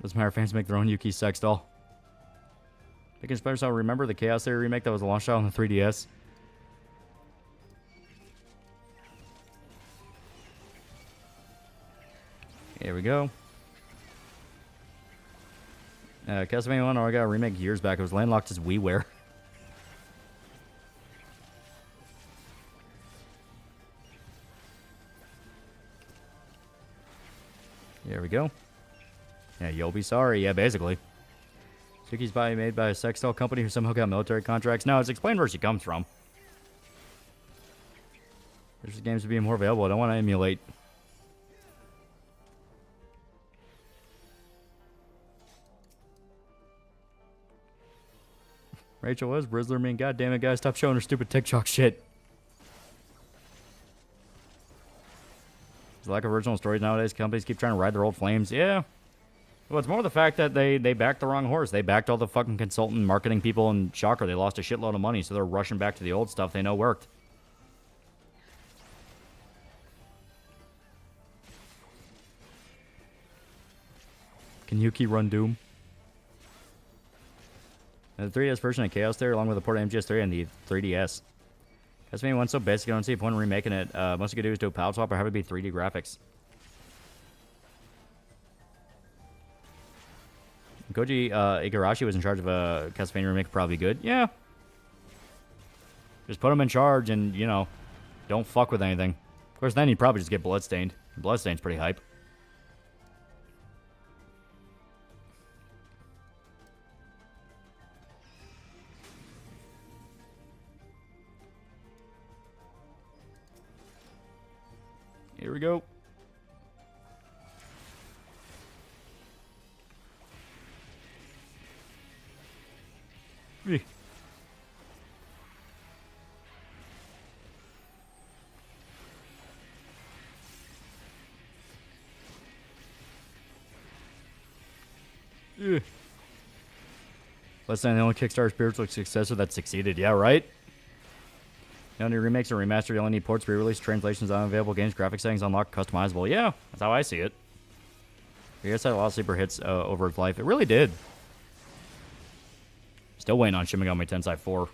[SPEAKER 1] Doesn't matter, fans make their own Yuki sex doll. Big Inspire Cell, remember the Chaos Theory remake that was a launch title on the 3DS? Here we go. Castlevania 1, I got a remake years back. It was landlocked as WiiWare. There we go. Yeah, you'll be sorry. Yeah, basically. Yuki's body made by a sex doll company who somehow got military contracts. No, it's explained where she comes from. There's games to be more available. I don't want to emulate. Rachel was Brizzler. Man, goddamn it, guys, stop showing her stupid TikTok shit. There's a lack of original stories nowadays. Companies keep trying to ride their old flames. Yeah. Well, it's more the fact that they backed the wrong horse. They backed all the fucking consultant marketing people, and shocker, they lost a shitload of money, so they're rushing back to the old stuff they know worked. Can Yuki run Doom? And the 3DS version of Chaos Theory, along with the port of MGS3 and the 3DS. Castlevania 1's so basic, I don't see a point in remaking it. Most you could do is do a palette swap or have it be 3D graphics. Koji Igarashi was in charge of a Castlevania remake, probably good. Yeah. Just put him in charge and, you know, don't fuck with anything. Of course, then he'd probably just get Bloodstained. Bloodstained's pretty hype. Here we go. Ugh. Let's say the only Kickstarter spiritual successor that succeeded. Yeah, right? The only remakes or remastered, you only need ports, re-release, translations, unavailable games, graphic settings unlocked, customizable. Yeah, that's how I see it. I guess had a lot of sleeper hits over its life. It really did. Still waiting on Shin Megami Tensei 4.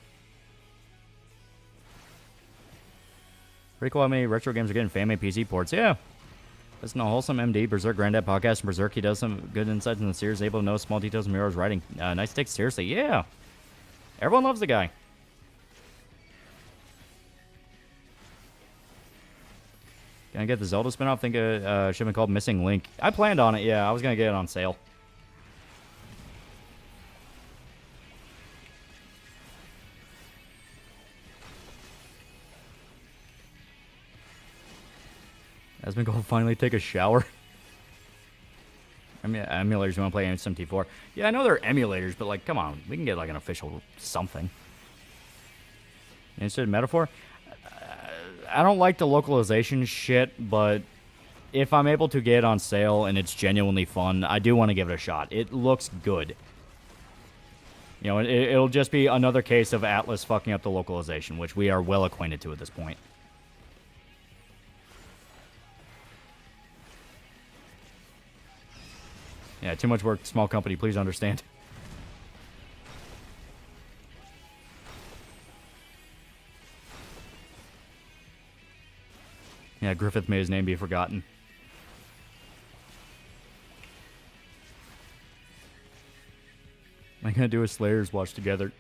[SPEAKER 1] Pretty cool how many retro games are getting fan-made PC ports. Yeah. Listen to Wholesome MD, Berserk Granddad podcast, and Berserk. He does some good insights in the series, able to know small details of Miro's writing. Nice take, seriously. Yeah. Everyone loves the guy. Can I get the Zelda spin-off? Think it should have been called Missing Link. I planned on it, yeah. I was going to get it on sale. Has been going to finally take a shower. I mean, emulators, you want to play SMT4. Yeah, I know they're emulators, but, like, come on. We can get, like, an official something. Instead of metaphor? I don't like the localization shit, but if I'm able to get it on sale and it's genuinely fun, I do want to give it a shot. It looks good. You know, it'll just be another case of Atlas fucking up the localization, which we are well acquainted to at this point. Yeah, too much work, small company, please understand. Yeah, Griffith made his name be forgotten. I'm gonna do a Slayers watch together.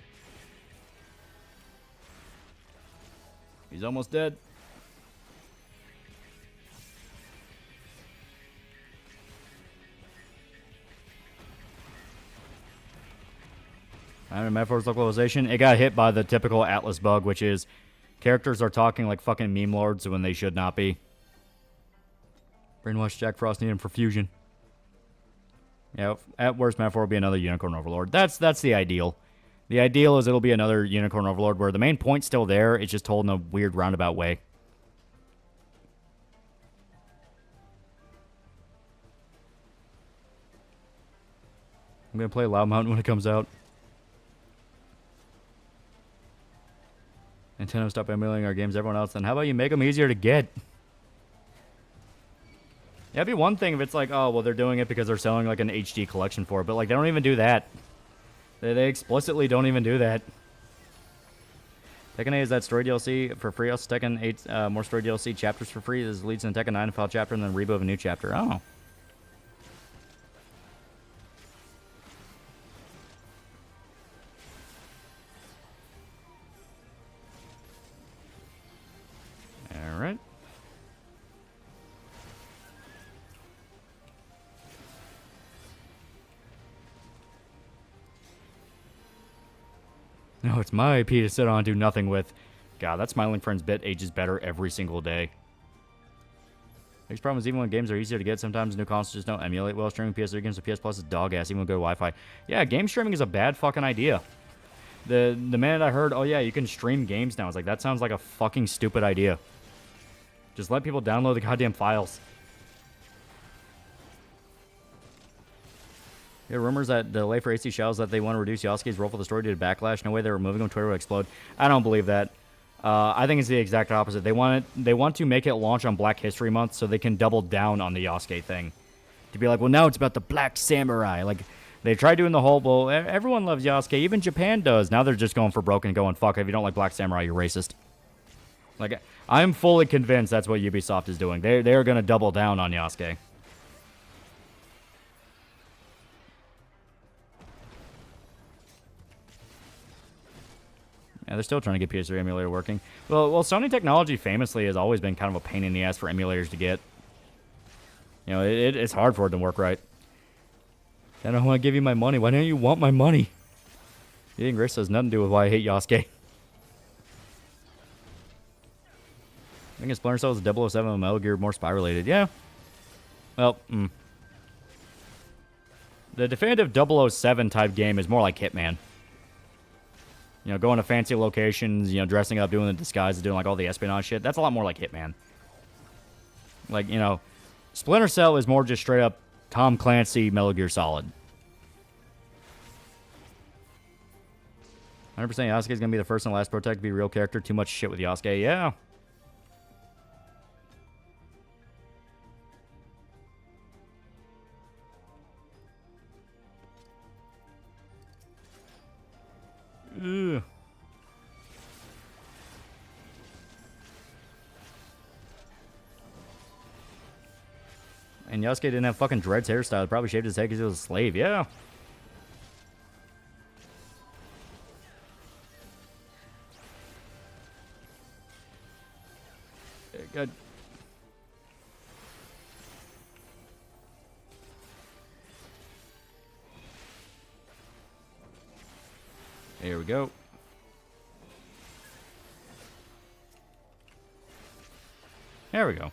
[SPEAKER 1] He's almost dead. I don't know, Metaphor's localization. It got hit by the typical Atlas bug, which is characters are talking like fucking meme lords when they should not be. Brainwash Jack Frost, need him for fusion. Yeah, at worst, Metaphor will be another Unicorn Overlord. That's the ideal. The ideal is it'll be another Unicorn Overlord where the main point's still there. It's just told in a weird roundabout way. I'm going to play Loud Mountain when it comes out. Nintendo, stop emulating our games, everyone else. Then how about you make them easier to get? Yeah, it'd be one thing if it's like, oh, well, they're doing it because they're selling like an HD collection for it. But like, they don't even do that. They explicitly don't even do that. Tekken 8 is that story DLC for free. Also, Tekken 8 more story DLC chapters for free. This leads in Tekken 9 file chapter and then reboot of a new chapter. Oh. Alright. No, it's my IP to sit on and do nothing with. God, that Smiling Friends bit ages better every single day. Next problem is even when games are easier to get, sometimes new consoles just don't emulate well. Streaming PS3 games to PS Plus is dog ass, even with good Wi-Fi. Yeah, game streaming is a bad fucking idea. The minute I heard, oh yeah, you can stream games now, I was like, that sounds like a fucking stupid idea. Just let people download the goddamn files. There are rumors that the delay for AC Shells that they want to reduce Yasuke's role for the story due to backlash. No way they're removing him. Twitter would explode. I don't believe that. I think it's the exact opposite. They want to make it launch on Black History Month so they can double down on the Yasuke thing. To be like, well, now it's about the Black Samurai. Like, they tried doing the whole, well, everyone loves Yasuke. Even Japan does. Now they're just going for broke and going, fuck, if you don't like Black Samurai, you're racist. Like, I'm fully convinced that's what Ubisoft is doing. They're going to double down on Yasuke. Yeah, they're still trying to get PS3 emulator working. Well, Sony technology famously has always been kind of a pain in the ass for emulators to get. You know, it's hard for it to work right. I don't want to give you my money. Why don't you want my money? Eating grist has nothing to do with why I hate Yasuke. I think Splinter Cell is 007 and Metal Gear more spy related. Yeah. Well, the definitive 007 type game is more like Hitman. You know, going to fancy locations, you know, dressing up, doing the disguises, doing like all the espionage shit. That's a lot more like Hitman. Like, you know, Splinter Cell is more just straight up Tom Clancy, Metal Gear Solid. 100% Yasuke's gonna be the first and last protect to be a real character. Too much shit with Yasuke. Yeah. Ugh. And Yasuke didn't have fucking dreads hairstyle. Probably shaved his head because he was a slave. Yeah. Good. Here we go. There we go.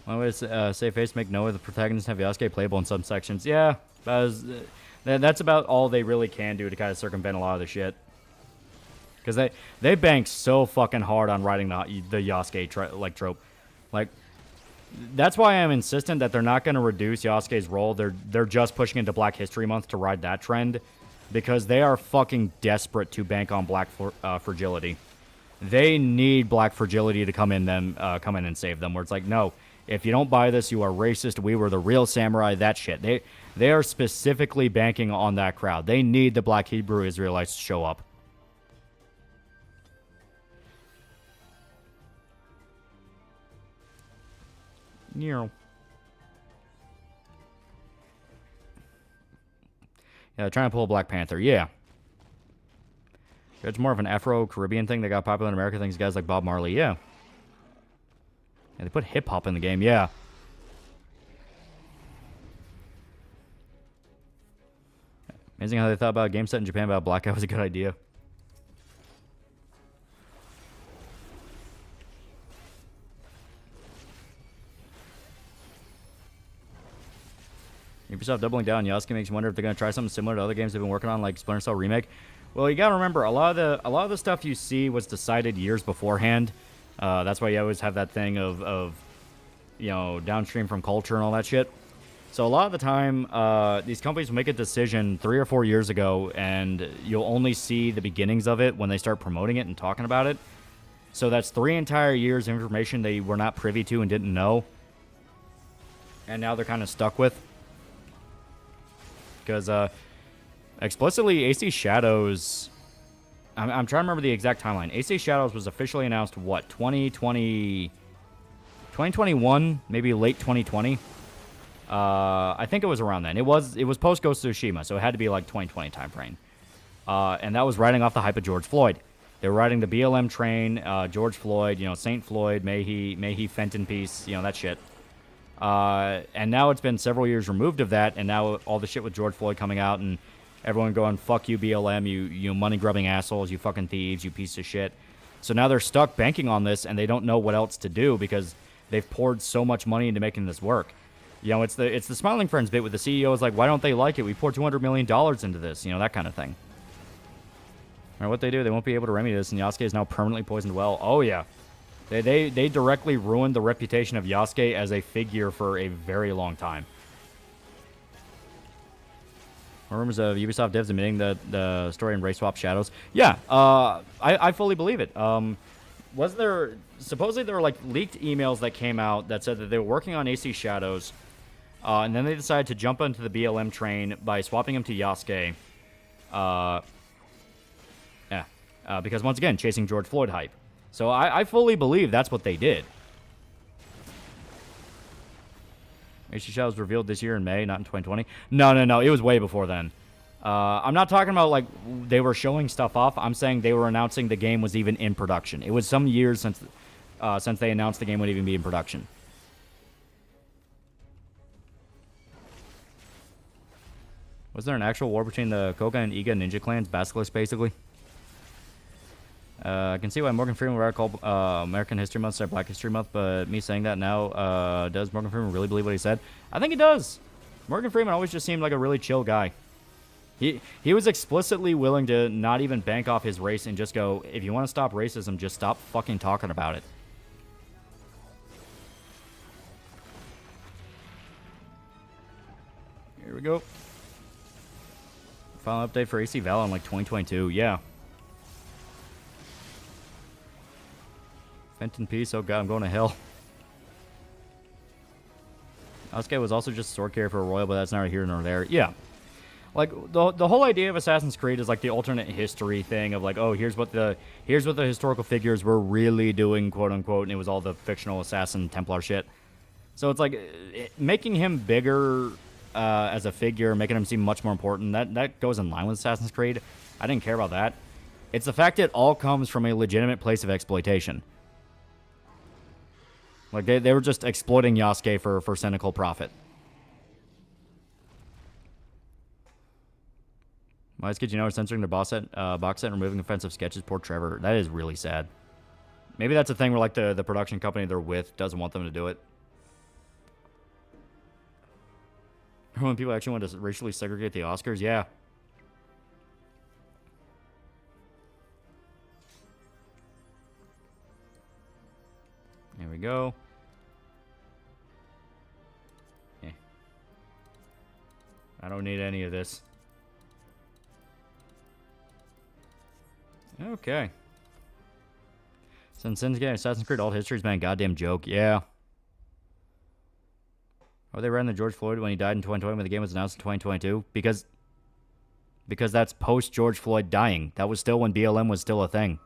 [SPEAKER 1] One way to save face, make Noah the protagonist, have Yasuke playable in some sections. Yeah, that's about all they really can do to kind of circumvent a lot of the shit. Because they bank so fucking hard on writing the Yasuke trope. Like, that's why I'm insistent that they're not going to reduce Yasuke's role. They're just pushing into Black History Month to ride that trend. Because they are fucking desperate to bank on Black fragility. They need Black fragility to come in and save them. Where it's like, no, if you don't buy this, you are racist. We were the real samurai. That shit. They are specifically banking on that crowd. They need the Black Hebrew Israelites to show up. Yeah, trying to pull a Black Panther. Yeah. It's more of an Afro-Caribbean thing that got popular in America. Things guys like Bob Marley. Yeah. Yeah, they put hip-hop in the game. Yeah. Amazing how they thought about a game set in Japan about Black Guy was a good idea. Ubisoft doubling down. Yasuke makes you wonder if they're going to try something similar to other games they've been working on, like Splinter Cell Remake. Well, you got to remember, a lot of the stuff you see was decided years beforehand. That's why you always have that thing of downstream from culture and all that shit. So a lot of the time, these companies will make a decision 3 or 4 years ago, and you'll only see the beginnings of it when they start promoting it and talking about it. So that's 3 entire years of information they were not privy to and didn't know. And now they're kind of stuck with. Because explicitly, AC Shadows... I'm trying to remember the exact timeline. AC Shadows was officially announced, what, 2021? Maybe late 2020? I think it was around then. It was post Ghost of Tsushima, so it had to be like 2020 timeframe. And that was riding off the hype of George Floyd. They were riding the BLM train, George Floyd, Saint Floyd, may he fent in peace, that shit. And now it's been several years removed of that, and now all the shit with George Floyd coming out and everyone going, fuck you, BLM, you money-grubbing assholes, you fucking thieves, you piece of shit. So now they're stuck banking on this, and they don't know what else to do because they've poured so much money into making this work. It's the Smiling Friends bit with the CEO is like, why don't they like it? We poured $200 million into this, that kind of thing. Or what they do, they won't be able to remedy this, and Yasuke is now permanently poisoned well. Oh, yeah. They directly ruined the reputation of Yasuke as a figure for a very long time. Rumors of Ubisoft devs admitting the story in Race Swap Shadows. Yeah, I fully believe it. Supposedly there were like leaked emails that came out that said that they were working on AC Shadows, and then they decided to jump onto the BLM train by swapping him to Yasuke. Because once again, chasing George Floyd hype. So I fully believe that's what they did. AC Shadows revealed this year in May, not in 2020. No. It was way before then. I'm not talking about, like, they were showing stuff off. I'm saying they were announcing the game was even in production. It was some years since they announced the game would even be in production. Was there an actual war between the Koga and Iga ninja clans? Basilisk, basically? I can see why Morgan Freeman would call American History Month instead of Black History Month, but me saying that now, does Morgan Freeman really believe what he said? I think he does. Morgan Freeman always just seemed like a really chill guy. He was explicitly willing to not even bank off his race and just go, if you want to stop racism, just stop fucking talking about it. Here we go. Final update for AC Val in like 2022. Yeah. Fenton Peace. Oh god, I'm going to hell. Asuke was also just a sword carrier for a royal, but that's neither here nor there. Yeah. Like, the whole idea of Assassin's Creed is like the alternate history thing of like, oh, here's what the historical figures were really doing, quote unquote, and it was all the fictional assassin Templar shit. So it's like making him bigger as a figure, making him seem much more important. That goes in line with Assassin's Creed. I didn't care about that. It's the fact it all comes from a legitimate place of exploitation. Like they were just exploiting Yasuke for cynical profit. Why kid, you know, censoring the box set and removing offensive sketches. Poor Trevor. That is really sad. Maybe that's a thing where like the production company they're with doesn't want them to do it. When people actually want to racially segregate the Oscars, yeah. There we go. Yeah. I don't need any of this. Okay. Since getting Assassin's Creed alt history's been a goddamn joke, yeah. Or they ran the George Floyd when he died in 2020 when the game was announced in 2022? Because that's post George Floyd dying. That was still when BLM was still a thing.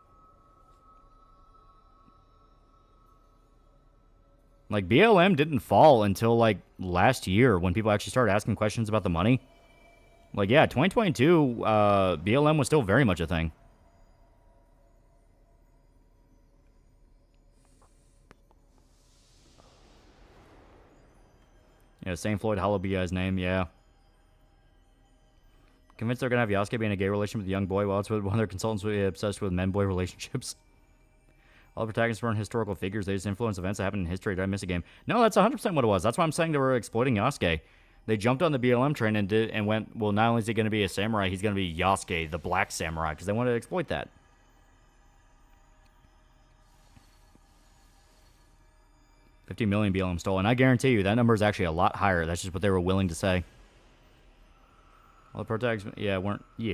[SPEAKER 1] Like, BLM didn't fall until, like, last year when people actually started asking questions about the money. Like, yeah, 2022, BLM was still very much a thing. Yeah, St. Floyd Hollow be his name, yeah. Convinced they're going to have Yasuke be in a gay relation with a young boy while it's with one of their consultants will be obsessed with men-boy relationships. All the protagonists weren't historical figures. They just influence events that happened in history. Did I miss a game? No, that's 100% what it was. That's why I'm saying they were exploiting Yasuke. They jumped on the BLM train and went, well, not only is he going to be a samurai, he's going to be Yasuke, the black samurai, because they wanted to exploit that. $50 million BLM stole, and I guarantee you that number is actually a lot higher. That's just what they were willing to say. All the protagonists, yeah, weren't. Yeah.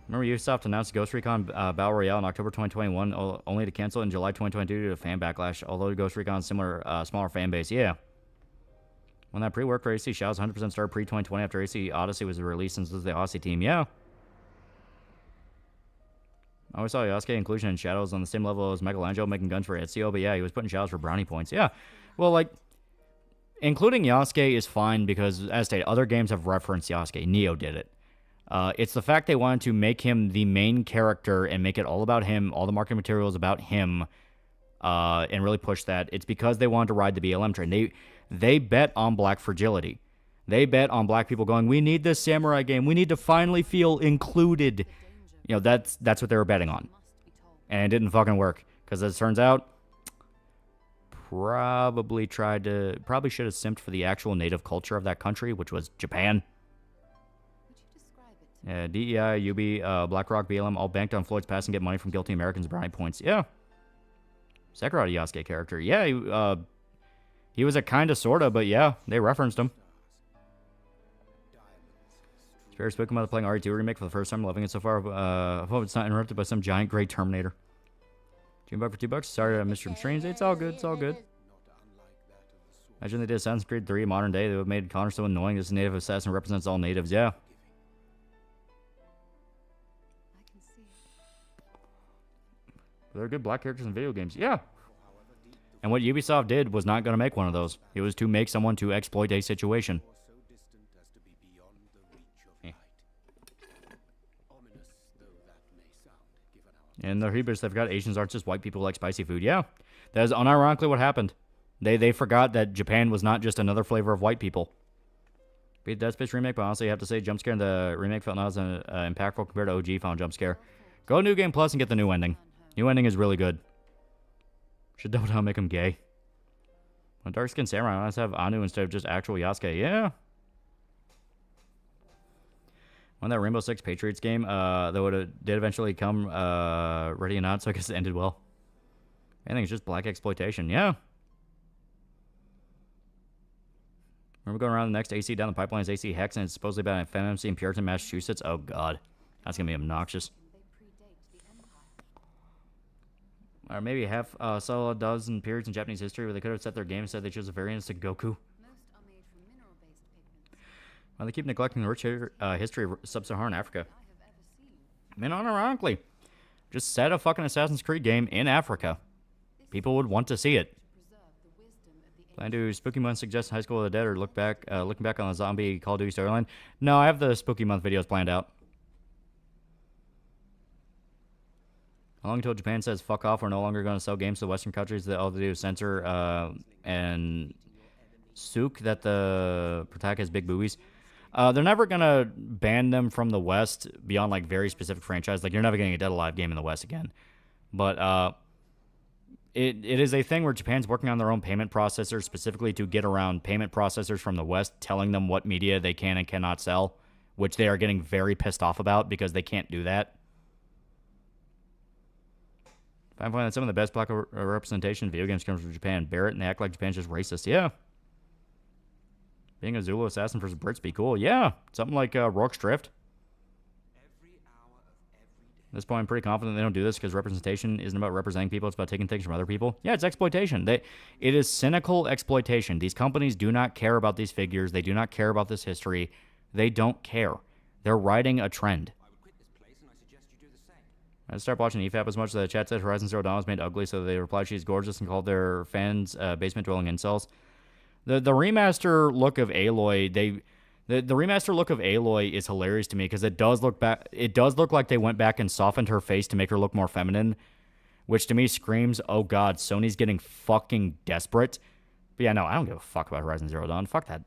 [SPEAKER 1] Remember, Ubisoft announced Ghost Recon Battle Royale in October 2021, only to cancel it in July 2022 due to fan backlash. Although Ghost Recon similar, smaller fan base, yeah. When that pre-work for AC Shadows 100% started pre-2020 after AC Odyssey was released since it was the Odyssey team, yeah. I always saw Yasuke inclusion in Shadows on the same level as Michelangelo making guns for Ezio, but yeah, he was putting Shadows for brownie points. Yeah, well, like, including Yasuke is fine because, as stated, other games have referenced Yasuke. Neo did it. It's the fact they wanted to make him the main character and make it all about him, all the marketing materials about him, and really push that. It's because they wanted to ride the BLM train. They bet on black fragility. They bet on black people going, we need this samurai game. We need to finally feel included. You know, that's what they were betting on. And it didn't fucking work. Because as it turns out, probably should have simped for the actual native culture of that country, which was Japan. Yeah, DEI, UB, BlackRock, BLM, all banked on Floyd's past and get money from guilty Americans brownie points. Yeah. Sekirot Yasuke character. Yeah, he was a kind of, sort of, but yeah, they referenced him. Very spoken about playing RE2 remake for the first time, loving it so far. I hope it's not interrupted by some giant gray Terminator. $2 for $2. Sorry, Mr. Streams. It's all good. It's all good. Imagine they did Assassin's Creed 3 modern day. They would have made Connor so annoying. This native assassin represents all natives. Yeah. They're good black characters in video games. Yeah. And what Ubisoft did was not going to make one of those. It was to make someone to exploit a situation. And the Hebrews, they've got Asians aren't just white people like spicy food. Yeah, that is unironically what happened. They forgot that Japan was not just another flavor of white people. Beat Dead Space remake, but honestly, you have to say jump scare in the remake felt not as impactful compared to OG found jump scare. Go New Game Plus and get the new ending. New ending is really good. Should double down, make him gay. A dark skinned samurai, let's have Anu instead of just actual Yasuke. Yeah. When that Rainbow Six Patriots game, did eventually come ready or not, so I guess it ended well. I think it's just black exploitation. Yeah. Remember going around the next AC down the pipeline is AC Hex, and it's supposedly about an FMC in Puritan, Massachusetts. Oh, God. That's going to be obnoxious.
[SPEAKER 3] They predate the Empire.
[SPEAKER 1] Or maybe half saw a dozen periods in Japanese history where they could have set their game and said they chose a variance to Goku.
[SPEAKER 3] Most are made from mineral-based pigments.
[SPEAKER 1] Why they keep neglecting the rich history of sub-Saharan Africa?
[SPEAKER 3] I have ever seen.
[SPEAKER 1] And unironically, just set a fucking Assassin's Creed game in Africa. People would want to see it.
[SPEAKER 3] Preserve the wisdom of the
[SPEAKER 1] Plan to Spooky Month suggest High School of the Dead or looking back on the zombie Call of Duty storyline? No, I have the Spooky Month videos planned out. How long until Japan says fuck off? We're no longer going to sell games to Western countries that all they do is censor and sook that the Protag has big boobies. They're never going to ban them from the West beyond like very specific franchise. Like you're never getting a Dead Alive game in the West again. But it is a thing where Japan's working on their own payment processors specifically to get around payment processors from the West telling them what media they can and cannot sell, which they are getting very pissed off about because they can't do that. I find that some of the best black representation of video games comes from Japan. Barrett, and they act like Japan's just racist. Yeah. Being a Zulu assassin versus Brits be cool. Yeah. Something like Rourke's Drift. At this point, I'm pretty confident they don't do this because representation isn't about representing people. It's about taking things from other people. Yeah, it's exploitation. It is cynical exploitation. These companies do not care about these figures. They do not care about this history. They don't care. They're riding a trend. I started watching EFAP as much as the chat said Horizon Zero Dawn was made ugly, so they replied she's gorgeous and called their fans basement-dwelling incels. The remaster look of Aloy, the remaster look of Aloy is hilarious to me because it does look like they went back and softened her face to make her look more feminine, which to me screams, oh god, Sony's getting fucking desperate. But yeah, no, I don't give a fuck about Horizon Zero Dawn. Fuck that.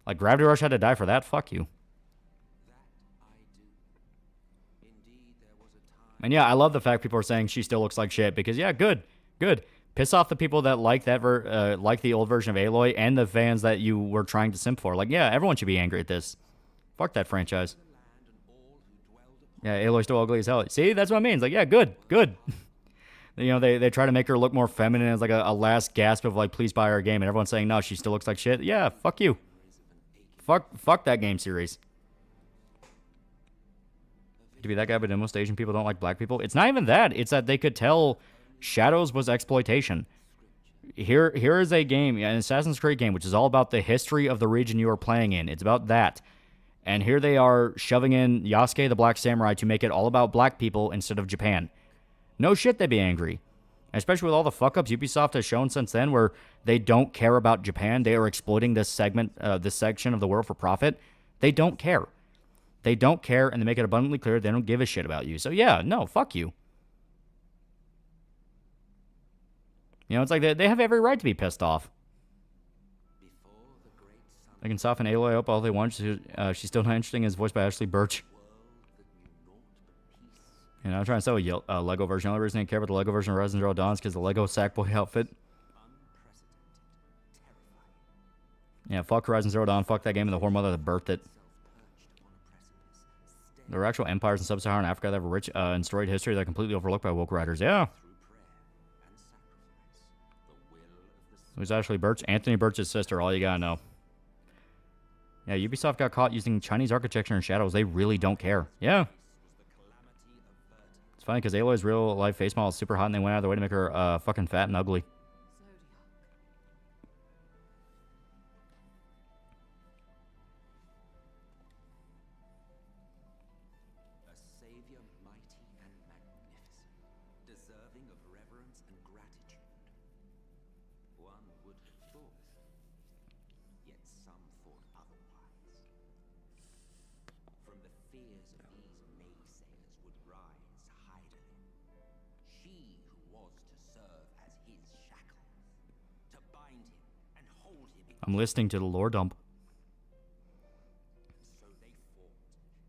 [SPEAKER 1] Like, Gravity Rush had to die for that? Fuck you. And yeah, I love the fact people are saying she still looks like shit because yeah, good. Piss off the people that like like the old version of Aloy and the fans that you were trying to simp for. Like, yeah, everyone should be angry at this. Fuck that franchise. Yeah, Aloy's still ugly as hell. See, that's what I mean. It's like, yeah, good. You know, they try to make her look more feminine as like a last gasp of like, please buy our game, and everyone's saying no, she still looks like shit. Yeah, fuck you. Fuck that game series. To be that guy, but most Asian people don't like black people. It's not even that. It's that they could tell Shadows was exploitation. Here is a game, an Assassin's Creed game, which is all about the history of the region you are playing in. It's about that. And here they are shoving in Yasuke the Black Samurai to make it all about black people instead of Japan. No shit, they'd be angry. Especially with all the fuck-ups Ubisoft has shown since then where they don't care about Japan. They are exploiting this section of the world for profit. They don't care. They don't care, and they make it abundantly clear they don't give a shit about you. So yeah, no, fuck you. You know, it's like they have every right to be pissed off. They can soften Aloy up all they want. She's still not interesting as voiced by Ashley Birch. You know, I'm trying to sell a Lego version. The only reason I care about the Lego version of Horizon Zero Dawn is because the Lego Sackboy outfit. Yeah, fuck Horizon Zero Dawn. Fuck that game and the whore mother that birthed it. There are actual empires in sub-Saharan Africa that have a rich and storied history that are completely overlooked by woke writers. Yeah. Who's Ashley Birch? Anthony Birch's sister. All you gotta know. Yeah, Ubisoft got caught using Chinese architecture and shadows. They really don't care. Yeah. It's funny because Aloy's real-life face model is super hot, and they went out of their way to make her fucking fat and ugly. I'm listening to the lore dump.
[SPEAKER 2] So they fought,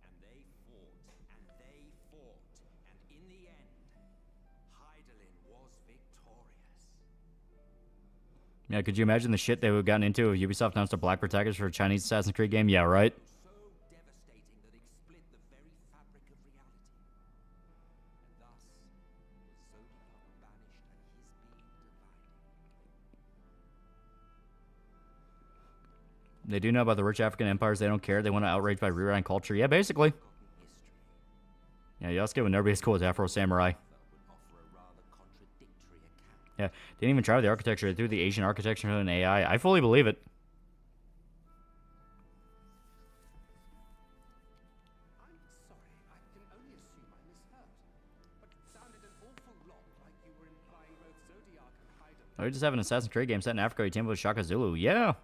[SPEAKER 2] and they fought, and they fought, and in the end, Hydaelyn was victorious.
[SPEAKER 1] Yeah, could you imagine the shit they would have gotten into if Ubisoft announced a black protagonist for a Chinese Assassin's Creed game? Yeah, right?
[SPEAKER 2] So devastating that it split the very fabric of reality. And thus, was Zodiac banished and his being divided.
[SPEAKER 1] They do know about the rich African empires. They don't care. They want to outrage by rewriting culture. Yeah, basically. Yeah, Yasuke would never be as cool as Afro Samurai. Yeah, didn't even try with the architecture. They threw the Asian architecture into an AI. I fully believe it.
[SPEAKER 2] I'm sorry, I can only assume I misheard. But it sounded an awful lot like you were implying both Zodiac and Hyder.
[SPEAKER 1] Oh, we just have an Assassin's Creed game set in Africa. You team up with Shaka Zulu. Yeah.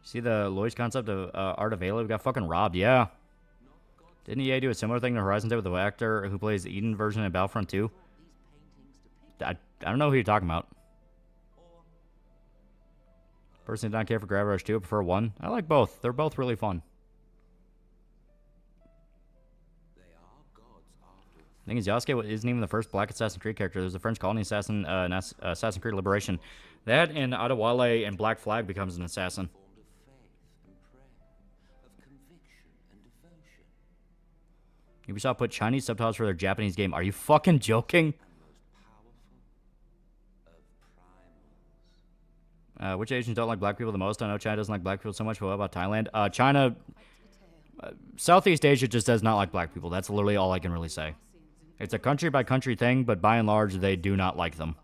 [SPEAKER 1] See the Lloyd's concept of Art of Ayla? We got fucking robbed. Yeah. Didn't EA do a similar thing to Horizon did with the actor who plays the Eden version in Battlefront 2? I don't know who you're talking about. Personally, don't care for Grab Rush 2. I prefer 1. I like both. They're both really fun. The thing is, Yasuke isn't even the first Black Assassin's Creed character. There's a French colony assassin in Assassin's Creed Liberation. That and Adewale and Black Flag becomes an assassin. Ubisoft put Chinese subtitles for their Japanese game. Are you fucking joking? Which Asians don't like black people the most? I know China doesn't like black people so much, but what about Thailand? China, Southeast Asia just does not like black people. That's literally all I can really say. It's a country-by-country thing, but by and large, they do not like them.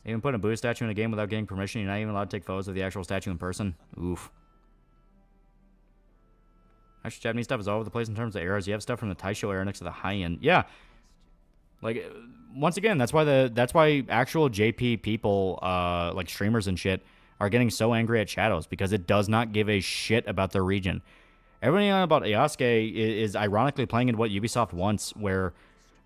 [SPEAKER 1] Even putting a Buddha statue in a game without getting permission, you're not even allowed to take photos of the actual statue in person? Oof. Actually, Japanese stuff is all over the place in terms of eras. You have stuff from the Taisho era next to the high-end. Yeah. Like, once again, that's why actual JP people, like streamers and shit, are getting so angry at Shadows, because it does not give a shit about their region. Everything about Yasuke is ironically playing into what Ubisoft wants, where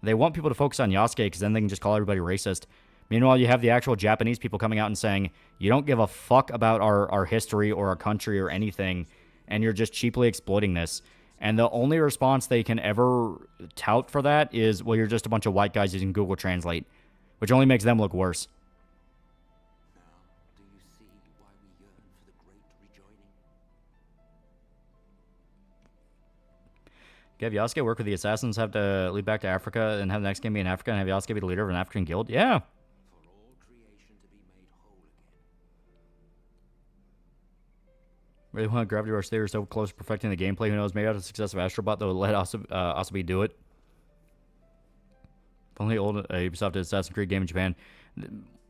[SPEAKER 1] they want people to focus on Yasuke because then they can just call everybody racist. Meanwhile, you have the actual Japanese people coming out and saying, you don't give a fuck about our history or our country or anything, and you're just cheaply exploiting this. And the only response they can ever tout for that is, well, you're just a bunch of white guys using Google Translate, which only makes them look worse.
[SPEAKER 2] Now, do you see why we yearn for the great rejoining?
[SPEAKER 1] You have Yasuke work with the assassins, have to lead back to Africa, and have the next game be in Africa, and have Yasuke be the leader of an African guild? Yeah.
[SPEAKER 2] For all creation to be made whole again.
[SPEAKER 1] Really want Gravity Rush Theory so close to perfecting the gameplay. Who knows? Maybe after the success of Astrobot, they'll let Asobi do it. If only old Ubisoft did Assassin's Creed game in Japan.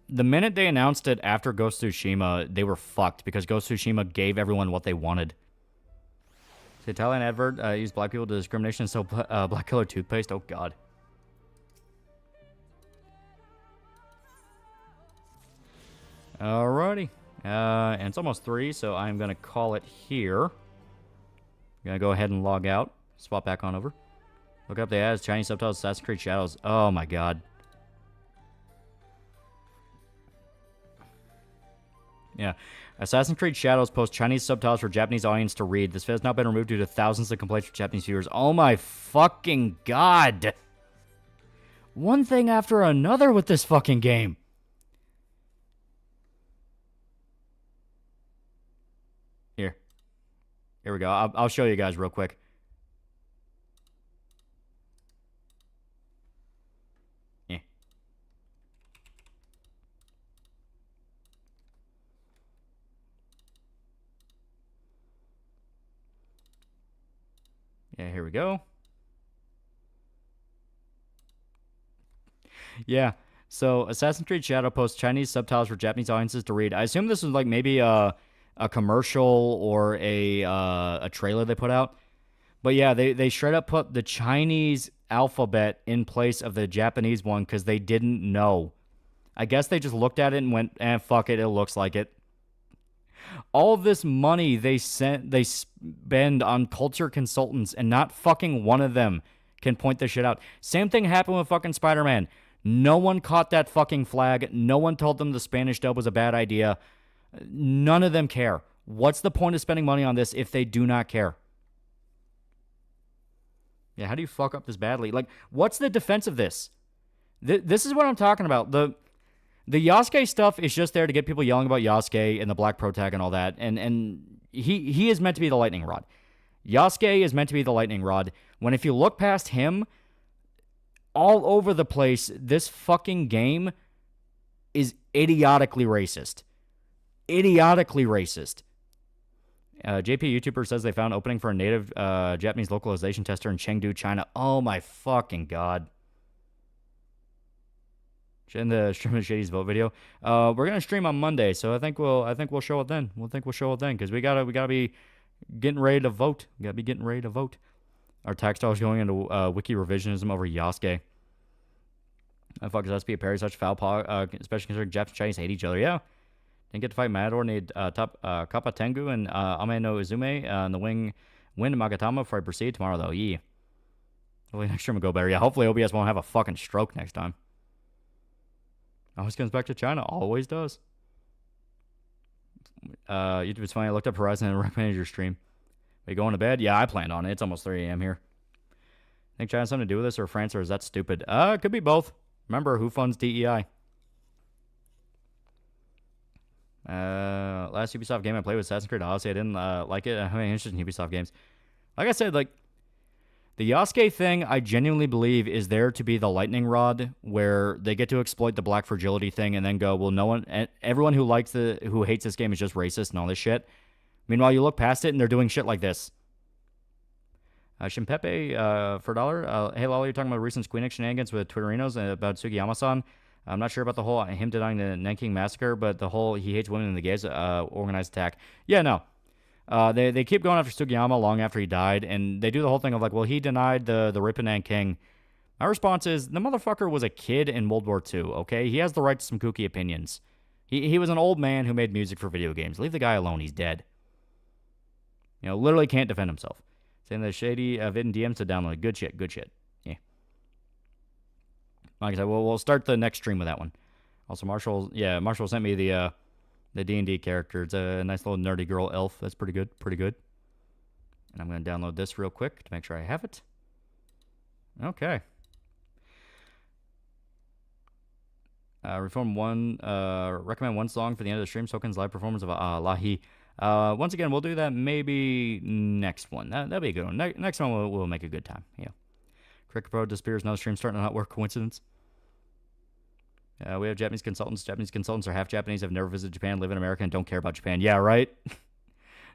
[SPEAKER 1] The minute they announced it after Ghost of Tsushima, they were fucked, because Ghost of Tsushima gave everyone what they wanted. The Italian advert used black people to discrimination, so black color toothpaste. Oh, God. Alrighty. And it's almost 3, so I'm going to call it here. I'm going to go ahead and log out. Swap back on over. Look up the ads. Chinese subtitles, Assassin's Creed Shadows. Oh, my God. Yeah. Assassin's Creed Shadows posts Chinese subtitles for Japanese audience to read. This video has now been removed due to thousands of complaints from Japanese viewers. Oh, my fucking God. One thing after another with this fucking game. Here we go. I'll show you guys real quick. Yeah. Yeah, here we go. Yeah. So, Assassin's Creed Shadow posts Chinese subtitles for Japanese audiences to read. I assume this was like maybe a commercial or a trailer they put out. But yeah, they straight up put the Chinese alphabet in place of the Japanese one because they didn't know. I guess they just looked at it and went, fuck it, it looks like it. All of this money they spend on culture consultants, and not fucking one of them can point this shit out. Same thing happened with fucking Spider-Man. No one caught that fucking flag. No one told them the Spanish dub was a bad idea. None of them care. What's the point of spending money on this if they do not care? Yeah, how do you fuck up this badly? Like, what's the defense of this? This is what I'm talking about. The Yasuke stuff is just there to get people yelling about Yasuke and the Black Protag and all that. And he is meant to be the lightning rod. Yasuke is meant to be the lightning rod. When if you look past him, all over the place, this fucking game is idiotically racist. idiotically racist. JP YouTuber says they found opening for a native Japanese localization tester in Chengdu, China. Oh my fucking god. In the stream of Shady's vote video, we're gonna stream on Monday, so I think we'll show it then. We'll show it then because we gotta be getting ready to vote. We gotta be getting ready to vote. Our textile is going into wiki revisionism over Yasuke. Fuck is SP a parry such foul paw, especially considering Japs and Chinese hate each other. Yeah. Didn't get to fight Matador, need top Kappa Tengu and Ame no Izume in the win Magatama before I proceed tomorrow though. Yeah. Hopefully next stream will go better. Yeah, hopefully OBS won't have a fucking stroke next time. Always comes back to China. Always does. YouTube is funny. I looked up Horizon and recommended your stream. Are you going to bed? Yeah, I planned on it. It's almost 3 a.m. here. Think China has something to do with this or France, or is that stupid? It could be both. Remember, who funds DEI? Last Ubisoft game I played was Assassin's Creed Odyssey. I didn't like it. I have any interest in Ubisoft games. Like I said, like, the Yasuke thing, I genuinely believe, is there to be the lightning rod where they get to exploit the black fragility thing and then go, well, no one, everyone who hates this game is just racist and all this shit. Meanwhile, you look past it and they're doing shit like this. Shimpepe for $1. Hey, Loli, you're talking about recent Squeenix shenanigans with Twitterinos about Sugiyama-san. I'm not sure about the whole him denying the Nanking massacre, but the whole he hates women and the gays organized attack. Yeah, no. They keep going after Sugiyama long after he died, and they do the whole thing of like, well, he denied the Rip and Nanking. My response is, the motherfucker was a kid in World War II, okay? He has the right to some kooky opinions. He was an old man who made music for video games. Leave the guy alone. He's dead. You know, literally can't defend himself. Saying the shady vid and DMs to download. Good shit, good shit. Yeah. Like I said, we'll start the next stream with that one. Also, Marshall sent me the D&D character. It's a nice little nerdy girl elf. That's pretty good, pretty good. And I'm going to download this real quick to make sure I have it. Okay. Recommend one song for the end of the stream. Soken's live performance of Lahi. Once again, we'll do that maybe next one. That'll be a good one. Next one we'll make a good time. Yeah. Cricket Pro disappears. No stream starting to not work. Coincidence. We have Japanese consultants. Japanese consultants are half Japanese, have never visited Japan, live in America, and don't care about Japan. Yeah, right?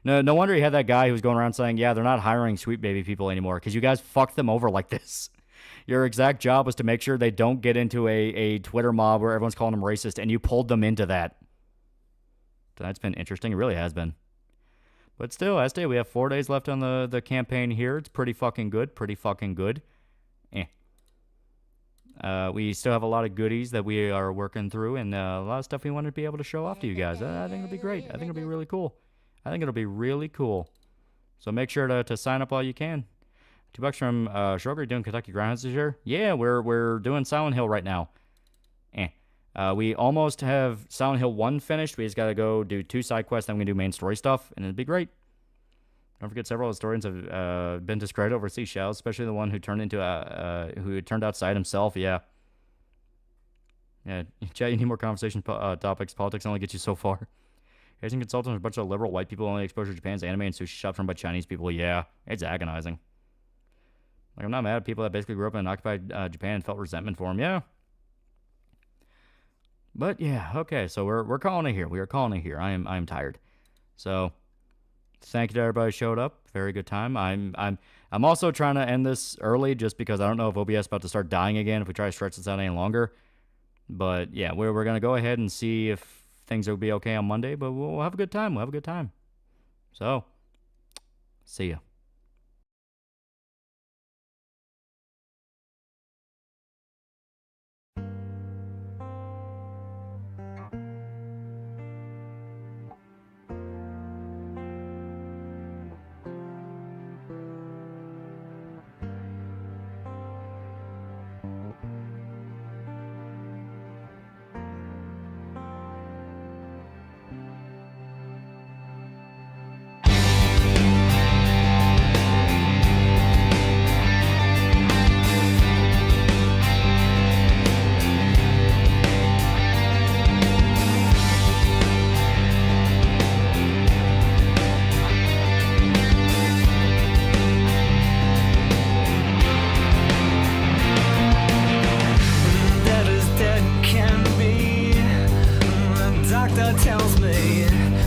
[SPEAKER 1] No wonder you had that guy who was going around saying, yeah, they're not hiring sweet baby people anymore because you guys fucked them over like this. Your exact job was to make sure they don't get into a Twitter mob where everyone's calling them racist, and you pulled them into that. Tonight's been interesting. It really has been. But still, as stated, we have 4 days left on the campaign here. It's pretty fucking good. Pretty fucking good. We still have a lot of goodies that we are working through, and a lot of stuff we want to be able to show off to you guys. I think it'll be great. I think it'll be really cool. So make sure to sign up while you can. $2 from Schroger doing Kentucky Groundhogs this year. Yeah, we're doing Silent Hill right now. We almost have Silent Hill 1 finished. We just got to go do 2 side quests, then we can do main story stuff, and it'd be great. Don't forget, several historians have been discredited over seashells, especially the one who turned outside himself. Yeah. Chat, you need more conversation topics. Politics only get you so far. Asian consultants are a bunch of liberal white people. Only exposure to Japan's anime and sushi shops run by Chinese people. Yeah, it's agonizing. Like, I'm not mad at people that basically grew up in occupied Japan and felt resentment for them. Yeah. But yeah, okay. So we're calling it here. We are calling it here. I am tired. So thank you to everybody who showed up. Very good time. I'm also trying to end this early just because I don't know if OBS is about to start dying again if we try to stretch this out any longer. But yeah, we're gonna go ahead and see if things will be okay on Monday. But we'll have a good time. We'll have a good time. So see ya.
[SPEAKER 4] tells me